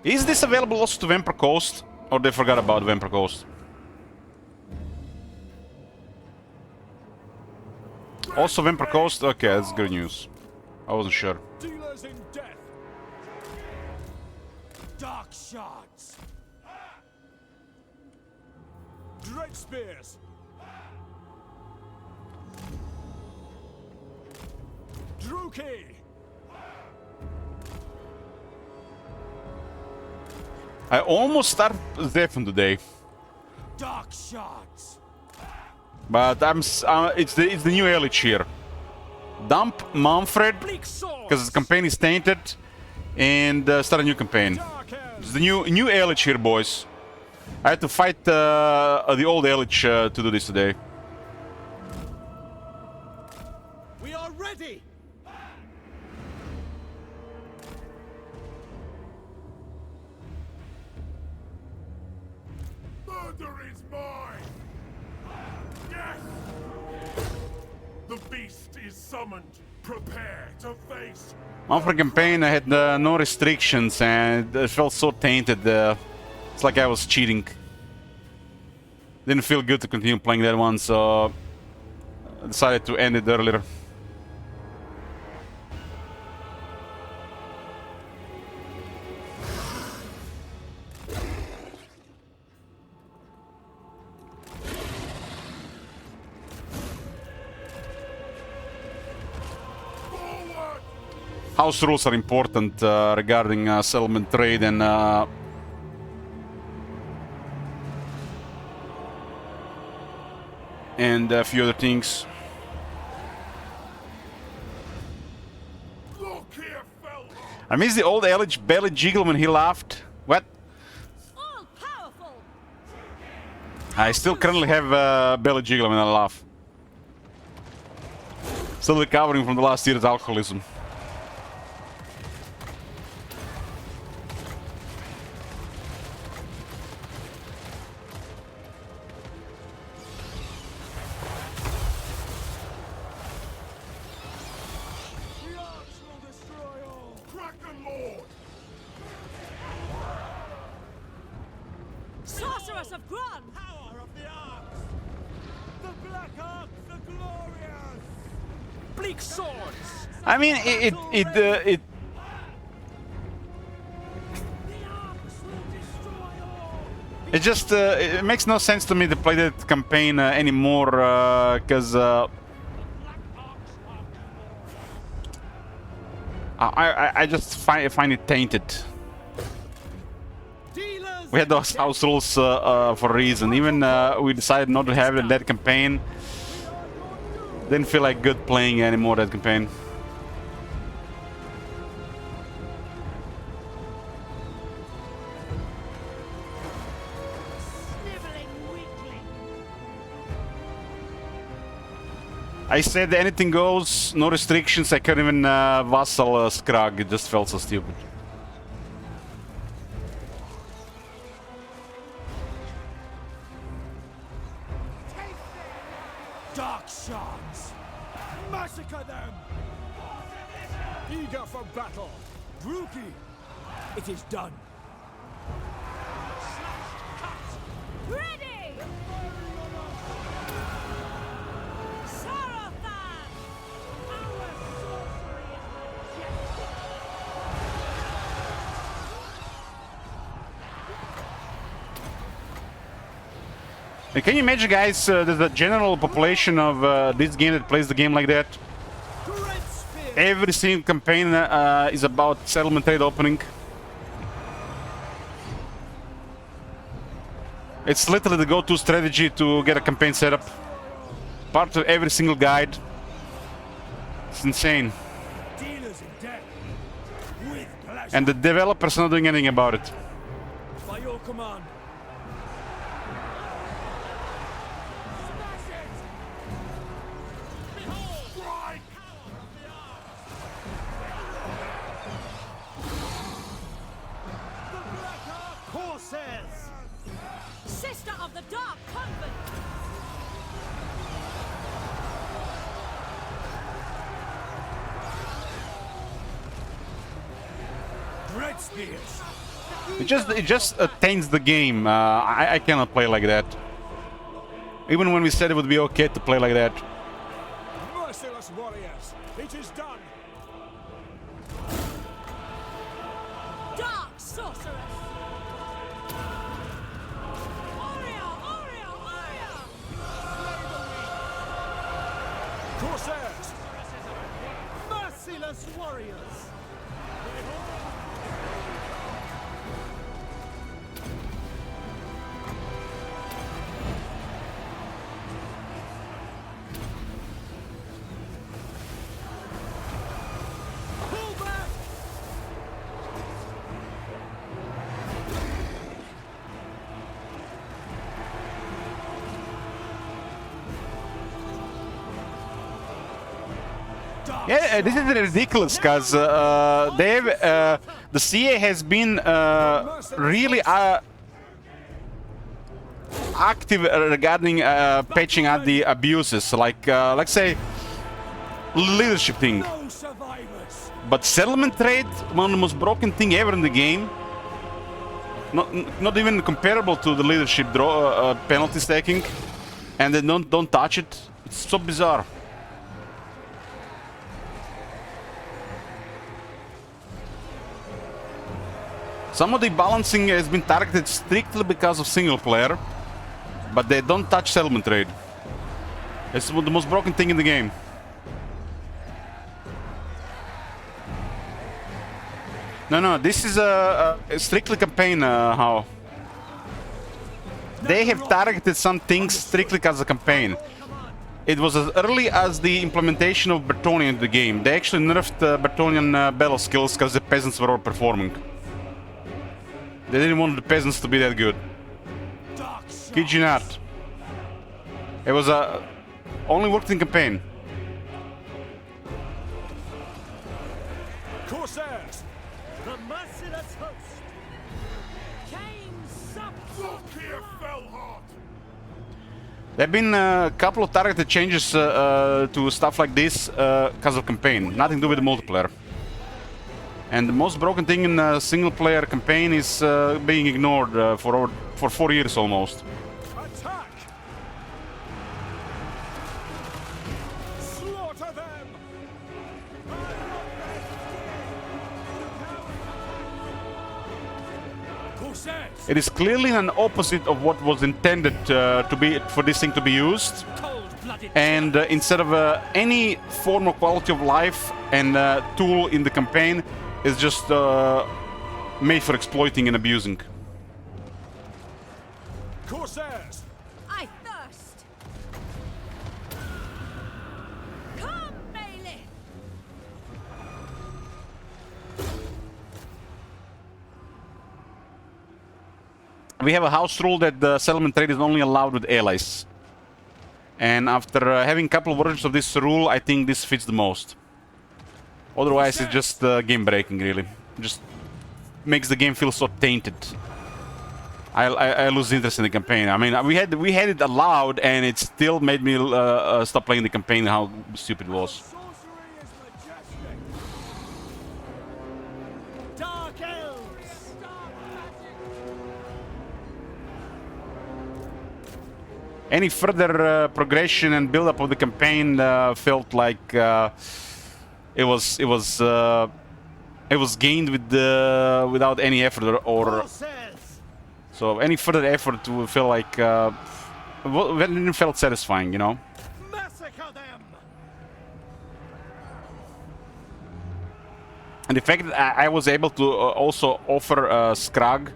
Is this available also to Vampire Coast? Or they forgot about Vampire Coast? Also Vampire Coast? Okay, that's good news. I wasn't sure. Dealers in death. Dark shots. Dread spears. Druki. I almost started Zephyr today, Dark shots. but it's the new Elich here. Dump Manfred Bleak swords. because the campaign is tainted, and start a new campaign. Dark hands. It's the new Elich here, boys. I had to fight the old Elich to do this today. We are ready. Murder is mine! Yes! The beast is summoned. Prepare to face. Manfred campaign I had no restrictions and it felt so tainted. It's like I was cheating. Didn't feel good to continue playing that one, so I decided to end it earlier. House rules are important regarding settlement trade and a few other things. Look here, fella. I miss the old Elich belly jiggle when he laughed. What? All powerful. I still currently have belly jiggle when I laugh. Still recovering from the last year's alcoholism. Sorceress of Grun! Power of the arts! The Black Arts, the glorious! Bleak swords! I mean, it The arcs will destroy all! it just it makes no sense to me to play that campaign anymore because I just find it tainted. We had those house rules for a reason. Even we decided not to have it in that campaign. Didn't feel like good playing anymore that campaign. Sniveling weakling! I said anything goes, no restrictions. I couldn't even vassal Skrag. It just felt so stupid. Dark shards! Massacre them! Eager for battle! Druki! It is done! Ready! Sarothan! Our sorcery is majestic! Can you imagine, guys, the general population of this game that plays the game like that? Great spear! Every single campaign is about settlement trade opening. It's literally the go-to strategy to get a campaign set up. Part of every single guide. It's insane. Dealers in death! With pleasure! And the developers are not doing anything about it. By your command! Smash it! Behold! Strike! The Black Ark Corsairs! Sister of the Dark Convent! Great spears! It just taints the game. I cannot play like that. Even when we said it would be okay to play like that. Merciless warriors! It is done! Dark sorceress! Aria! Aria! Aria! Corsairs! Merciless warriors! Pull back! Yeah, this is ridiculous because the CA has been really active regarding patching out the abuses. Like, let's say, leadership thing. No survivors. But settlement trade, one of the most broken thing ever in the game. Not even comparable to the leadership draw penalty stacking, and they don't touch it. It's so bizarre. Some of the balancing has been targeted strictly because of single player, but they don't touch settlement trade. It's the most broken thing in the game. No, this is a strictly campaign, how? They have targeted some things strictly as a campaign. It was as early as the implementation of Bretonnian in the game. They actually nerfed Bretonnian battle skills because the peasants were overperforming. They didn't want the peasants to be that good. Kid you not. It was only worked in campaign. Corsairs. The merciless host. Look here, Fellheart. There have been a couple of targeted changes to stuff like this because of campaign. Nothing to do with the multiplayer. And the most broken thing in a single-player campaign is being ignored for 4 years almost. Attack. Slaughter them. Corsairs. It is clearly an opposite of what was intended to be for this thing to be used. Cold-blooded. And instead of any form of quality of life and tool in the campaign, it's just made for exploiting and abusing. Corsairs. I thirst. Come, Bailey. We have a house rule that the settlement trade is only allowed with allies. And after having a couple of versions of this rule, I think this fits the most. Otherwise, it's just game breaking, really. Just makes the game feel so tainted. I lose interest in the campaign. I mean, we had it allowed, and it still made me stop playing the campaign. How stupid it was. Sorcery is majestic. Dark elves. Any further progression and build-up of the campaign felt like it was gained without any effort or so any further effort to feel like it felt satisfying, you know. Massacre them. And the fact that I was able to also offer Skrag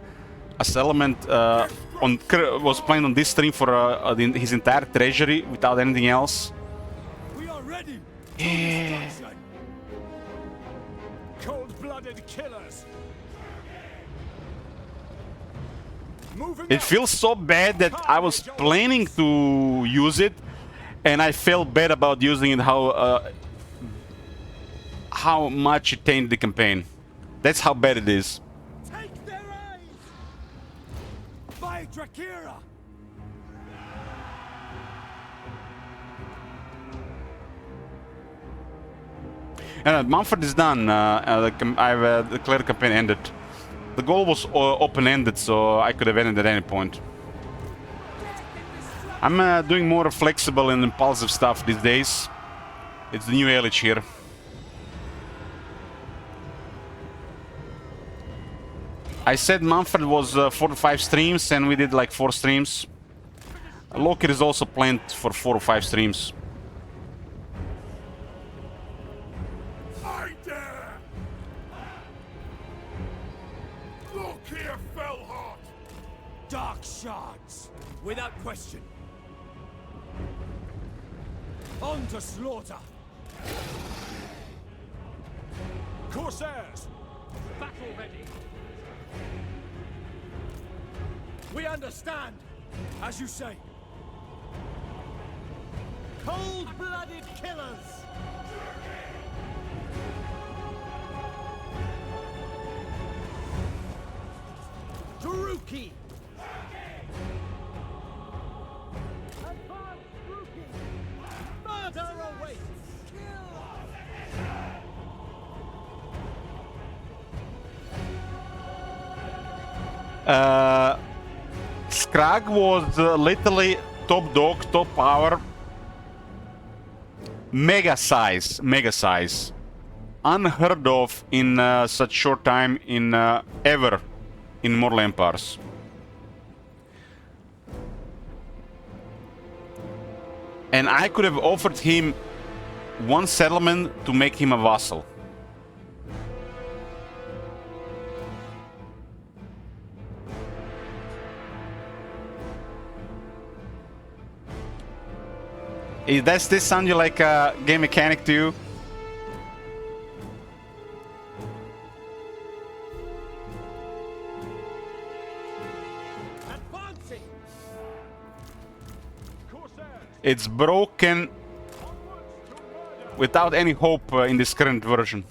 a settlement was playing on this stream for his entire treasury without anything else. We are ready. Yeah. Cold-blooded killers. Moving It out. feels so bad that I was planning to use it, and I felt bad about using it. How much it tainted the campaign. That's how bad it is. Take their eyes. By Drakira. Mumford is done. I've declared the campaign ended. The goal was open-ended, so I could have ended at any point. I'm doing more flexible and impulsive stuff these days. It's the new Elich here. I said Mumford was 4 to 5 streams, and we did like 4 streams. Loki is also planned for 4 or 5 streams. I dare! Look here, Fellheart! Dark shards. Without question. On to slaughter. Corsairs. Battle ready. We understand. As you say. Cold-blooded killers. Druki. Advance Druki. Murder awaits. Skrag was literally top dog, top power. Mega size. Unheard of in such short time in ever in Mortal Empires. And I could have offered him one settlement to make him a vassal. Does this sound you like a game mechanic to you? Advancing. It's broken without any hope in this current version.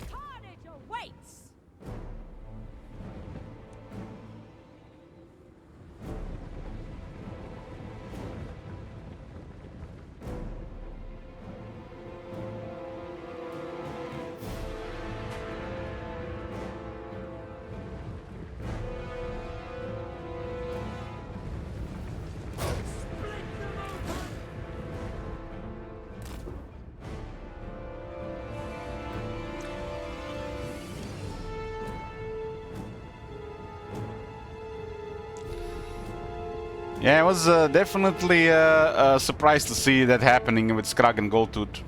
Carnage awaits. Yeah, I was definitely surprised to see that happening with Skrag and Goldtooth.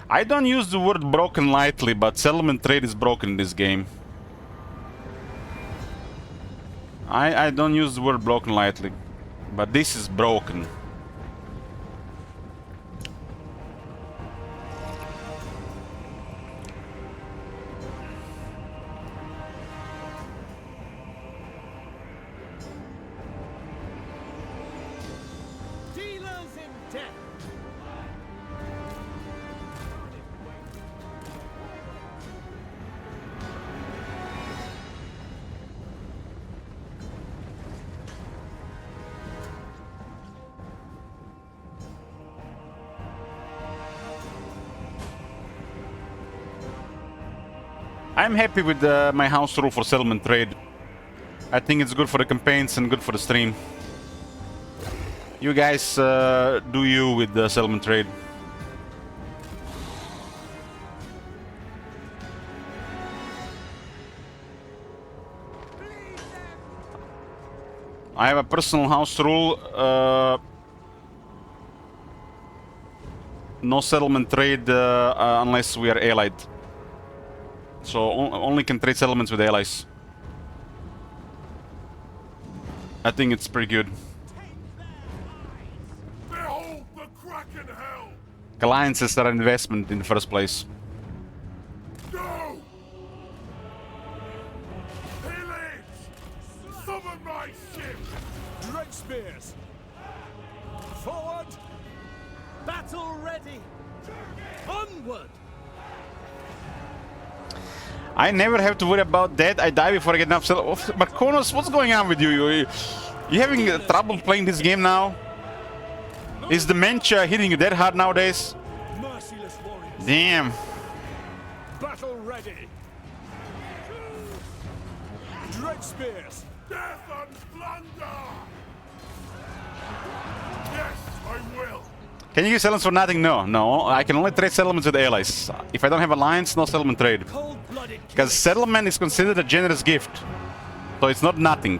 I don't use the word broken lightly, but settlement trade is broken in this game. I don't use the word broken lightly, but this is broken. Dealers in death. I'm happy with my house rule for settlement trade. I think it's good for the campaigns and good for the stream. You guys do you with the settlement trade. I have a personal house rule. No settlement trade unless we are allied. So only can trade settlements with allies. I think it's pretty good. Behold the Kraken hell! Alliances are an investment in the first place. Go! Pillage! Summon my ship! Dread spears. Forward. Battle ready. Onward. I never have to worry about that. I die before I get enough Marconos, what's going on with you? You having trouble playing this game now? Is dementia hitting you that hard nowadays? Merciless warriors. Damn. Battle ready. Dread spears. Death and plunder! Yes, I will! Can you use settlements for nothing? No, no. I can only trade settlements with allies. If I don't have alliance, no settlement trade. Cold-blooded. Because settlement is considered a generous gift. So it's not nothing.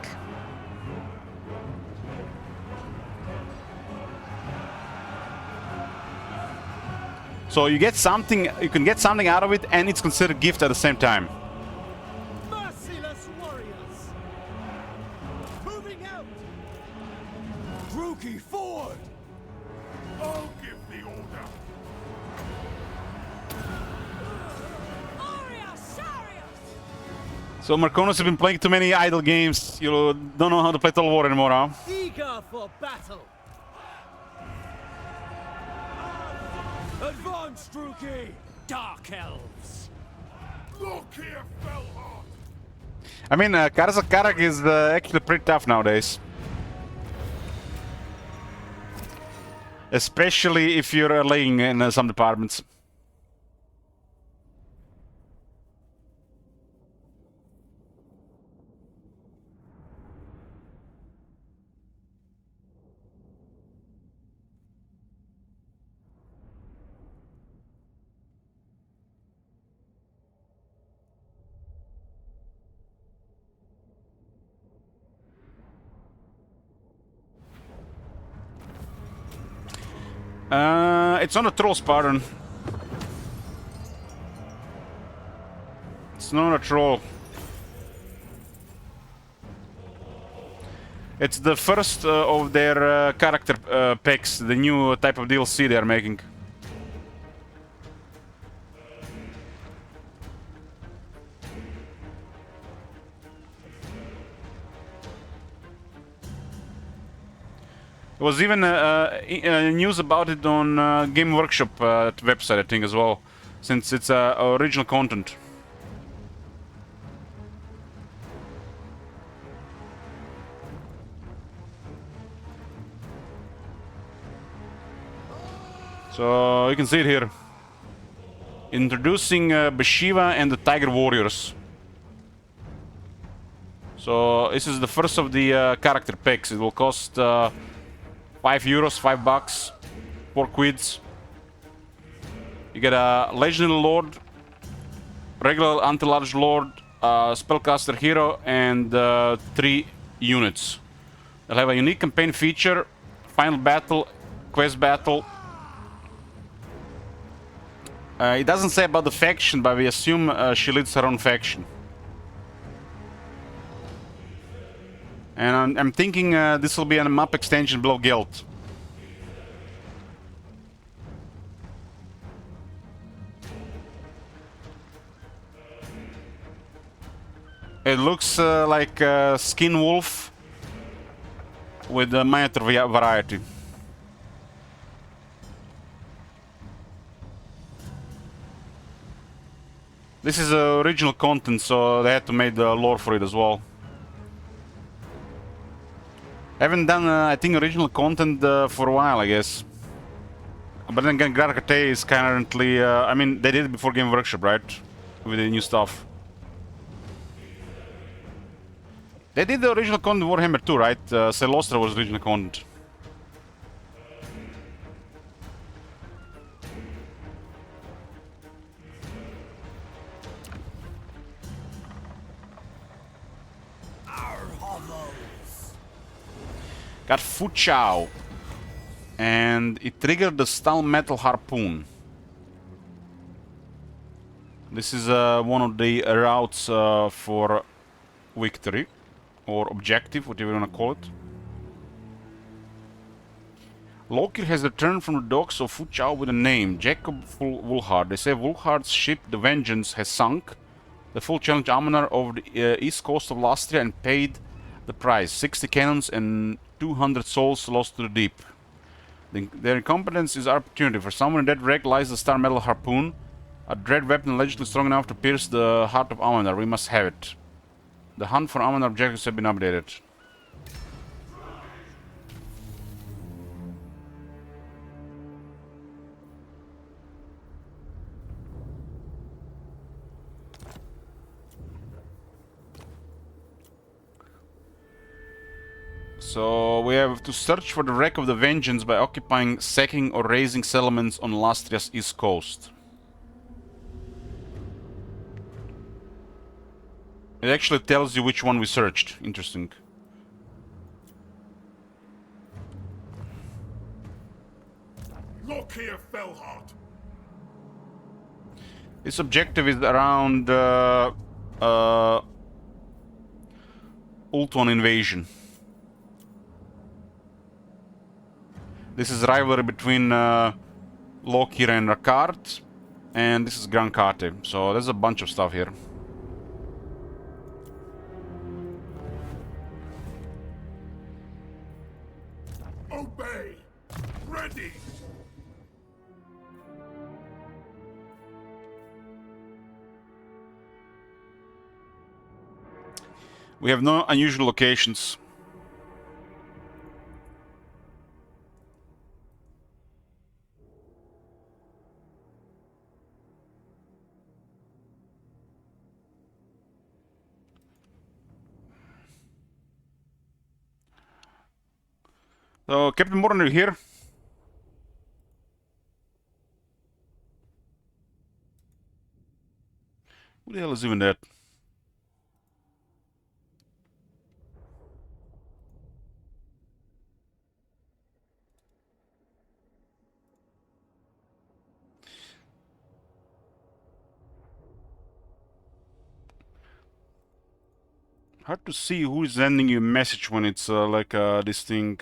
So you get something, you can get something out of it, and it's considered a gift at the same time. Merciless warriors. Moving out. Druki forward. I'll give the order! So Marconos have been playing too many idle games. You don't know how to play Total War anymore, huh? Eager for battle. Advance, Druki. Dark elves. Look here, Fellheart! I mean, Karak is actually pretty tough nowadays. Especially if you're laying in some departments. It's not a troll Spartan. It's not a troll. It's the first of their character packs, the new type of DLC they are making. There was even news about it on Game Workshop website, I think, as well, since it's original content. So you can see it here. Introducing Beshiva and the Tiger Warriors. So this is the first of the character packs. It will cost 5 euros, $5, 4 quids. You get a Legendary Lord, regular Anti-Large Lord, Spellcaster Hero, and 3 units. They'll have a unique campaign feature, Final Battle, Quest Battle. It doesn't say about the faction, but we assume she leads her own faction. And I'm thinking this will be a map extension below Guild. It looks like Skin Wolf with a miniature variety. This is original content, so they had to make the lore for it as well. Haven't done, I think, original content for a while, I guess. But then again, Grakate is currently, I mean, they did it before Game Workshop, right? With the new stuff. They did the original content Warhammer 2, right? Celostra was original content. Got Fuchao. And it triggered the Stun Metal Harpoon. This is one of the routes for victory. Or objective, whatever you want to call it. Lokir has returned from the docks of Fuchao with a name, Jacob Wulhard. They say Wulhard's ship, the Vengeance, has sunk. The full challenge Amanar over the east coast of Lastria and paid the price. 60 cannons and 200 souls lost to the deep. Their incompetence is our opportunity. For someone in that wreck lies the Star Metal Harpoon, a dread weapon allegedly strong enough to pierce the heart of Amanar. We must have it. The hunt for Amanar objectives have been updated. So we have to search for the wreck of the Vengeance by occupying, sacking or razing settlements on Lastria's east coast. It actually tells you which one we searched. Interesting. Look here, Fellheart. This objective is around Ultron invasion. This is rivalry between Lokir and Rakard, and this is Gran Karte. So there's a bunch of stuff here. Obey. Ready. We have no unusual locations. So, Captain Morgan, are you here? Who the hell is even that? Hard to see who is sending you a message when it's like this thing.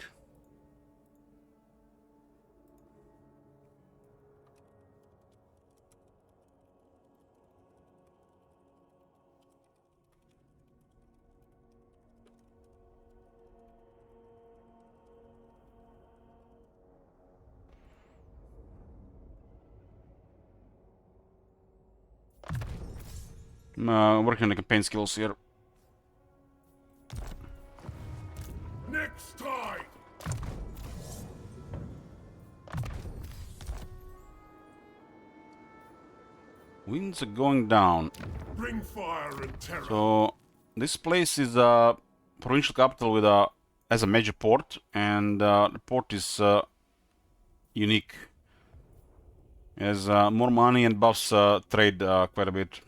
I'm working on the campaign skills here. Next time! Winds are going down. Bring fire and terror. So this place is a provincial capital with a has a major port, and the port is unique. It has more money and buffs trade quite a bit.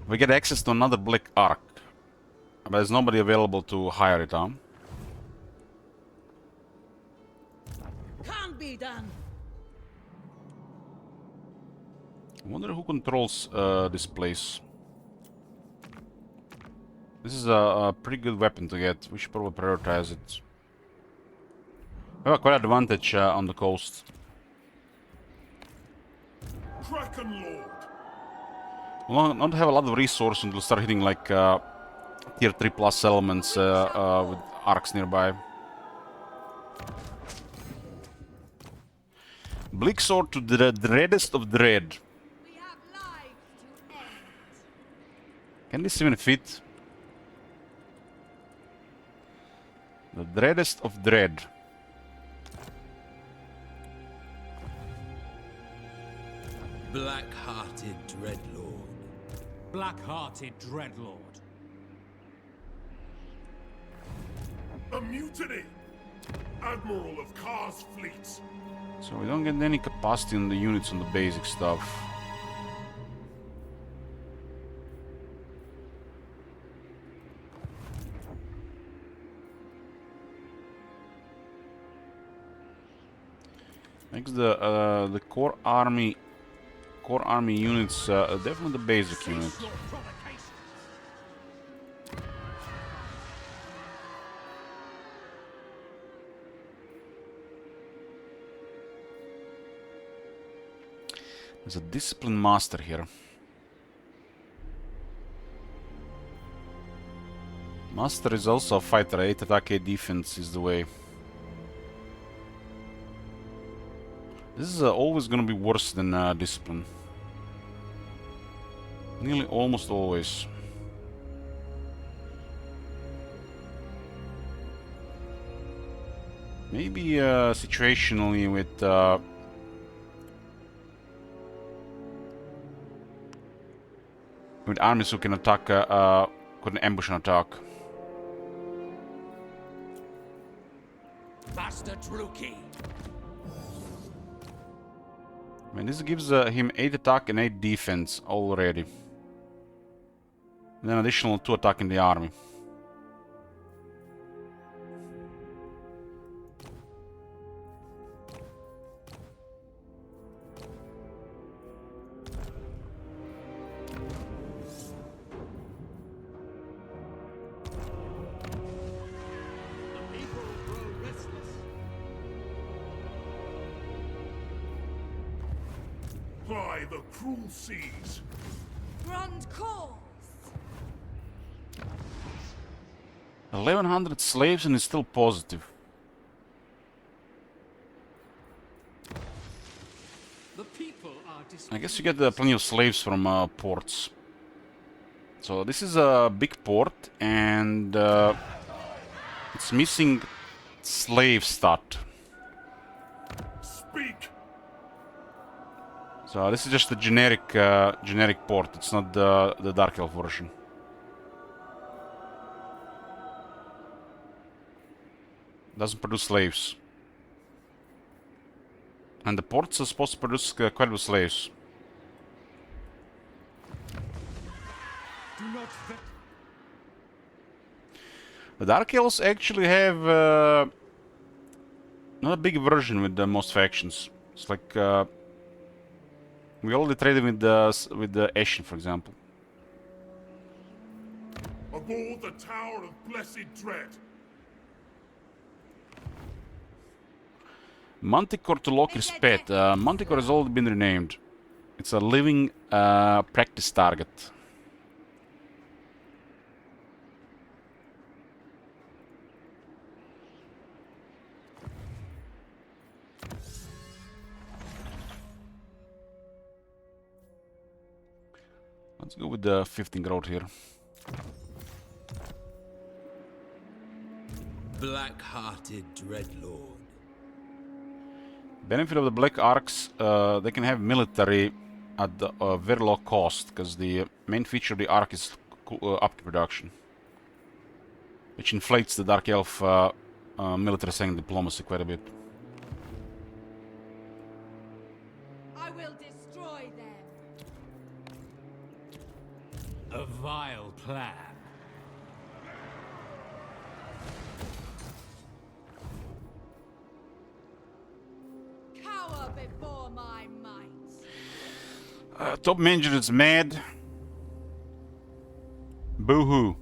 We get access to another Black Ark, but there's nobody available to hire it on. Can be done. I wonder who controls this place. This is a pretty good weapon to get. We should probably prioritize it. We have quite an advantage on the coast. Kraken Lord! We'll not have a lot of resources until start hitting like tier 3 plus settlements with arcs nearby. Bleak Sword to the dreadest of dread. We have lives to end. Can this even fit? The dreadest of dread. Black-hearted Dreadlord. Black-hearted Dreadlord. A mutiny! Admiral of Kar's fleets! So we don't get any capacity on the units on the basic stuff. Next, the core army units, definitely the basic unit. There's a discipline master here. Master is also a fighter. 8 attack, 8 defense is the way. This is always gonna be worse than discipline. Nearly almost always. Maybe situationally with armies who can attack, could ambush an attack. Master Druki. I mean, this gives him 8 attack and 8 defense already. And then additional 2 attack in the army. Ply the cruel seas! Grand cause. 1100 slaves and it's still positive. The people are I guess you get plenty of slaves from ports. So this is a big port and it's missing slave stat. Speak! So this is just the generic port. It's not the Dark Elf version. Doesn't produce slaves. And the ports are supposed to produce quite a few slaves. Do not The Dark Elves actually have not a big version with the most factions. It's like We already traded with the Ashen, for example. Aboard the Tower of Blessed Dread. Manticore to Loki's pet. Manticore has already been renamed. It's a living practice target. Let's go with the 15 growth here. Black-hearted Dreadlord. Benefit of the Black Arcs, they can have military at a very low cost, because the main feature of the arc is upkeep production, which inflates the Dark Elf military saying diplomacy quite a bit. I will destroy them. A vile plan. Cower before my might. Top manager is mad. Boo-hoo.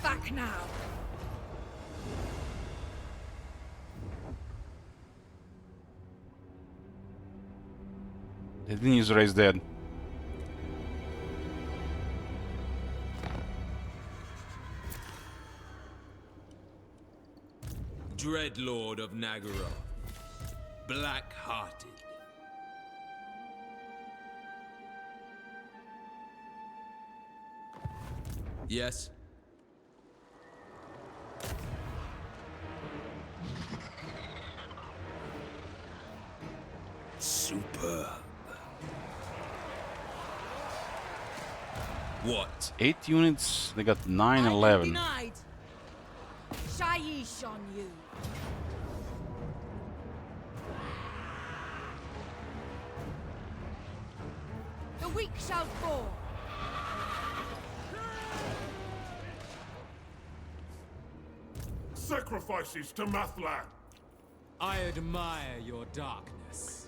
Back now. They didn't use Raise Dead. Dreadlord of Nagaroth. Black-hearted. Yes? Superb. What? 8 units, they got 9 and 11. Denied. Shaiish on you. The weak shall fall. Sacrifices to Mathlan. I admire your darkness.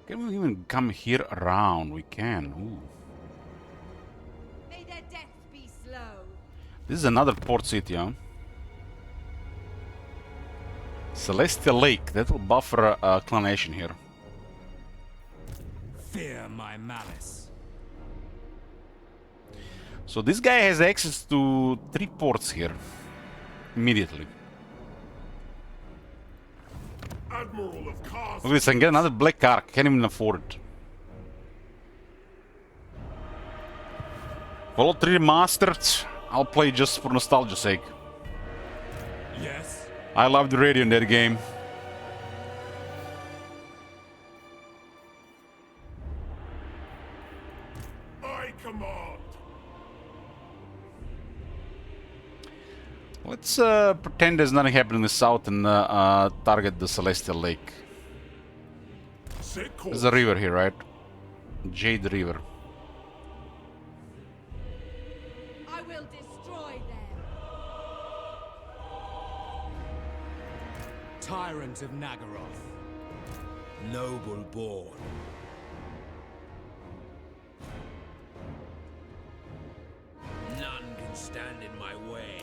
Can we even come here around? We can. Ooh. May their death be slow. This is another port city, huh? Celestial Lake. That will buffer clanation here. Fear my malice. So this guy has access to 3 ports here. Immediately. Admiral of Cars. Look at this, I can get another Black Arc. Can't even afford it. Vol 3 Remastered. I'll play just for nostalgia's sake. Yes? I love the radio in that game. I command. Let's pretend there's nothing happening in the south and target the Celestial Lake. Set course. There's a river here, right? Jade River. I will destroy them. Tyrant of Nagaroth. Noble born. None can stand in my way.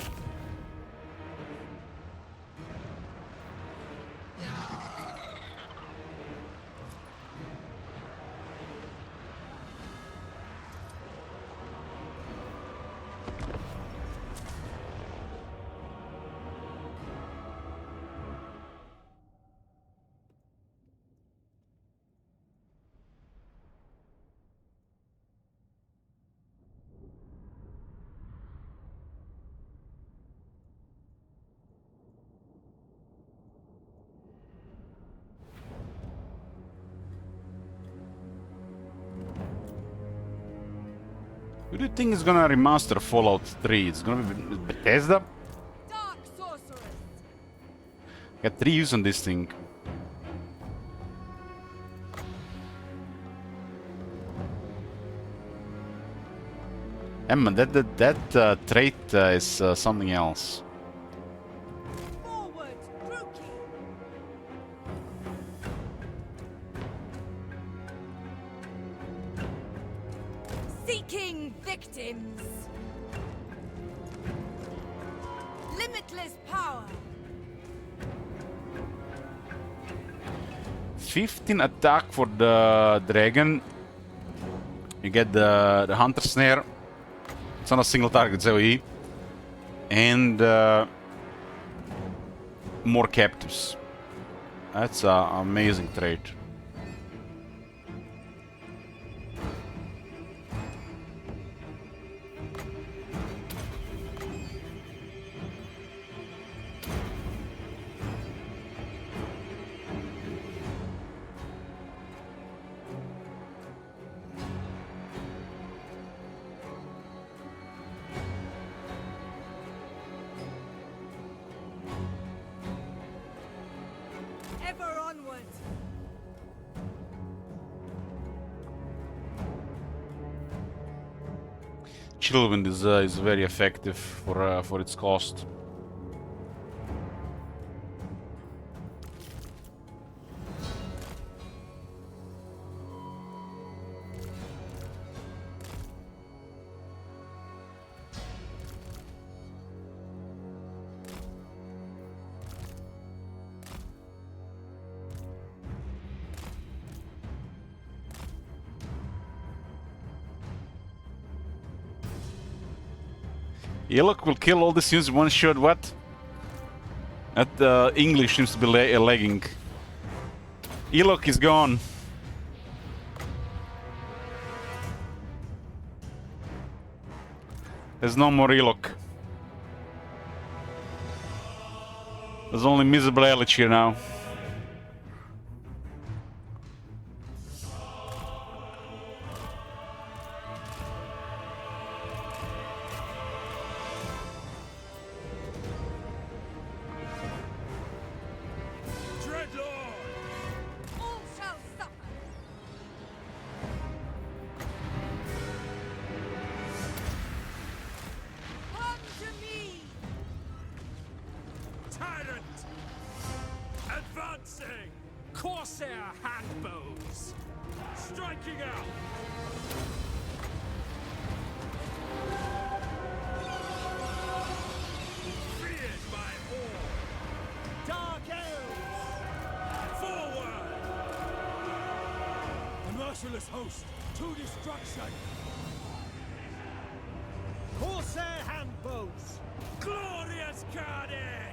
Who do you think is gonna remaster Fallout 3? It's gonna be Bethesda? Dark sorceress. Got 3 use on this thing. Emma, that trait is something else. Forward, Rookie. Seeking victims. Limitless power. 15 attack for the dragon. You get the hunter snare. It's not a single target, it's AoE. And more captives. That's an amazing trait. Ever onward. Chillwind is very effective for its cost. Yellow will kill all the units in one shot, what? That English seems to be lagging. Elok is gone. There's no more Elok. There's only miserable Elich here now. All shall suffer. Come to me. Tyrant! Advancing! Corsair handbows! Striking out! Feared by all! Dark elves! Forward! The merciless host to destruction! Corsair handbows! Glorious carnage!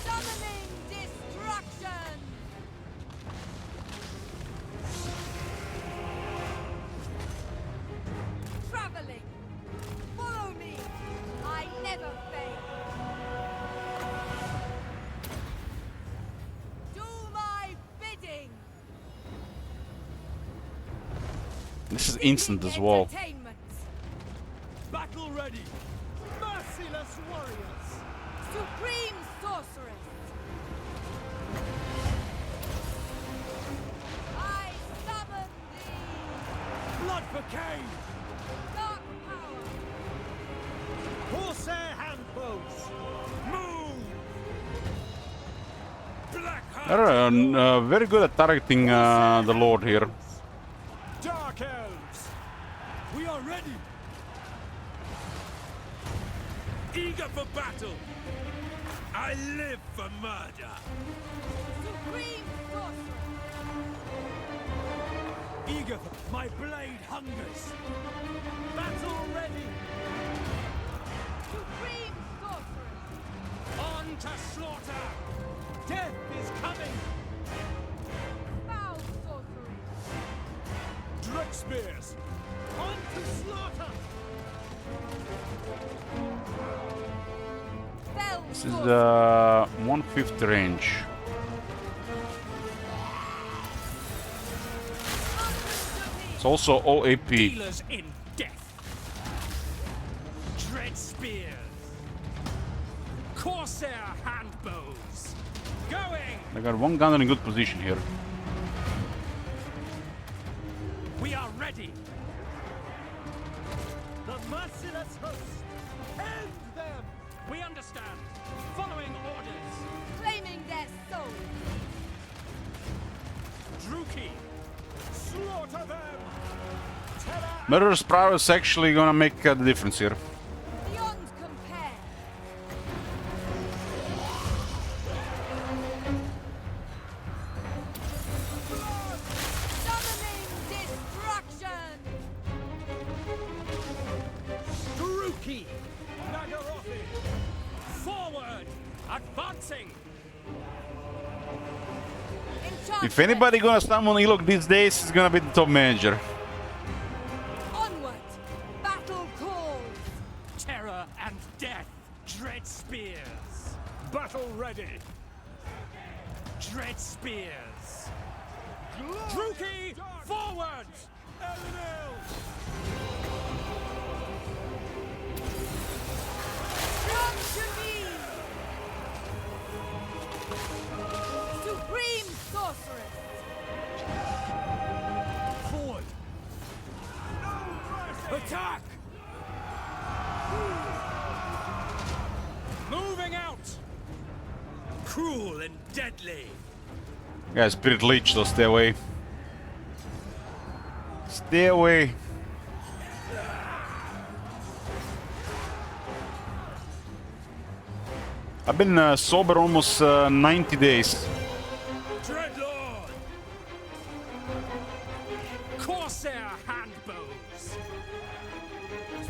Summoning destruction. Traveling. Follow me. I never fail. Do my bidding. This is instant as well. Entertainment. Battle ready! Merciless warriors! Supreme sorceress. I summon thee. Blood for Cain! Dark power. Corsair handbows! Move! Black They're very good at targeting the Lord here. Dark elves! We are ready! Eager for battle! I live for murder! Supreme sorceress. Eager for my blade hungers! Battle ready! Supreme sorceress. On to slaughter! Death is coming! Foul sorcery. Dread spears! On to slaughter! Fell This is sorcery. 1/5 range. It's also OAP. Dealers in death. Dread spears. Corsair handbows. Going. I got one gunner in good position here. We are ready. The merciless host! End them! We understand. Following orders. Claiming their soul. Druki. Slaughter them! Murderous prowess actually gonna make the difference here. Beyond compare. Summoning destruction. Druki. Nagarothi. Forward. Advancing. If anybody gonna summon Elok these days, it's gonna be the top manager. Onward. Battle calls. Terror and death. Dread spears. Battle ready. Dread spears. Druki, forward! Come to me. Supreme sorceress. Forward! Attack! Moving out! Cruel and deadly. Guys, Spirit Leech, so stay away. Stay away. I've been sober almost 90 days. Dreadlord! Corsair handbows!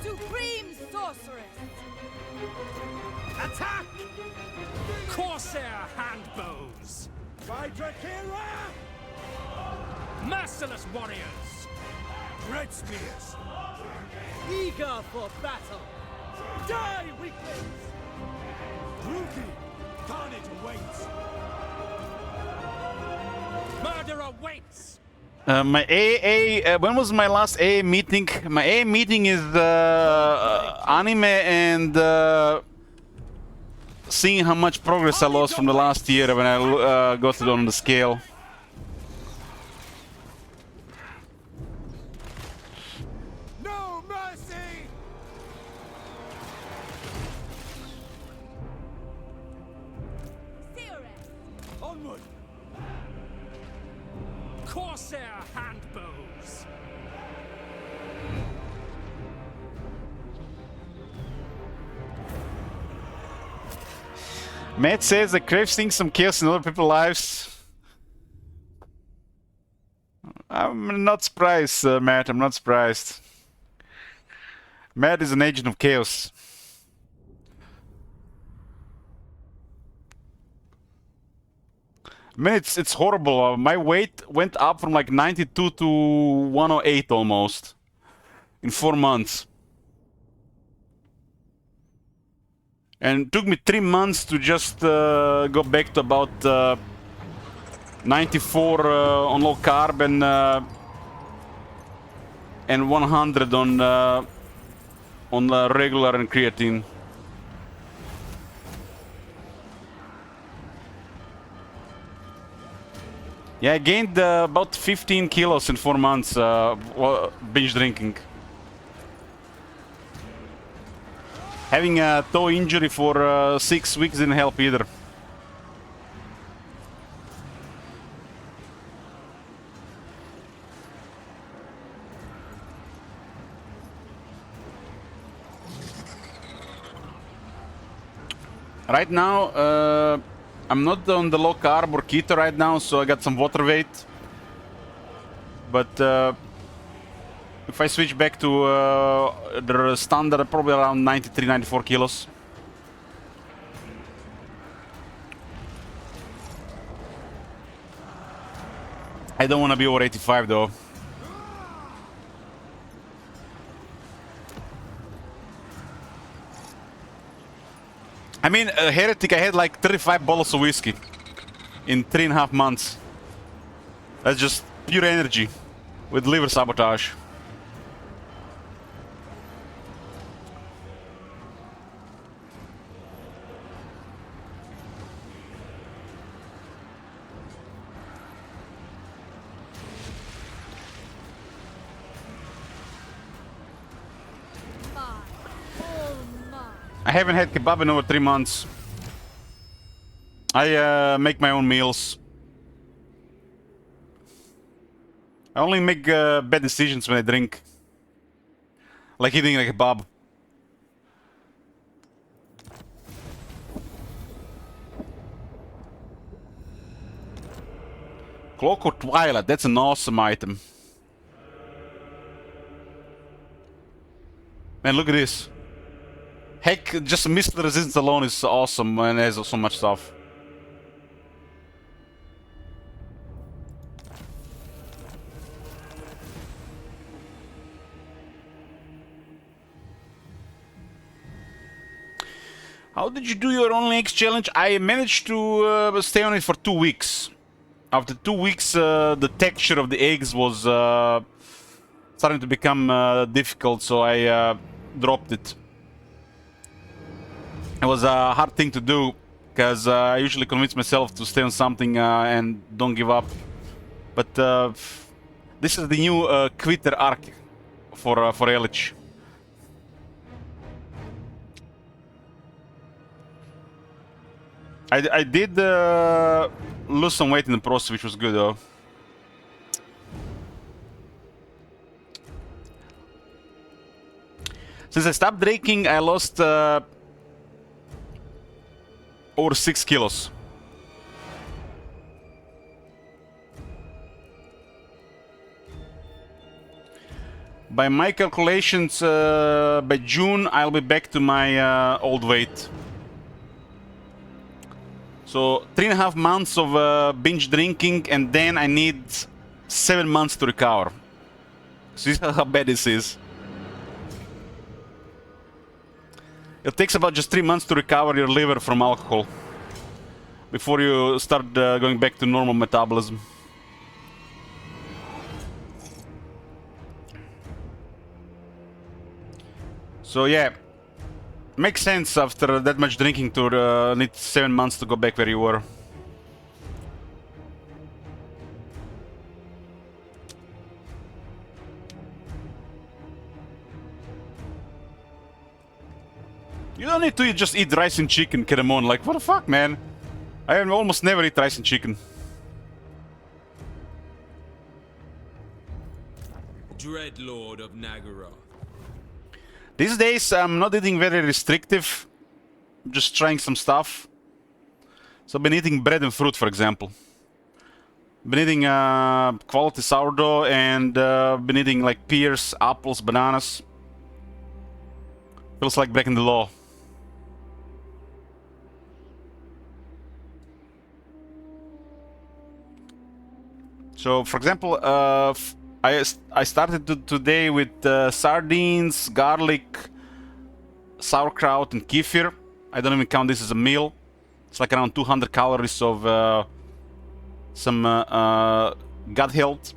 Supreme sorceress. Attack! Corsair handbows! By Drakira! Merciless warriors! Red spears! Eager for battle! Die, weaklings! Druki! Carnage awaits! Murder awaits! My AA, when was my last AA meeting? My AA meeting is anime and seeing how much progress I lost from the last year when I got it on the scale. No mercy! Seeress. Onward! Corsair handbows! Matt says that Crave seeing some chaos in other people's lives. I'm not surprised, Matt. I'm not surprised. Matt is an agent of chaos. I mean, it's horrible. My weight went up from like 92 to 108 almost in 4 months. And it took me 3 months to just go back to about 94 on low carb and 100 on regular and creatine. Yeah, I gained about 15 kilos in 4 months binge drinking. Having a toe injury for 6 weeks didn't help either. Right now, I'm not on the low carb or keto right now, so I got some water weight. But if I switch back to the standard, probably around 93, 94 kilos. I don't want to be over 85 though. I mean, Heretic, I had like 35 bottles of whiskey in 3.5 months. That's just pure energy. with liver sabotage. I haven't had kebab in over 3 months. I make my own meals. I only make bad decisions when I drink. Like eating a kebab. Cloak or Twilight, that's an awesome item. Man, look at this. Heck, just missile resistance alone is awesome and has so much stuff. How did you do your only eggs challenge? I managed to stay on it for 2 weeks. After 2 weeks, the texture of the eggs was starting to become difficult, so I dropped it. It was a hard thing to do, because I usually convince myself to stay on something and don't give up. But this is the new quitter arc for Elich. I did lose some weight in the process, which was good though. Since I stopped drinking, I lost over 6 kilos. By my calculations, by June I'll be back to my old weight. So 3.5 months of binge drinking, and then I need 7 months to recover. So this is how bad this is. It takes about just 3 months to recover your liver from alcohol before you start going back to normal metabolism. So yeah, makes sense after that much drinking to need 7 months to go back where you were. You don't need to just eat rice and chicken, Kedemon. Like, what the fuck, man? I almost never eat rice and chicken. Dreadlord of Nagaroth. These days, I'm not eating very restrictive. I'm just trying some stuff. So I've been eating bread and fruit, for example. Been eating quality sourdough, and been eating like pears, apples, bananas. Feels like breaking the law. So, for example, I started today with sardines, garlic, sauerkraut, and kefir. I don't even count this as a meal. It's like around 200 calories of some gut health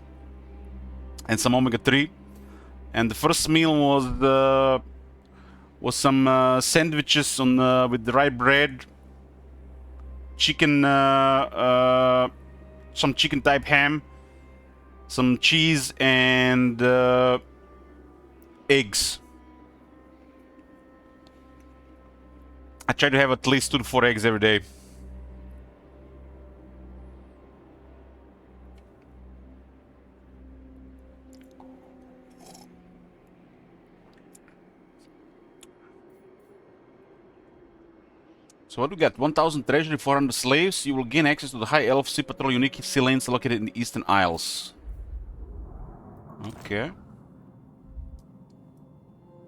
and some omega-3. And the first meal was some sandwiches on with rye bread, chicken, some chicken type ham, some cheese, and eggs. I try to have at least 2 to 4 eggs every day. So what do we got? 1000 treasury, 400 slaves. You will gain access to the High Elf Sea Patrol unique sea lanes located in the Eastern Isles. Okay.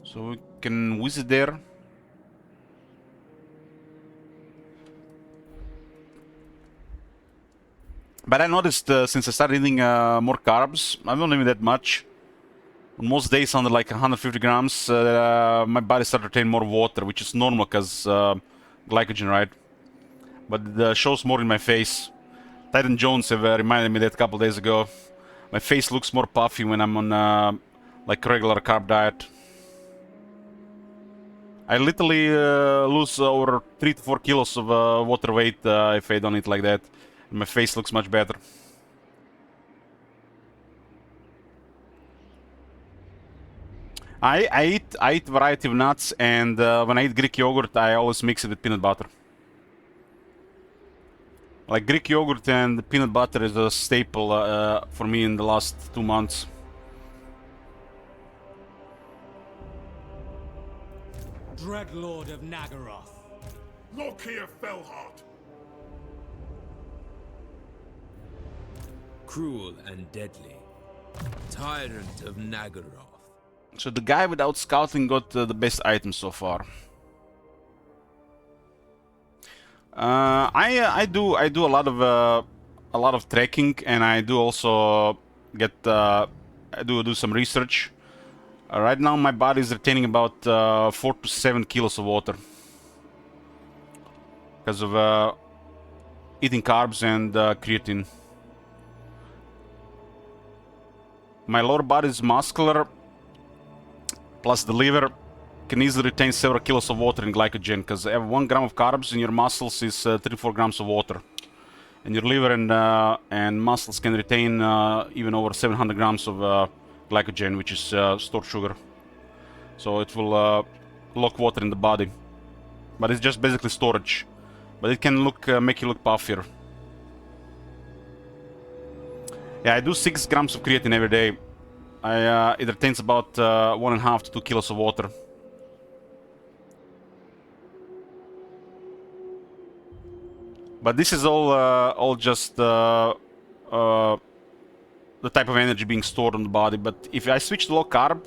So we can visit there. But I noticed since I started eating more carbs, I'm not even that much. On most days under like 150 grams, my body started to retain more water, which is normal because glycogen, right? But it shows more in my face. Titan Jones have reminded me that a couple days ago. My face looks more puffy when I'm on like regular carb diet. I literally lose over 3 to 4 kilos of water weight if I don't eat like that. My face looks much better. I eat variety of nuts, and when I eat Greek yogurt, I always mix it with peanut butter. Like Greek yogurt and peanut butter is a staple for me in the last 2 months. Dreadlord of Nagaroth. Look here, Fellheart. Cruel and deadly. Tyrant of Nagaroth. So the guy without scouting got the best item so far. I do a lot of trekking, and I do also get I do some research. Right now my body is retaining about 4 to 7 kilos of water because of eating carbs and creatine. My lower body is muscular, plus the liver can easily retain several kilos of water in glycogen, because every 1 gram of carbs in your muscles is 3-4 grams of water, and your liver and muscles can retain even over 700 grams of glycogen, which is stored sugar. So it will lock water in the body, but it's just basically storage. But it can make you look puffier. Yeah, I do 6 grams of creatine every day. It retains about 1.5 to 2 kilos of water. But this is all just the type of energy being stored on the body. But if I switch to low carb,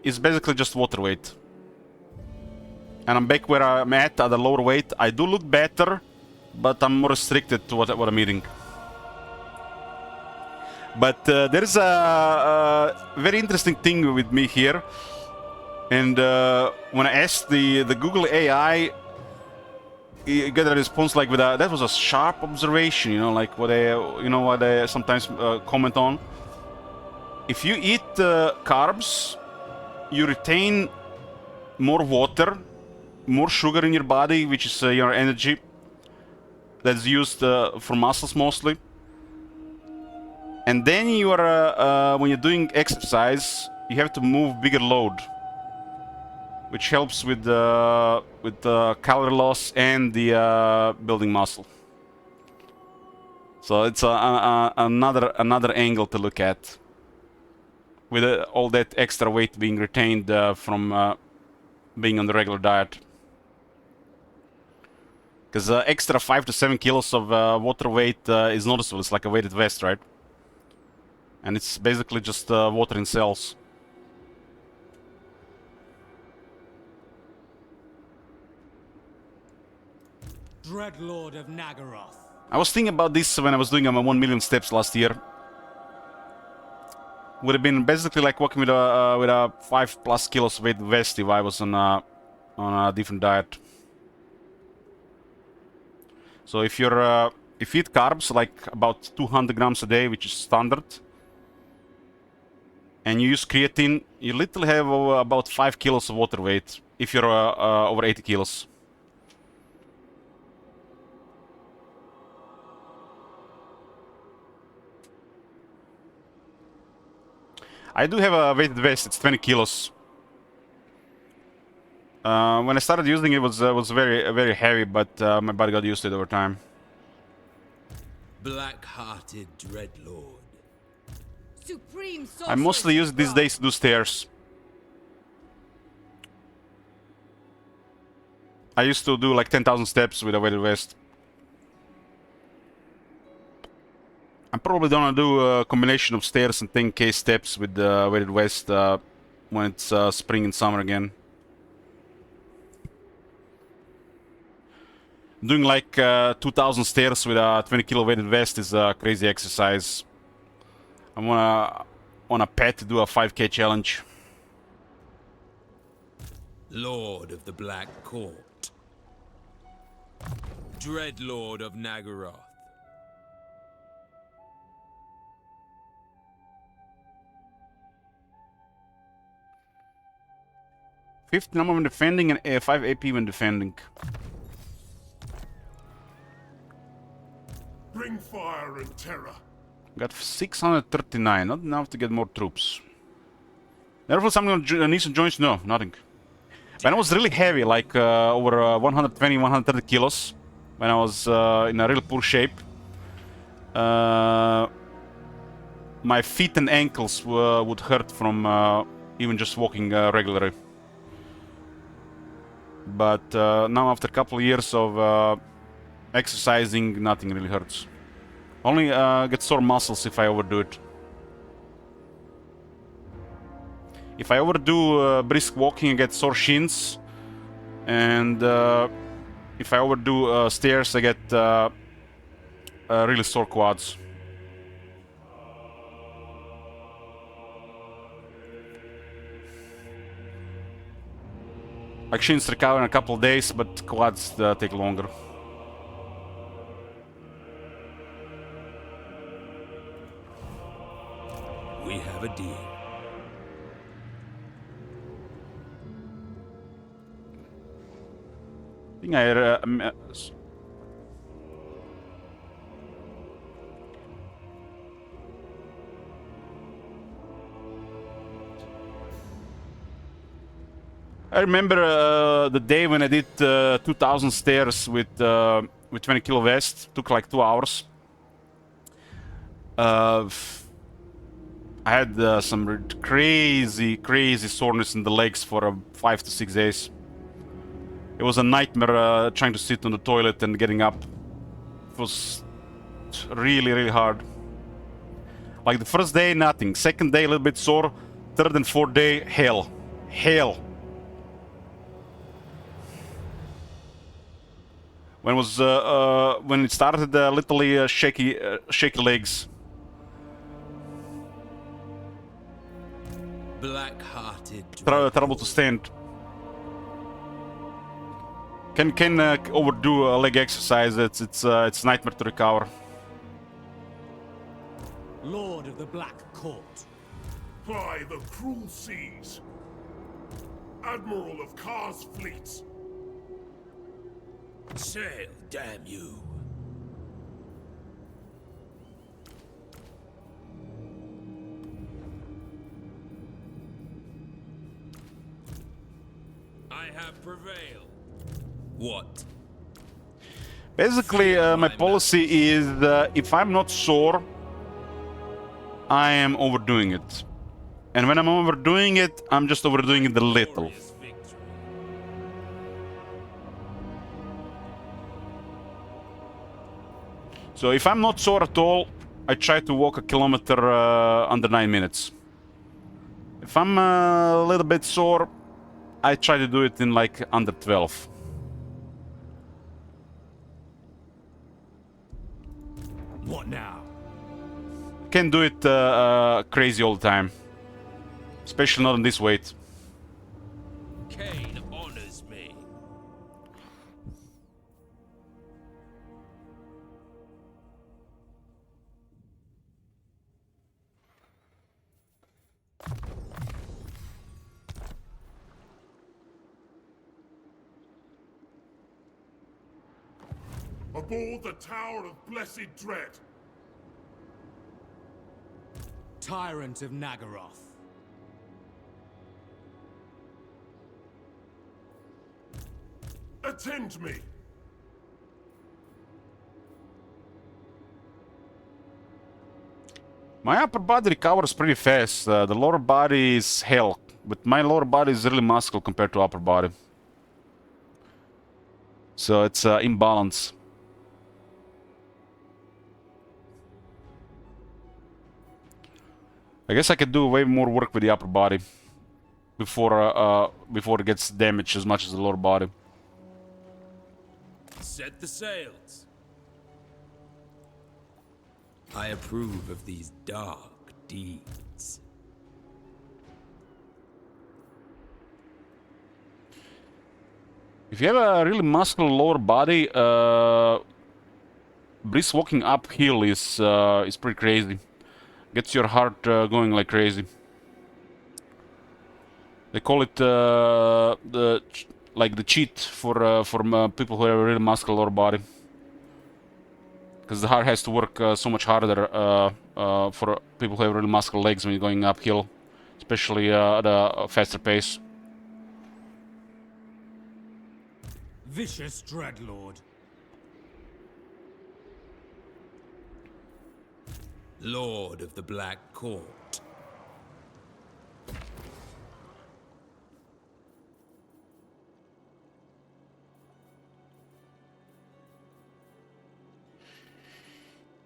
it's basically just water weight. And I'm back where I'm at the lower weight. I do look better, but I'm more restricted to what I'm eating. But there's a very interesting thing with me here. And when I asked the Google AI, you get a response like with that was a sharp observation, you know, like what I sometimes comment on. If you eat carbs, you retain more water, more sugar in your body, which is your energy that's used for muscles mostly. And then you are when you're doing exercise, you have to move bigger load, which helps with the calorie loss and the building muscle. So it's another angle to look at, with all that extra weight being retained from being on the regular diet. Because extra 5 to 7 kilos of water weight is noticeable. It's like a weighted vest, right? And it's basically just water in cells. Dreadlord of Nagaroth. I was thinking about this when I was doing my 1 million steps last year. Would have been basically like walking with a 5+ kilos weight vest if I was on a different diet. So if you eat carbs like about 200 grams a day, which is standard, and you use creatine, you literally have about 5 kilos of water weight if you're over 80 kilos. I do have a weighted vest. It's 20 kilos. When I started using it, was very heavy, but my body got used to it over time. Black-hearted Dreadlord. Supreme I mostly use it these days to do stairs. I used to do like 10,000 steps with a weighted vest. I'm probably gonna do a combination of stairs and 10k steps with the weighted vest when it's spring and summer again. Doing like 2,000 stairs with a 20 kilo weighted vest is a crazy exercise. I'm on a pet to do a 5k challenge. Lord of the Black Court. Dreadlord of Nagaroth. 50 number when defending and 5 AP when defending. Bring fire and terror. Got 639, not enough to get more troops. Therefore, something on Eastern joints? No, nothing. When I was really heavy, like over 120, 130 kilos, when I was in a real poor shape, my feet and ankles would hurt from even just walking regularly. But now, after a couple of years of exercising, nothing really hurts. Only get sore muscles if I overdo it. If I overdo brisk walking, I get sore shins. And if I overdo stairs, I get really sore quads. Like shins recover in a couple of days, but quads take longer. We have a deal. I think I remember the day when I did 2000 stairs with 20 kilo vest. Took like 2 hours. I had some crazy soreness in the legs for 5 to 6 days. It was a nightmare trying to sit on the toilet and getting up. It was really hard. Like the first day, nothing. Second day, a little bit sore. Third and fourth day, hell. When it started, literally shaky legs. Black-hearted. Trouble to stand. Can overdo a leg exercise. It's nightmare to recover. Lord of the Black Court. By the cruel seas. Admiral of Kar's fleets. Sail, damn you. I have prevailed. What? Basically, my policy is if I'm not sore, I am overdoing it. And when I'm overdoing it, I'm just overdoing it a little. So if I'm not sore at all, I try to walk a kilometer under 9 minutes. If I'm a little bit sore, I try to do it in like under 12. What now? Can't do it crazy all the time. Especially not on this weight. Cain honors me. Aboard the Tower of Blessed Dread. Tyrant of Nagaroth. Attend me. My upper body recovers pretty fast. The lower body is hell, but my lower body is really muscle compared to upper body. So it's imbalance. I guess I could do way more work with the upper body before it gets damaged as much as the lower body. Set the sails. I approve of these dark deeds. If you have a really muscular lower body, brisk walking uphill is pretty crazy. Gets your heart going like crazy. They call it like the cheat for people who have a really muscular lower body. Because the heart has to work so much harder for people who have really muscular legs when you're going uphill, especially at a faster pace. Vicious Dreadlord. Lord of the Black Court.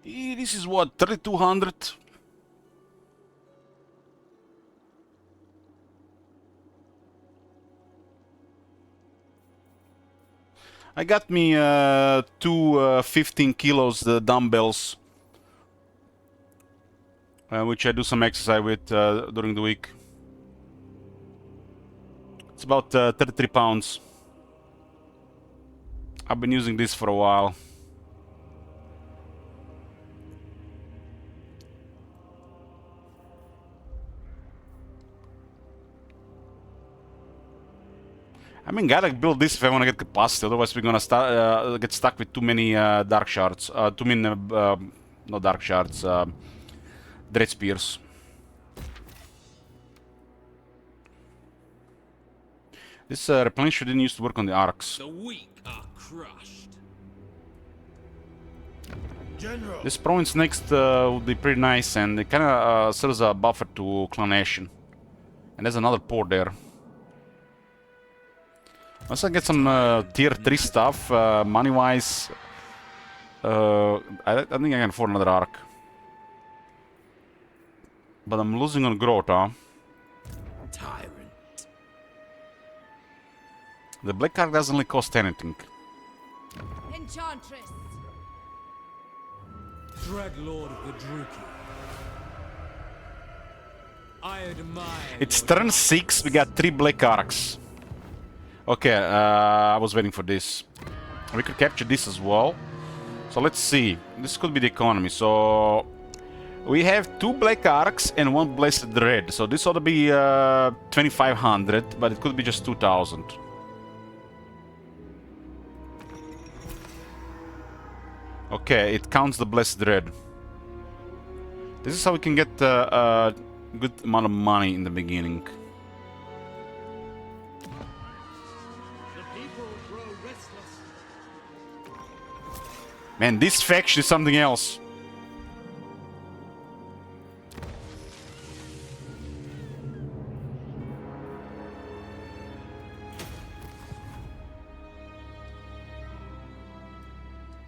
This is what, 3200? I got me two 15 kilos dumbbells, which I do some exercise with during the week. It's about 33 pounds. I've been using this for a while. I mean, gotta build this if I want to get capacity. Otherwise, we're gonna start get stuck with too many dark shards. Too many, not dark shards. Dread spears. This replenisher didn't used to work on the arcs. The weak are crushed. General. This province next would be pretty nice, and it kind of serves a buffer to clanation. And there's another port there. Once I get some tier 3 stuff, money-wise, I think I can afford another arc. But I'm losing on growth, huh? Tyrant. The black arc doesn't really cost anything. Enchantress. Dreadlord of the Druki. I admire. It's turn 6, we got 3 black arcs. Okay, I was waiting for this. We could capture this as well. So let's see. This could be the economy. So we have 2 black arcs and 1 blessed red. So this ought to be 2500, but it could be just 2000. Okay, it counts the blessed red. This is how we can get a good amount of money in the beginning. Man, this faction is something else.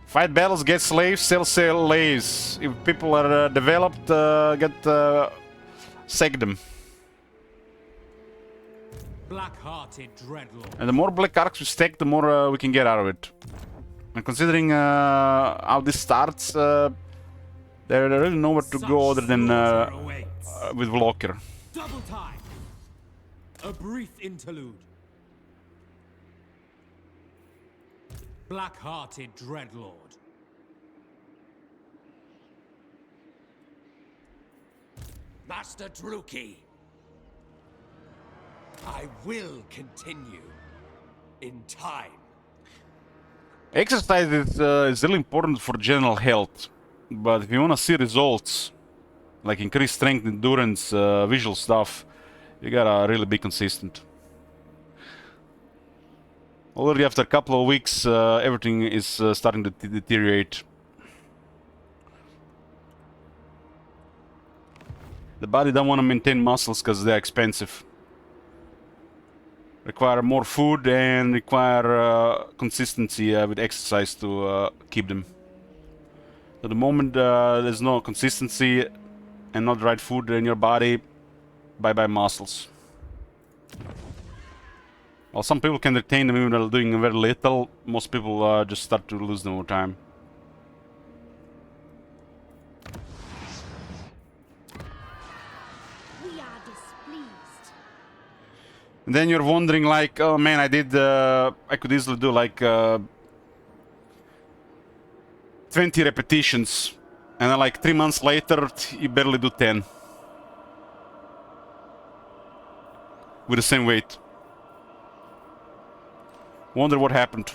Fight battles, get slaves, sell slaves. If people are developed, sack them. Black-hearted Dreadlord. And the more black arcs we stack, the more we can get out of it. And considering how this starts, there's really nowhere to go other than with Vlocker. Double time. A brief interlude. Black-hearted Dreadlord. Master Druki. I will continue in time. Exercise is really important for general health, but if you want to see results, like increased strength, endurance, visual stuff, you gotta really be consistent. Already after a couple of weeks, everything is starting to deteriorate. The body don't want to maintain muscles because they're expensive. Require more food and require consistency with exercise to keep them. So the moment there's no consistency and not the right food in your body, bye-bye muscles. While some people can retain them even though doing very little, most people just start to lose them over time. We are displeased. And then you're wondering like, oh man, I could easily do like 20 repetitions. And then like 3 months later, you barely do 10. with the same weight. Wonder what happened.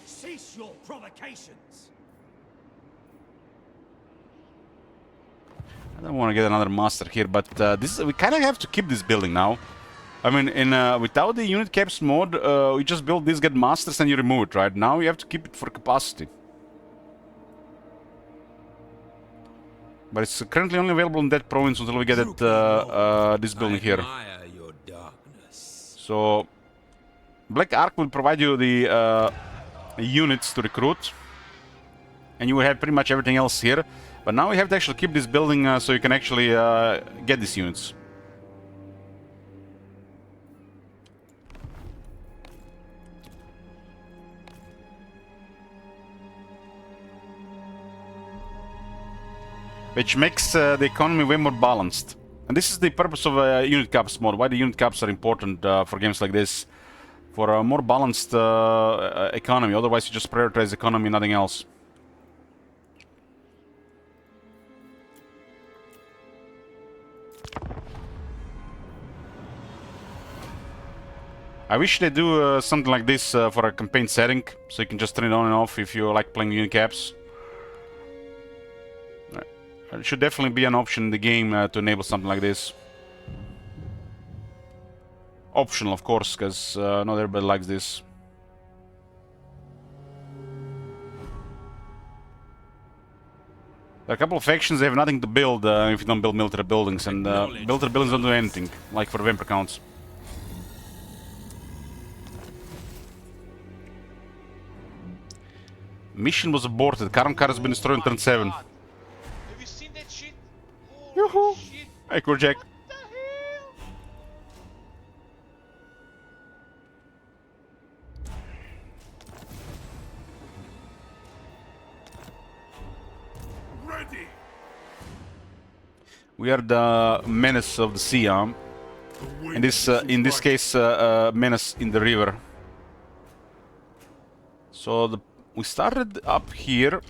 Cease your provocations. I don't want to get another master here, but we kind of have to keep this building now. I mean, without the unit caps mod, you just build these, get masters, and you remove it, right? Now you have to keep it for capacity. But it's currently only available in that province until we get it, this building here. Your darkness. So, Black Ark will provide you the units to recruit, and you will have pretty much everything else here. But now we have to actually keep this building so you can actually get these units. Which makes the economy way more balanced. And this is the purpose of a unit caps mod, why the unit caps are important for games like this. For a more balanced economy, otherwise you just prioritize economy, nothing else. I wish they do something like this for a campaign setting, so you can just turn it on and off if you like playing unit caps. It should definitely be an option in the game to enable something like this. Optional, of course, because not everybody likes this. There are a couple of factions that have nothing to build if you don't build military buildings, and military buildings don't do anything, like for Vampire Counts. Mission was aborted. Karam Kar has been destroyed on turn 7. Have you seen that shit? Yoo-hoo! Shit. Hey, Korjak. What the hell? Ready. We are the menace of the sea, in this case, menace in the river. So we started up here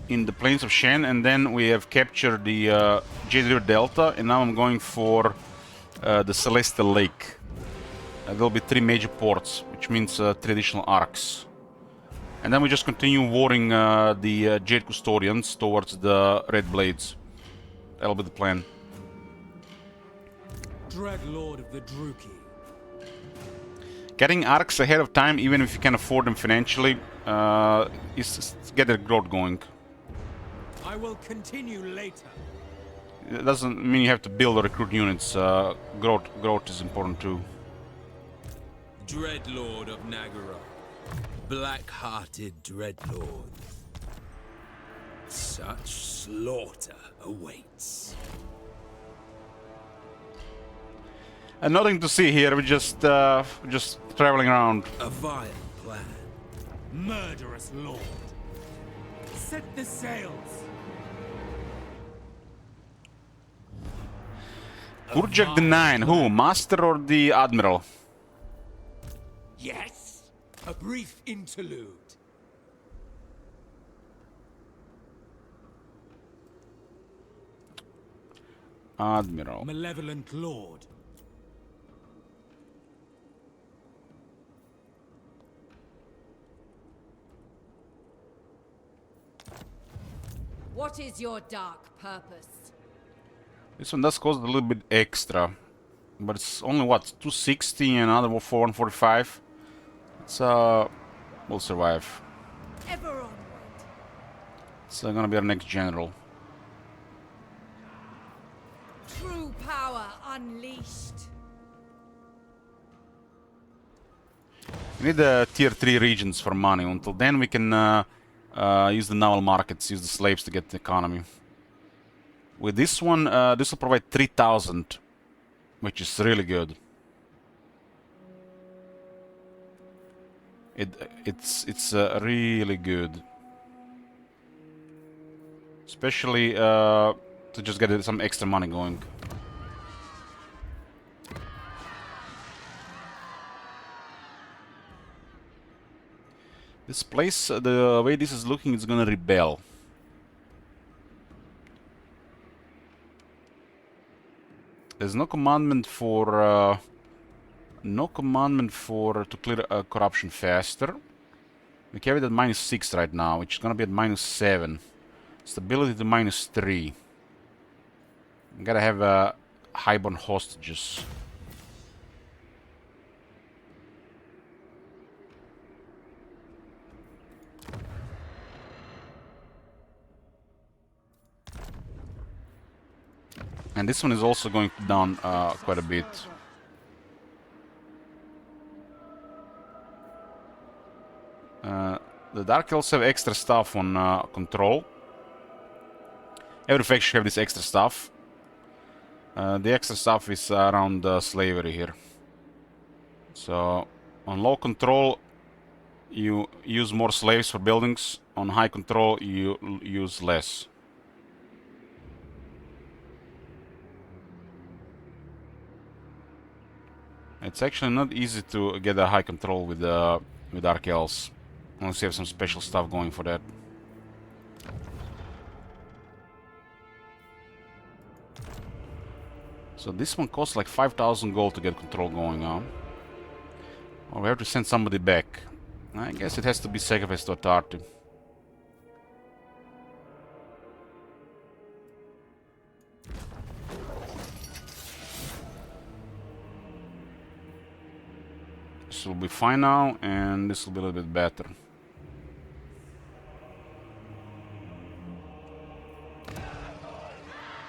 in the plains of Shen, and then we have captured the Jade River Delta, and now I'm going for the Celestial Lake. There'll be 3 major ports, which means 3 additional arcs. And then we just continue warring the Jade Custodians towards the Red Blades. That'll be the plan. Dread Lord of the Druki. Getting arcs ahead of time, even if you can afford them financially, is get their growth going. I will continue later. It doesn't mean you have to build or recruit units. Growth is important too. Dreadlord of Nagara. Black-hearted Dreadlord. Such slaughter awaits. And nothing to see here. We're just traveling around. A vile plan. Murderous lord. Set the sails. Kurjak the 9. Who? Master or the Admiral? Yes. A brief interlude. Admiral. Malevolent lord. What is your dark purpose? This one does cost a little bit extra, but it's only what, 260 and another 145. It's we'll survive. Ever onward. It's gonna be our next general. True power unleashed. We need tier 3 regions for money. Until then, we can use the naval markets, use the slaves to get the economy. With this one, this will provide 3,000, which is really good. It's really good, especially to just get some extra money going. This place, the way this is looking, it's gonna rebel. There's no commandment for to clear corruption faster. We carry it at -6 right now, which is gonna be at -7. Stability to -3. We gotta have highborn hostages. And this one is also going down quite a bit. The Dark Elves have extra stuff on control. Every faction should have this extra stuff. The extra stuff is around slavery here. So, on low control, you use more slaves for buildings. On high control, you use less. It's actually not easy to get a high control with Dark Elves, unless you have some special stuff going for that. So this one costs like 5,000 gold to get control going on. Or we have to send somebody back. I guess it has to be sacrificed to a Tartu. This will be fine now, and this will be a little bit better.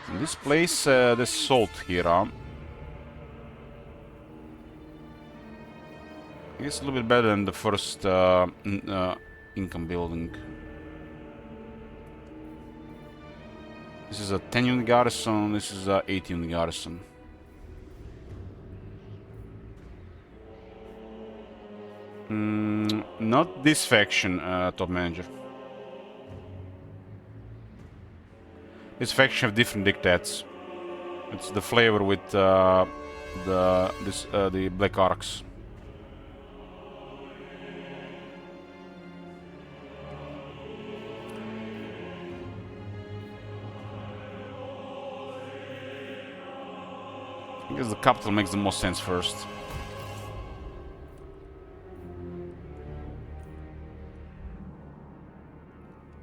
In this place, there's salt here, It's a little bit better than the first income building. This is a 10-unit garrison, this is a 8-unit garrison. Not this faction, top manager. This faction have different dictates. It's the flavor with the Black Arcs. I guess the capital makes the most sense first.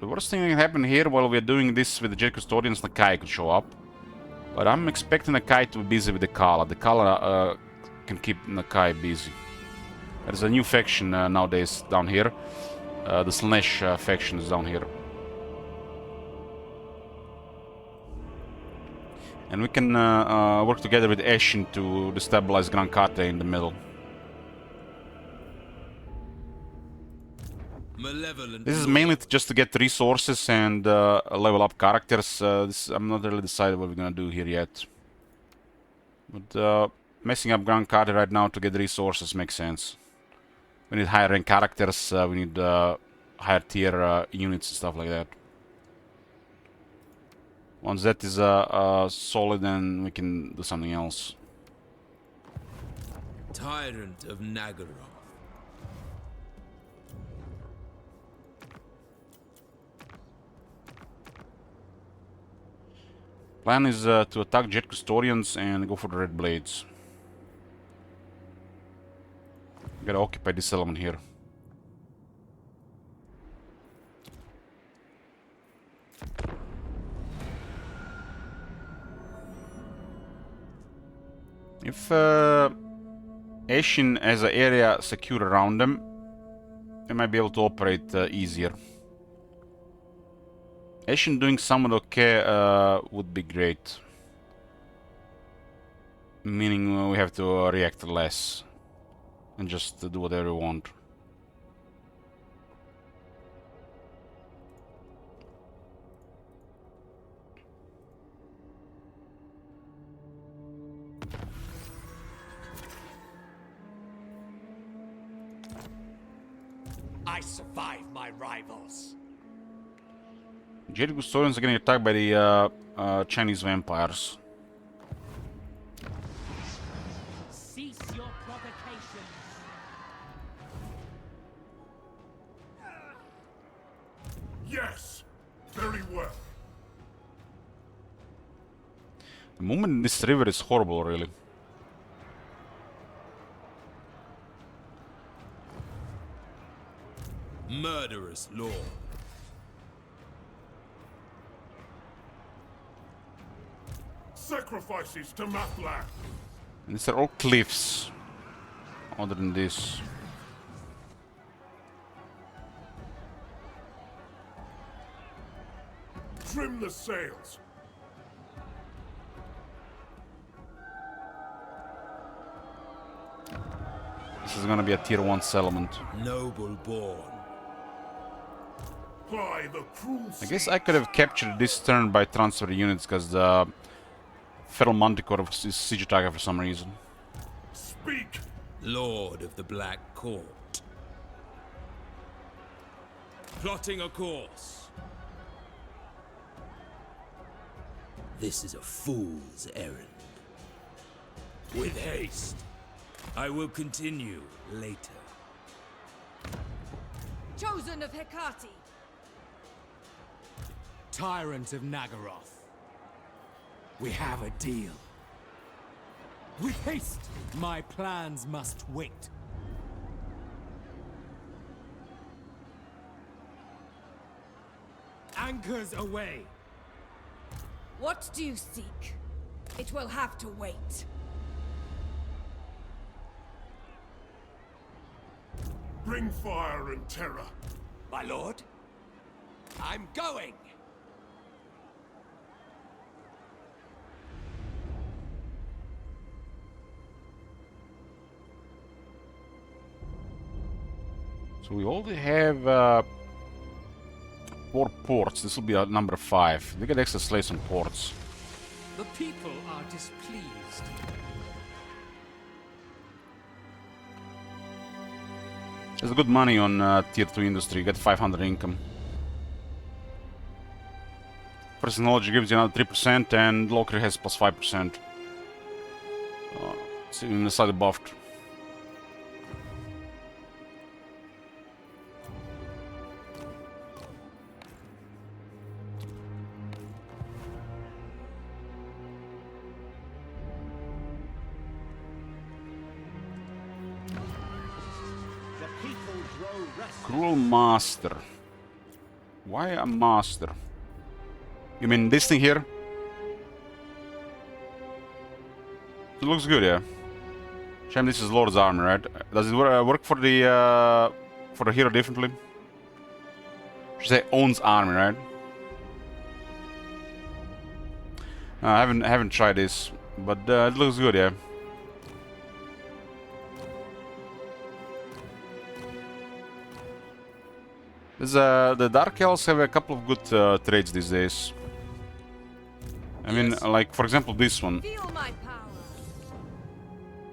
The worst thing that can happen here while we're doing this with the Jet Custodians, Nakai could show up. But I'm expecting Nakai to be busy with the Kala. The Kala can keep Nakai busy. There's a new faction nowadays down here. The Slanesh faction is down here. And we can work together with Eshin to destabilize Gran Kate in the middle. This is mainly just to get resources and level up characters. I'm not really decided what we're gonna do here yet. But messing up Gran Kate right now to get resources makes sense. We need higher rank characters, we need higher tier units and stuff like that. Once that is solid, then we can do something else. Tyrant of Nagaroth. Plan is to attack Jet Custodians and go for the Red Blades. Gotta occupy this element here. If Eshin has an area secure around them, they might be able to operate easier. Eshin doing somewhat okay would be great. Meaning we have to react less and just do whatever we want. I survive my rivals. Jet Custodians are getting attacked by the Chinese vampires. Cease your provocations. Yes. Very well. The movement in this river is horrible, really. Murderous lord. Sacrifices to Mathlan. And these are all cliffs. Other than this. Trim the sails. This is gonna be a tier 1 settlement. Noble born. Ply the cruel I guess I could have captured this turn by transfer units because the Feral Manticore is siege attacker for some reason. Speak. Lord of the Black Court. Plotting a course. This is a fool's errand. With haste. I will continue later. Chosen of Hecate. Tyrant of Nagaroth. We have a deal. With haste! My plans must wait. Anchors away! What do you seek? It will have to wait. Bring fire and terror. My lord, I'm going. So we already have 4 ports. This will be number 5. We get extra slaves on ports. The people are displeased. There's good money on tier 2 industry. You get 500 income. First knowledge gives you another 3% and local has plus 5%. It's even slightly buffed. Cruel Master. Why a master? You mean this thing here? It looks good, yeah. Shame this is Lord's army, right? Does it work for the hero differently? Should say owns army, right? I haven't tried this, but it looks good, yeah. The Dark Elves have a couple of good trades these days. I mean, like for example this one. Feel my power.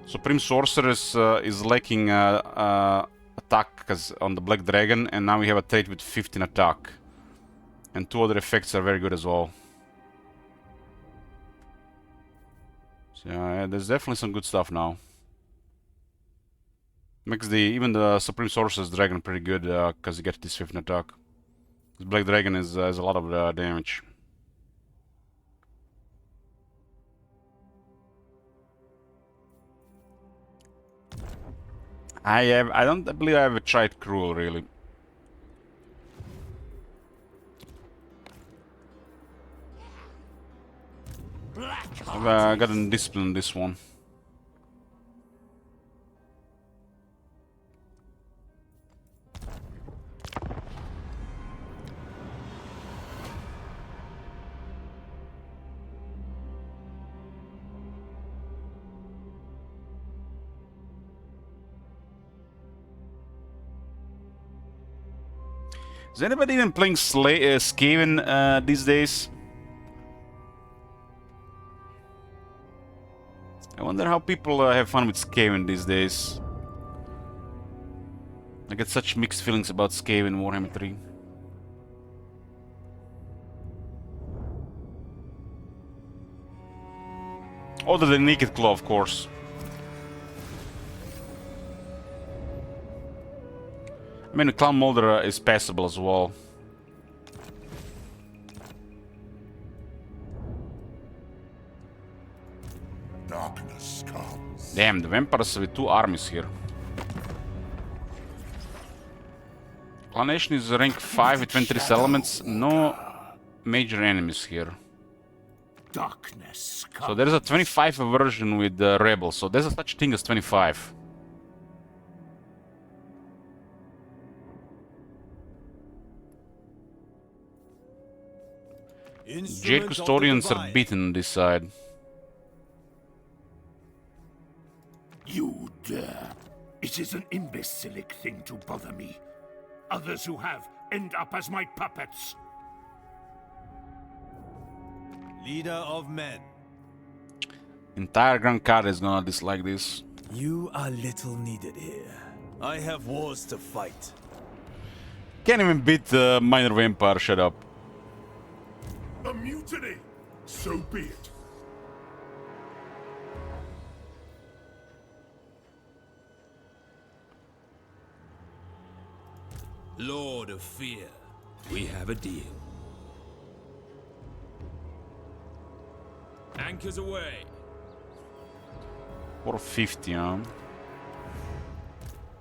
Supreme Sorceress is lacking attack on the Black Dragon, and now we have a trait with 15 attack. And 2 other effects are very good as well. So yeah, there's definitely some good stuff now. Makes even the Supreme Sorceress Dragon pretty good because you get this 15 attack. This Black Dragon has a lot of damage. I don't believe I ever tried Cruel really. I've gotten discipline on this one. Is anybody even playing Skaven these days? I wonder how people have fun with Skaven these days. I get such mixed feelings about Skaven Warhammer 3. Other than Naked Claw, of course. I mean, Clown Molder is passable as well. Damn, the vampires with 2 armies here. Clan Nation is rank 5 with 23 settlements. No major enemies here. Darkness. So there's a 25 version with the rebels. So there's a such thing as 25. Jade custodians are beaten on this side. You dare. It is an imbecilic thing to bother me. Others who have end up as my puppets. Leader of men. Entire Grand Card is gonna dislike this. You are little needed here. I have wars to fight. Can't even beat the minor vampire, shut up. A mutiny! So be it. Lord of Fear, we have a deal. Anchors away. 450, huh?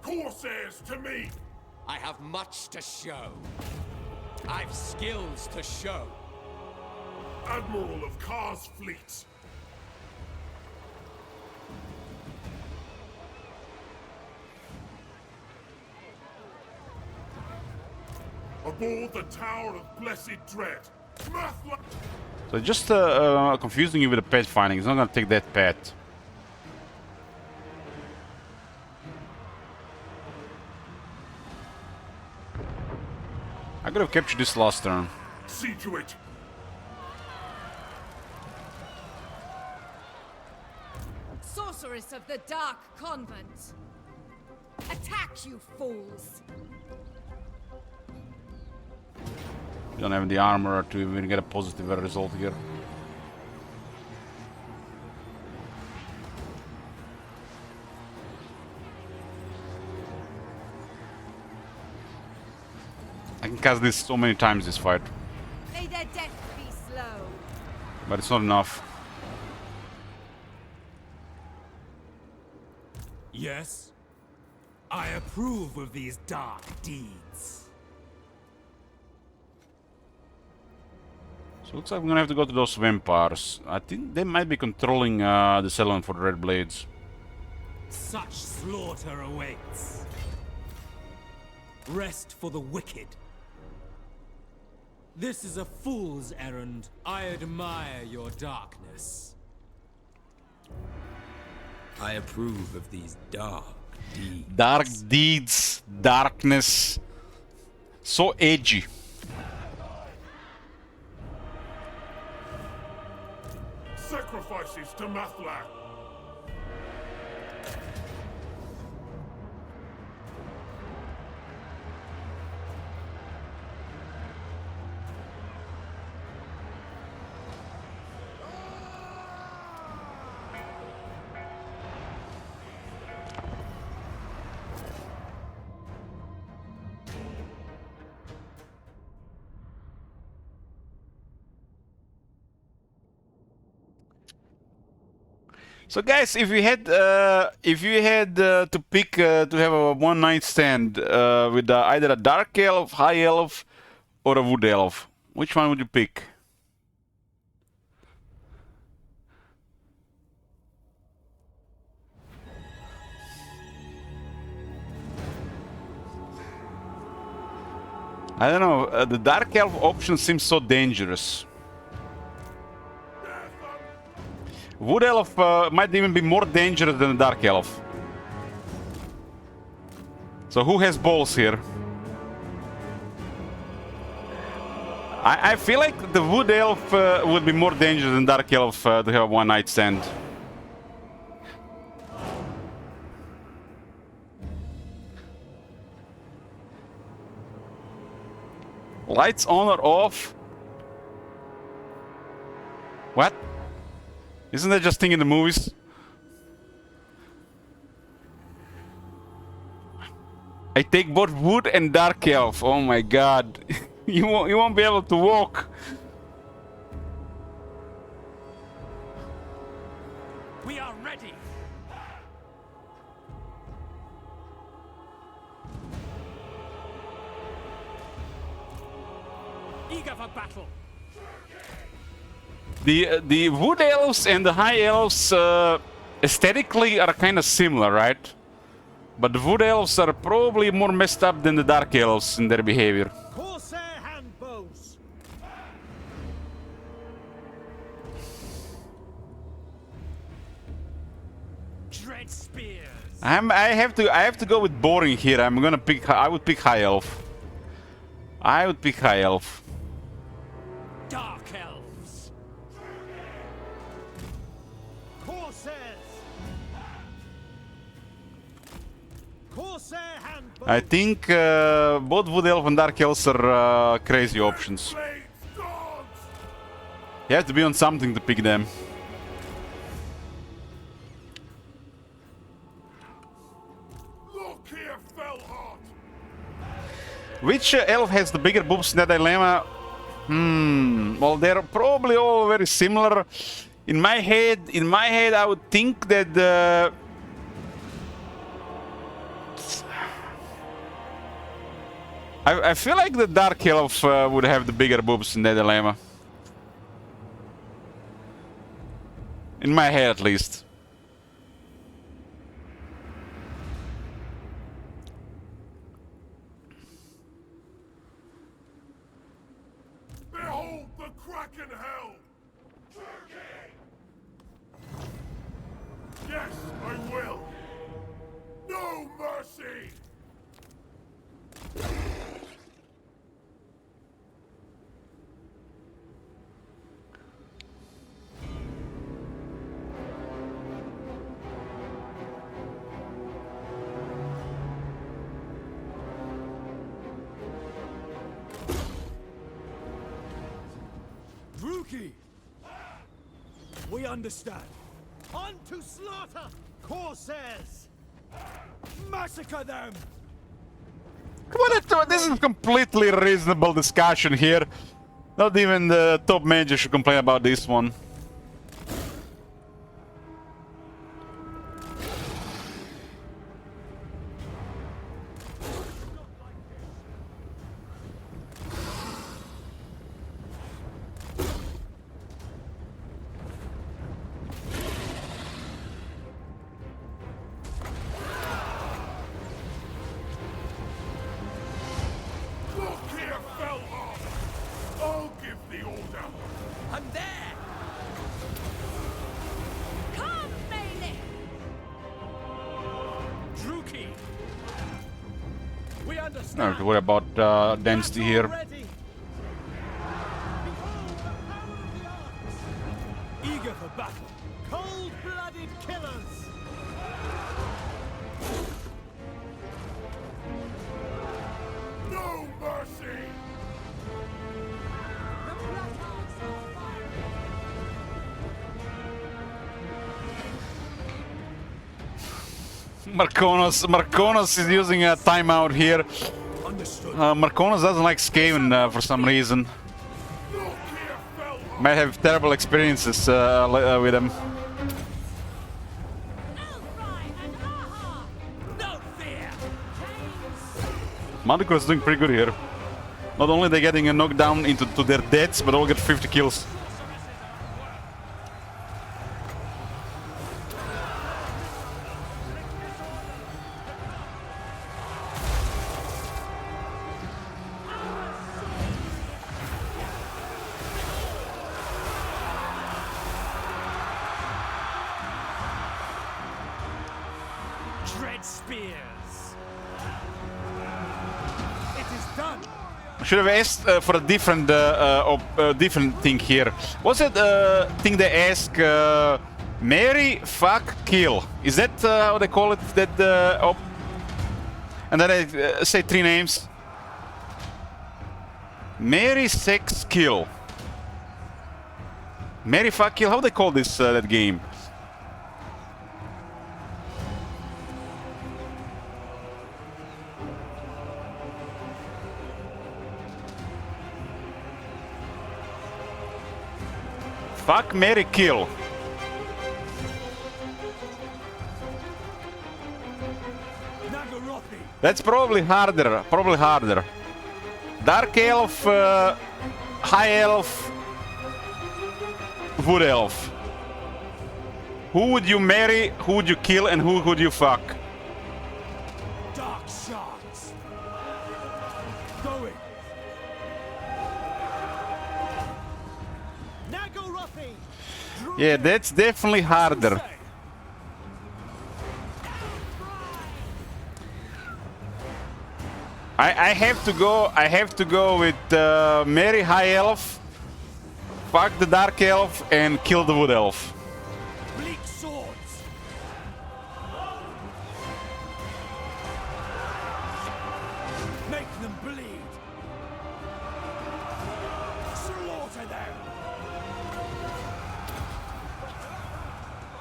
Corsairs to me! I have much to show. I've skills to show. Admiral of Kar's fleets. Aboard the Tower of Blessed Dread. So just confusing you with the pet finding. He's not gonna take that pet. I could have captured this last turn. See to it. Sorceress of the Dark Convent! Attack, you fools! We don't have the armor to even get a positive result here. I can cast this so many times this fight, May their death be slow. but it's not enough. Yes? I approve of these dark deeds. So looks like we're gonna have to go to those vampires. I think they might be controlling the settlement for the Red Blades. Such slaughter awaits. Rest for the wicked. This is a fool's errand. I admire your darkness. I approve of these dark deeds. Dark deeds, darkness. So edgy. Sacrifices to Mathla. So guys, if you had to pick to have a one night stand with either a dark elf, high elf, or a wood elf, which one would you pick? I don't know. The dark elf option seems so dangerous. Wood elf might even be more dangerous than the dark elf. So who has balls here? I feel like the wood elf would be more dangerous than dark elf to have a one night stand. Lights on or off? What? Isn't that just thing in the movies? I take both wood and dark elf. Oh my god. you won't be able to walk. We are ready. Eager for battle. The wood elves and the high elves aesthetically are kind of similar, right? But the wood elves are probably more messed up than the dark elves in their behavior. Corsair handbows. Dread spears. I have to go with boring here. I'm gonna pick. I would pick high elf. I would pick high elf. Dark elves. Corsairs. Corsair handbows. I think both wood elf and dark elves are crazy options. Blades, dogs! You have to be on something to pick them. Look here, Fellheart! Which elf has the bigger boobs in that dilemma? Well, they're probably all very similar. In my head, I would think that I feel like the dark elf would have the bigger boobs in that dilemma. In my head, at least. Behold the Kraken Hell! Yes, I will! No mercy! Druki. We understand. On to slaughter! Corsairs! Massacre them! This is a completely reasonable discussion here. Not even the top manager should complain about this one. Look here, Fellheart! I'll give the order! I'm there. Come, melee! Druki! We I don't understand. have to worry about density here. Ready. Behold the power of the arts. Eager for battle. Cold-blooded killers. No mercy! The Black Arts are firing! Marconos is using a timeout here. Understood. Marconos doesn't like Skaven for some reason. Look here, Fellheart! Might have terrible experiences with him. Outcry and aha! No fear. Manticore is doing pretty good here. Not only they getting a knockdown into their deaths, but all get 50 kills. Dread spears. It is done. I should have asked for a different different thing here. What's that thing they ask? Marry, fuck, kill. Is that how they call it? That and then I say three names. Marry, sex, kill. Marry, fuck, kill. How do they call this that game? Fuck, marry, kill. Nagarothi. That's probably harder. Probably harder. Dark Elf, High Elf, Wood Elf. Who would you marry, who would you kill, and who would you fuck? Dark shards. Going. Yeah, that's definitely harder. I have to go with marry High Elf, fuck the Dark Elf, and kill the Wood Elf. Bleak swords. Make them bleed. Slaughter them.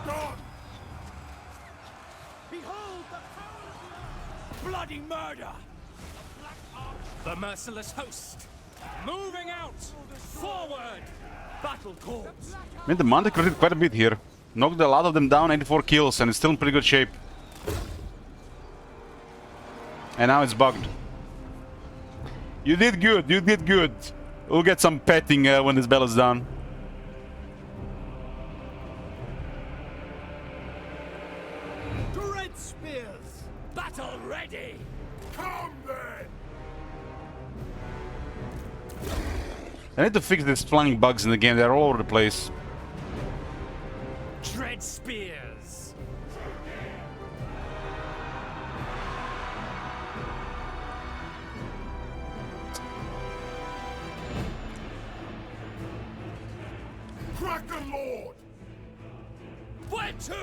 Gone! Behold the power of bloody murder. The merciless host. Moving out. Forward. Battle calls. I mean, the Monte critted quite a bit here. Knocked a lot of them down, 84 kills, and it's still in pretty good shape. And now it's bugged. You did good, you did good. We'll get some petting when this battle is done. Dread spears. Battle ready. Come then! I need to fix these flying bugs in the game, they're all over the place. Dread spears. Kraken Lord! Where to?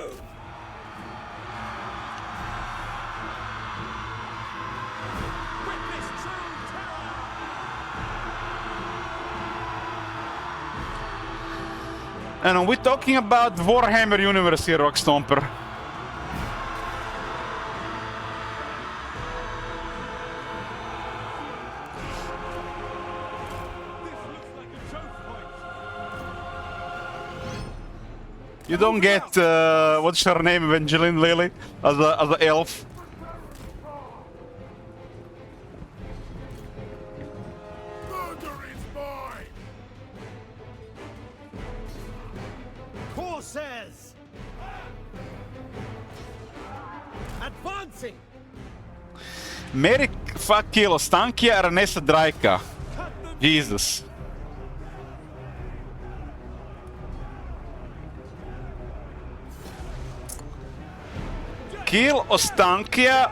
Witness true terror. And we're talking about Warhammer universe here, Rock Stomper. You don't get what's her name, Evangeline Lily, as a elf. Murder is mine! Corsairs! Advancing! Merrick fuck kill Ostankia Ranesa Drajka. Jesus. Kill Ostankia.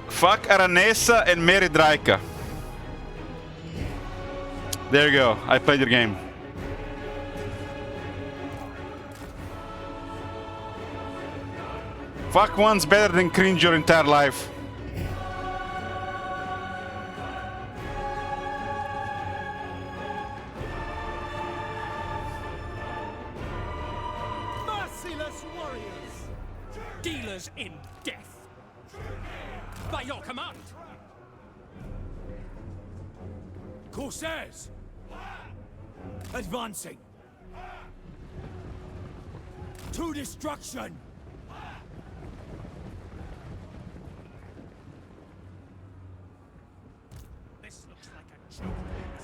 Fuck Aranesa and marry Drajka. There you go. I played your game. Fuck one's better than cringe your entire life. Merciless warriors! Dealers in death. By your command. Corsairs! Advancing. To destruction! This looks like a joke.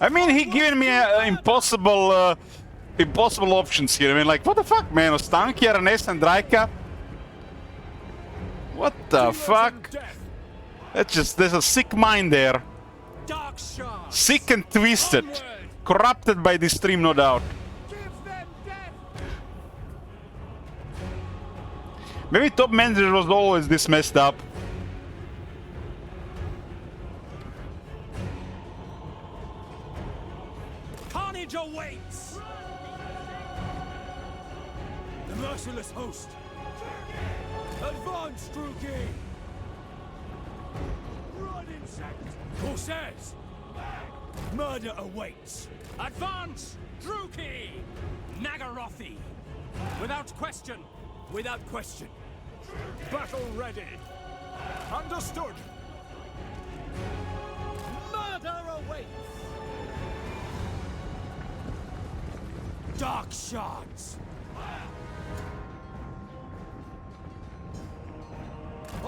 I mean, he giving me impossible options here. I mean, like, what the fuck, man? Ostankia, Aranesa, and Drajka? What the fuck? There's a sick mind there. Dark shards. Sick and twisted. Corrupted by this stream, no doubt. Give them death! Maybe Top Manager was always this messed up. Carnage awaits. The merciless host. Advance, Druki. Run, insect. Corsairs. Murder awaits. Advance, Druki. Nagarothi. Without question. Without question. Battle ready! Understood! Murder awaits! Dark shards.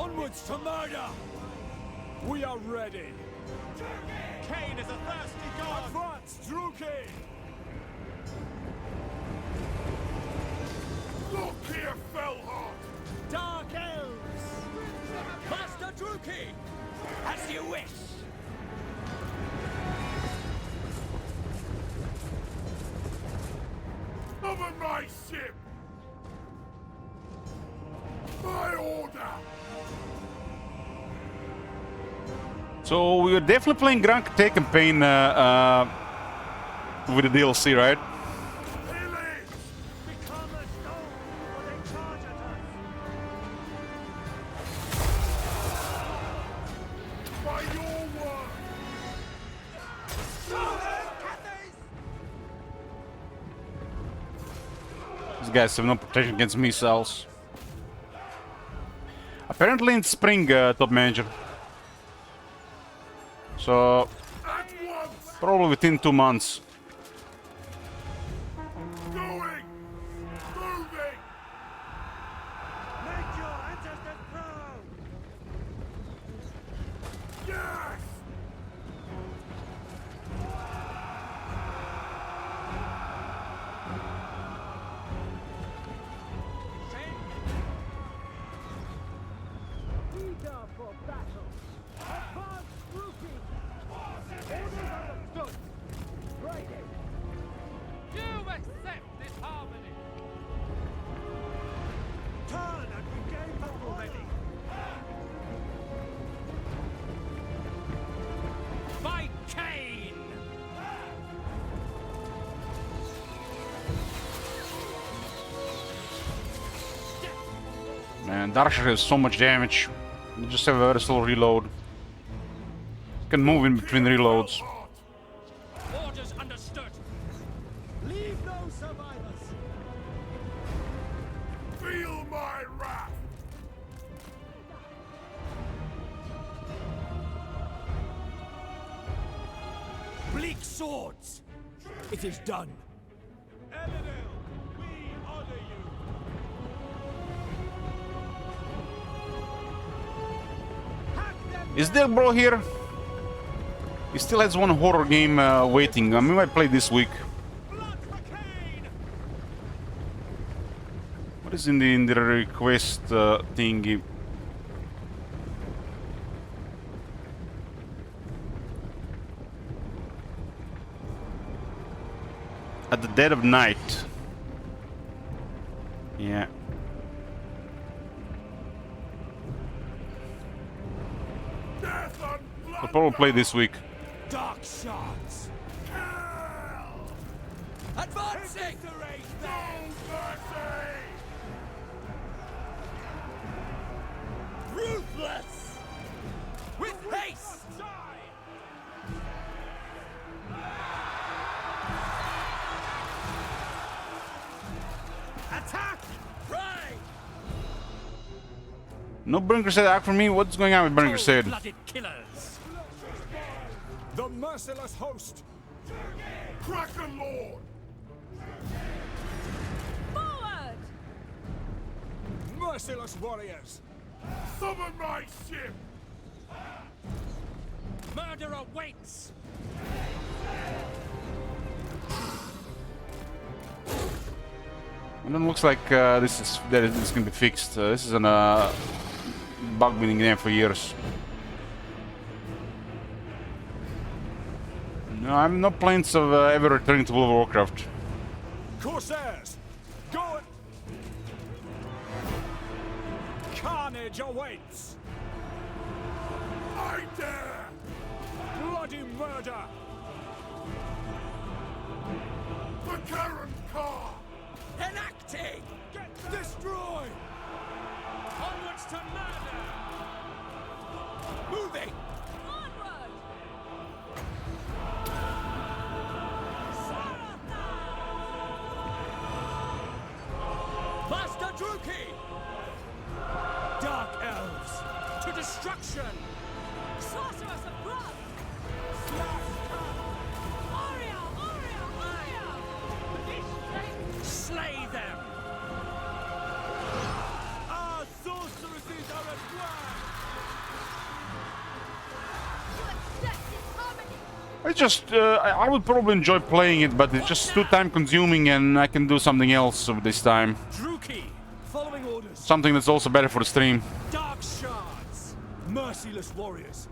Onwards to murder! We are ready. Cain is a thirsty god! Advance, Druki! Look here, Fellheart! Dark elves! Master Druki! As you wish! Over my ship! My order! So we are definitely playing Grand Campaign campaign with the DLC, right? Pillage! Become a stone, or they charge at us! By your word! These guys have no protection against missiles. Apparently in spring, top manager. So At once! probably within 2 months. Going! Moving! Make your ancestors proud! Yes! Eager for battle! Advance, Druki! Orders understood! Ready! You accept this harmony! Turn and regain battle ready! By Cain! Man, Darkshaw has so much damage. You just have a very slow reload. You can move in between reloads. Orders understood! Leave no survivors! Feel my wrath! Bleak swords! It is done! Elenil, we honor you! Is there bro here? He still has one horror game waiting. I might play this week. Blood for Cain! What is in the request thingy? At the dead of night. Yeah. Death and blood! I'll probably play this week. Dark shards! Advancing! No mercy! Ruthless! With haste! Attack! Right! No Burning Crusade act for me? What's going on with Burning Crusade? Blooded killers! The merciless host! Kraken Lord! Forward! Merciless warriors! Summon my ship! Murder awaits! It looks like this can be fixed. This is an bug been in game for years. No, I'm no plans of ever returning to World of Warcraft. Corsairs! Go! Carnage awaits! I dare! Bloody murder! The Karen car! Enacting! Destroy! Onwards to murder! Moving! Onward! Master Druki! Dark elves! To destruction! Sorceress of blood! Aria! Aria! Aria! Slay them! Our sorceresses are at work! It's just, I would probably enjoy playing it, but it's just too time consuming and I can do something else with this time. Druki, following orders. Something that's also better for the stream. Dark shards, merciless warriors.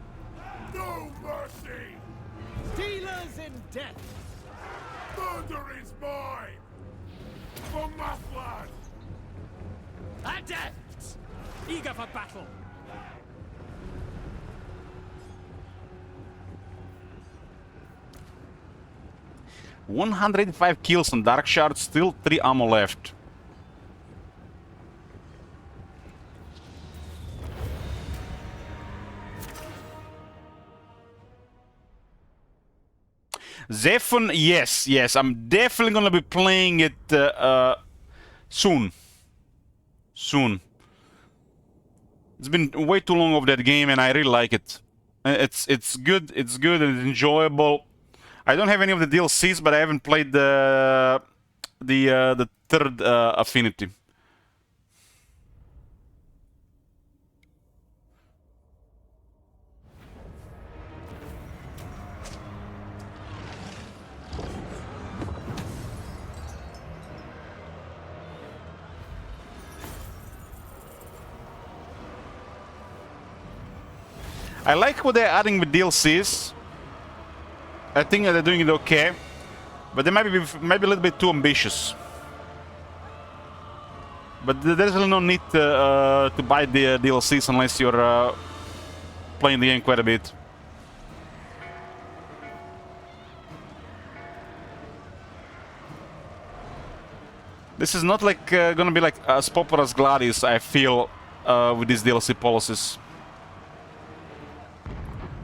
No mercy! Dealers in death. Murder is mine! For Mathlan! Adepts, eager for battle. 185 kills on Dark Shard, still 3 ammo left. Zephon, yes, I'm definitely gonna be playing it soon. It's been way too long of that game, and I really like it. It's good and it's enjoyable. I don't have any of the DLCs, but I haven't played the third Affinity. I like what they're adding with DLCs. I think they're doing it okay, but they might be maybe a little bit too ambitious. But there's really no need to buy the DLCs unless you're playing the game quite a bit. This is not like gonna be like as popular as Gladius, I feel, with these DLC policies.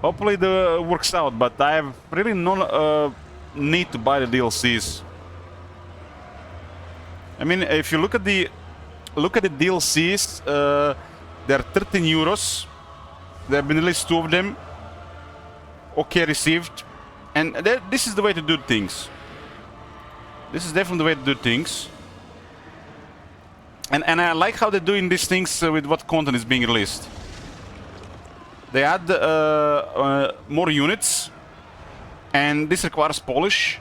Hopefully it works out, but I have really no need to buy the DLCs. I mean, if you look at the DLCs, they're 13 euros. There have been released 2 of them. Okay received, and this is the way to do things. This is definitely the way to do things. And I like how they're doing these things with what content is being released. They add more units, and this requires polish.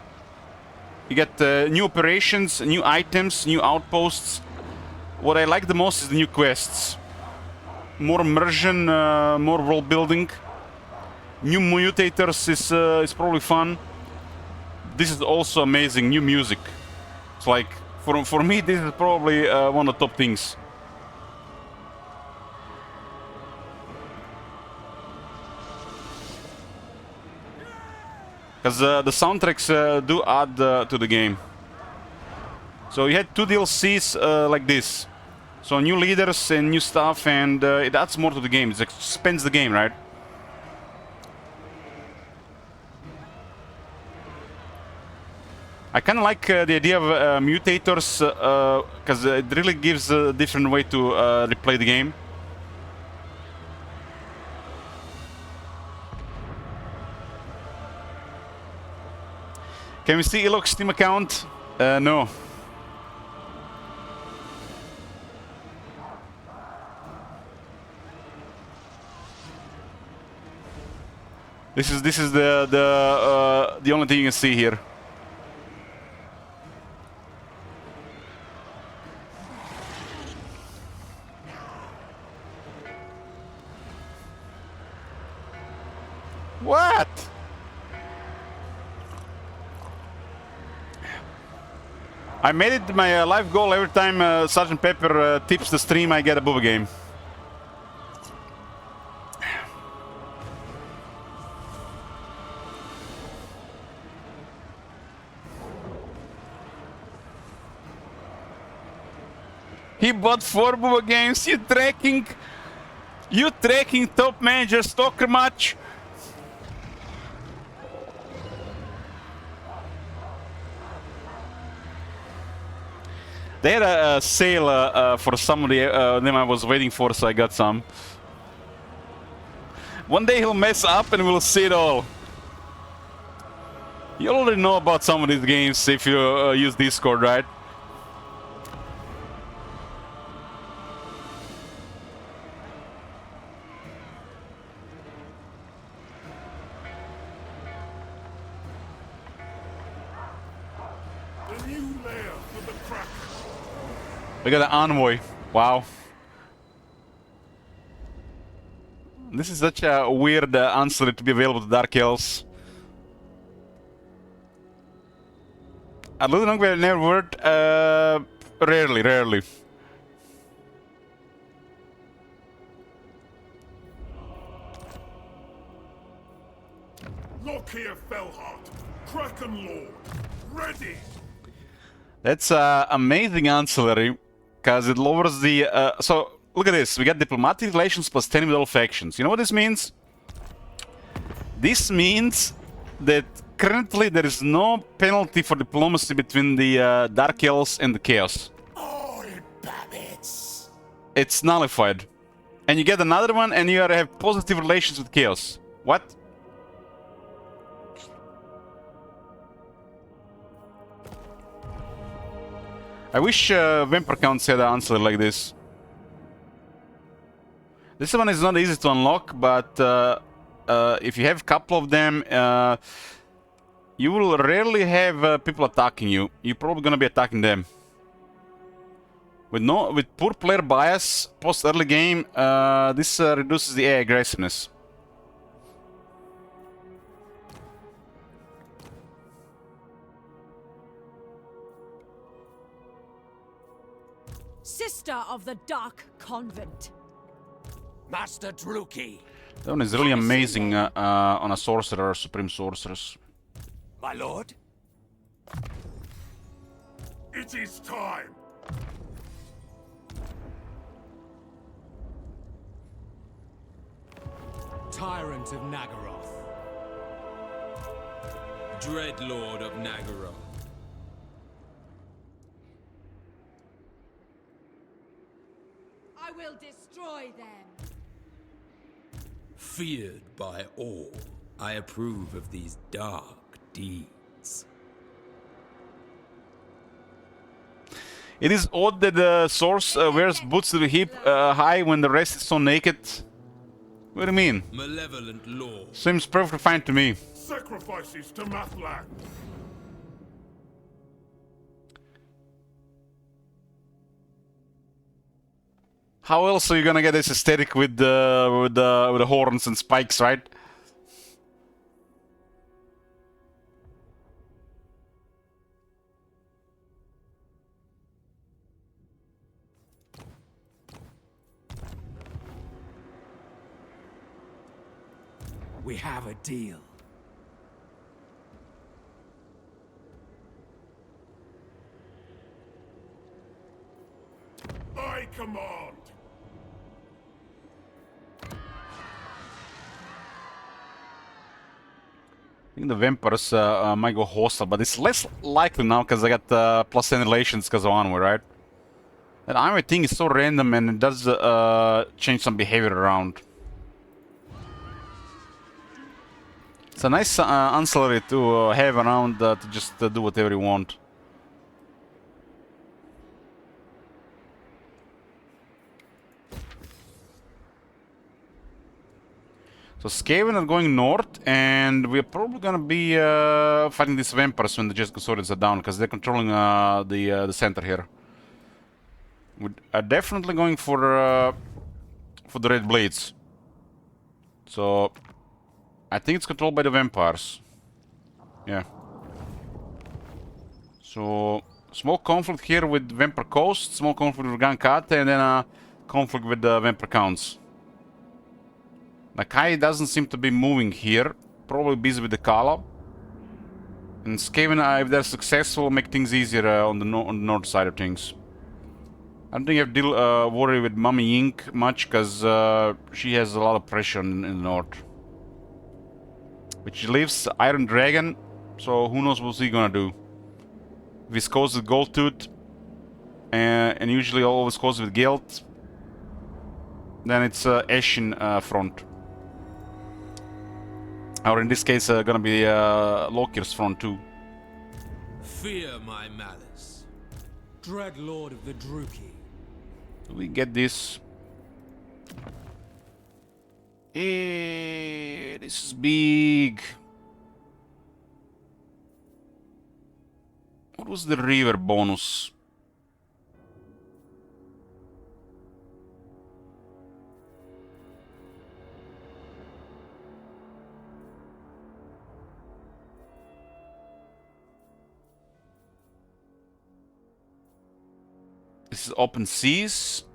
You get new operations, new items, new outposts. What I like the most is the new quests. More immersion, more world building. New mutators is probably fun. This is also amazing, new music. It's like, for me, this is probably one of the top things. Because the soundtracks do add to the game. So you had 2 DLCs like this. So new leaders and new stuff, and it adds more to the game. It expands the game, right? I kind of like the idea of mutators, because it really gives a different way to replay the game. Can we see Ilok's Steam account? No. This is the only thing you can see here. What? I made it my life goal every time Sergeant Pepper tips the stream, I get a booba game. He bought 4 booba games. You tracking top manager stalker match? They had a sale for some of them I was waiting for, so I got some. One day he'll mess up and we'll see it all. You already know about some of these games if you use Discord, right? We got an envoy. Wow. This is such a weird answer to be available to Dark Elves. A little we never word. Rarely. Look here, Fellheart. Kraken Lord. Ready! That's amazing ancillary, because it lowers the... so, look at this. We got diplomatic relations plus 10 with all factions. You know what this means? This means that currently there is no penalty for diplomacy between the Dark Elves and the Chaos. All babbits. It's nullified. And you get another one and you have positive relations with Chaos. What? I wish Vampire Counts had an answer like this. This one is not easy to unlock, but if you have a couple of them, you will rarely have people attacking you. You're probably gonna be attacking them. With poor player bias post early game, this reduces the AI aggressiveness. Sister of the Dark Convent. Master Druki. That one is really amazing on a sorcerer or supreme sorceress. My lord? It is time. Tyrant of Nagaroth. Dreadlord of Nagaroth. I will destroy them. Feared by all, I approve of these dark deeds. It is odd that the source wears boots to the hip high when the rest is so naked. What do you mean? Malevolent lord. Seems perfectly fine to me. Sacrifices to Mathland. How else are you gonna get this aesthetic with the horns and spikes, right? We have a deal. I command. I think the vampires might go hostile, but it's less likely now because I got plus 10 relations because of Onward, right? That Onward thing is so random and it does change some behavior around. It's a nice ancillary to have around to just do whatever you want. So Skaven are going north, and we're probably gonna be fighting these vampires when the Just Custodians are down, because they're controlling the center here. We are definitely going for the Red Blades. So I think it's controlled by the vampires. Yeah. So small conflict here with Vampire Coast, small conflict with Gankate, and then a conflict with the Vampire Counts. Nakai doesn't seem to be moving here. Probably busy with the Kala. And Skaven, if they're successful, make things easier on the north side of things. I don't think I have to worry with Mummy Ink much, because she has a lot of pressure in the north. But she leaves Iron Dragon, so who knows what's he gonna do. Viscose with Gold Tooth, and usually always goes with Guild. Then it's Ashen front. Or in this case, gonna be Lokir's front too. Fear my malice. Dreadlord of the Druki. Do we get this? This is big. What was the river bonus? This is open seas.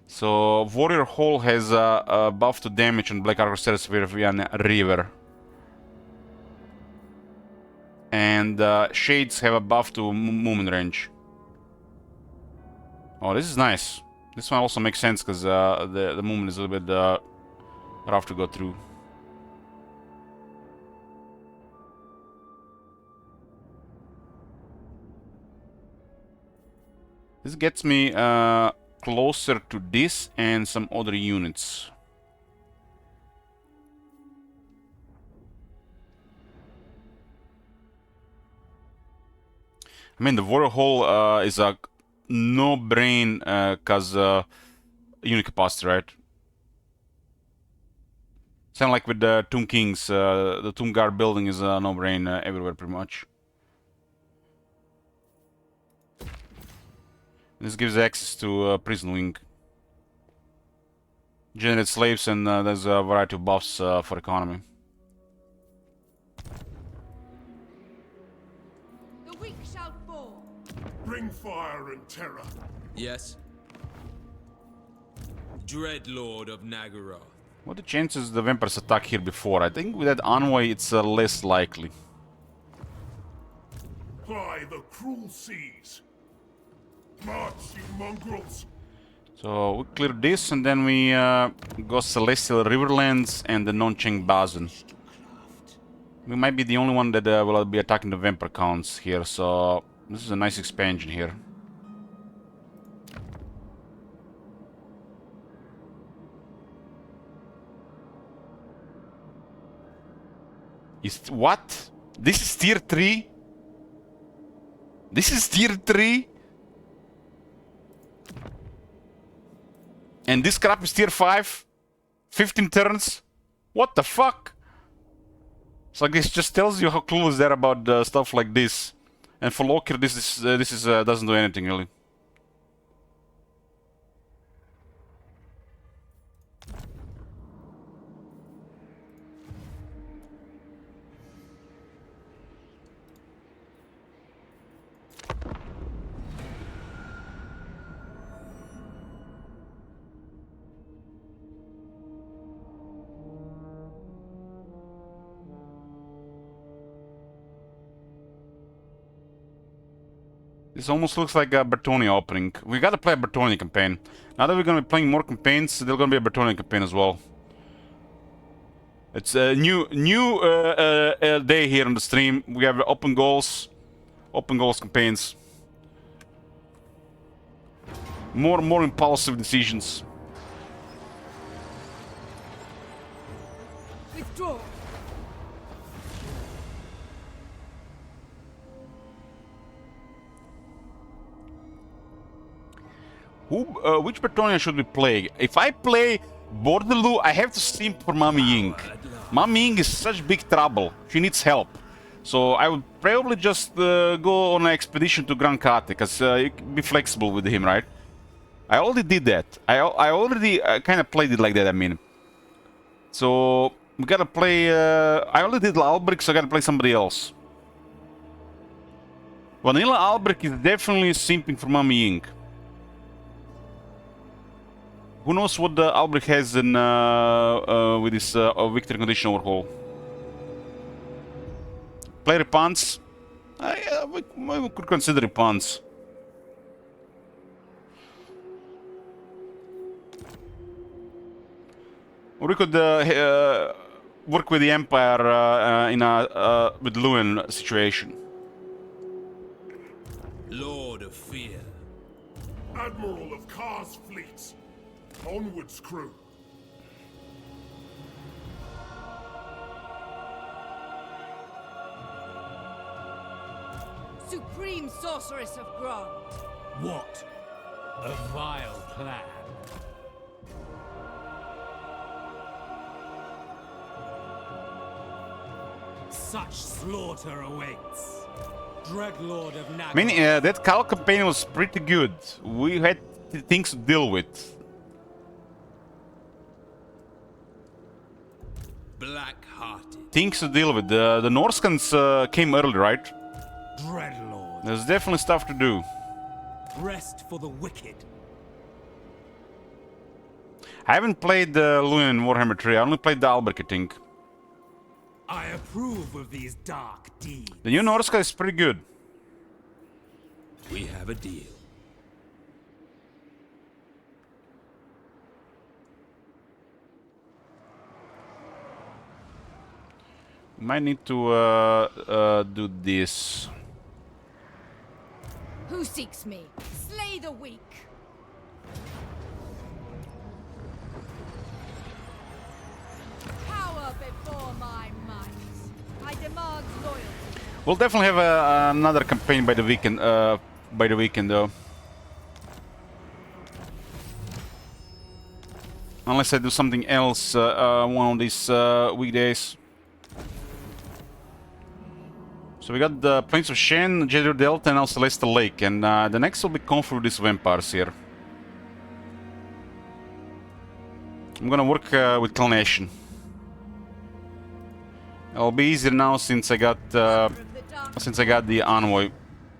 So Warrior Hall has a buff to damage on Black Archer status via river. And Shades have a buff to movement range. Oh, this is nice. This one also makes sense because the movement is a little bit rough to go through. This gets me closer to this and some other units. I mean, the Warrior Hall is a no-brain cause unit capacity, right? Same like with the Tomb Kings, the Tomb Guard building is a no-brain everywhere pretty much. This gives access to Prison Wing. Generate slaves and there's a variety of buffs for economy. The weak shall fall. Bring fire and terror. Yes. Dreadlord of Nagaroth. What are the chances the vampires attack here before? I think with that envoy it's less likely. Ply the cruel seas. March, you mongrels. So we clear this and then we go Celestial Riverlands and the Non-Cheng Basin. We might be the only one that will be attacking the vampire counts here, so this is a nice expansion here. What? This is tier 3? This is tier 3? And this crap is tier 5? 15 turns? What the fuck? It's like this just tells you how clueless they're about stuff like this. And for Loker, this doesn't do anything really. This almost looks like a Bertonia opening. We gotta play a Bertonia campaign. Now that we're gonna be playing more campaigns, there's gonna be a Bertonia campaign as well. It's a new day here on the stream. We have open goals campaigns. More impulsive decisions. Withdraw. Which Bertonia should we play? If I play Bordeloo, I have to simp for Mami Ying. Mami Ying is such big trouble. She needs help. So I would probably just go on an expedition to Grand Kate, because you can be flexible with him, right? I already did that. I already kind of played it like that, I mean. So we gotta play... I already did Albrecht, so I gotta play somebody else. Vanilla Albrecht is definitely simping for Mami Ying. Who knows what the Albrecht has in with this victory condition overhaul? Play Repants? Yeah, we could consider Repants. Or we could work with the Empire in a with Lewin situation. Lord of Fear. Admiral of Kar's fleets. Onwards, crew. Supreme sorceress of Grant. What a vile plan. Such slaughter awaits. Dreadlord of Nagaroth. I mean, that Cal campaign was pretty good. We had things to deal with. black-hearted. Things to deal with. The Norskans came early, right? Dreadlord, There's definitely stuff to do. rest for the wicked. I haven't played Luin in Warhammer 3. I only played the Alberk, I think. I approve of these dark deeds. The new Norska is pretty good. We have a deal. Might need to do this. Who seeks me? Slay the weak. Power before my might. I demand loyalty. We'll definitely have another campaign by the weekend. Though. Unless I do something else one of these weekdays. So we got the Plains of Shen, Jeddah Delta, and now Celestial Lake, and the next will be Conflict with these vampires here. I'm gonna work with Clanation. It'll be easier now since I got the envoy,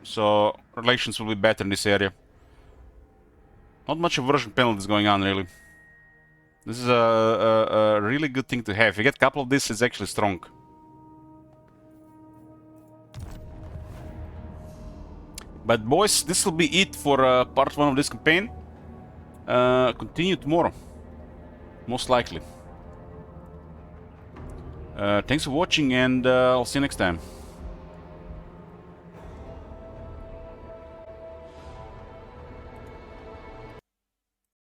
so relations will be better in this area. Not much aversion penalties going on really. This is a really good thing to have. If you get a couple of this, it's actually strong. But boys, this will be it for part 1 of this campaign. Continue tomorrow, most likely. Thanks for watching, and I'll see you next time.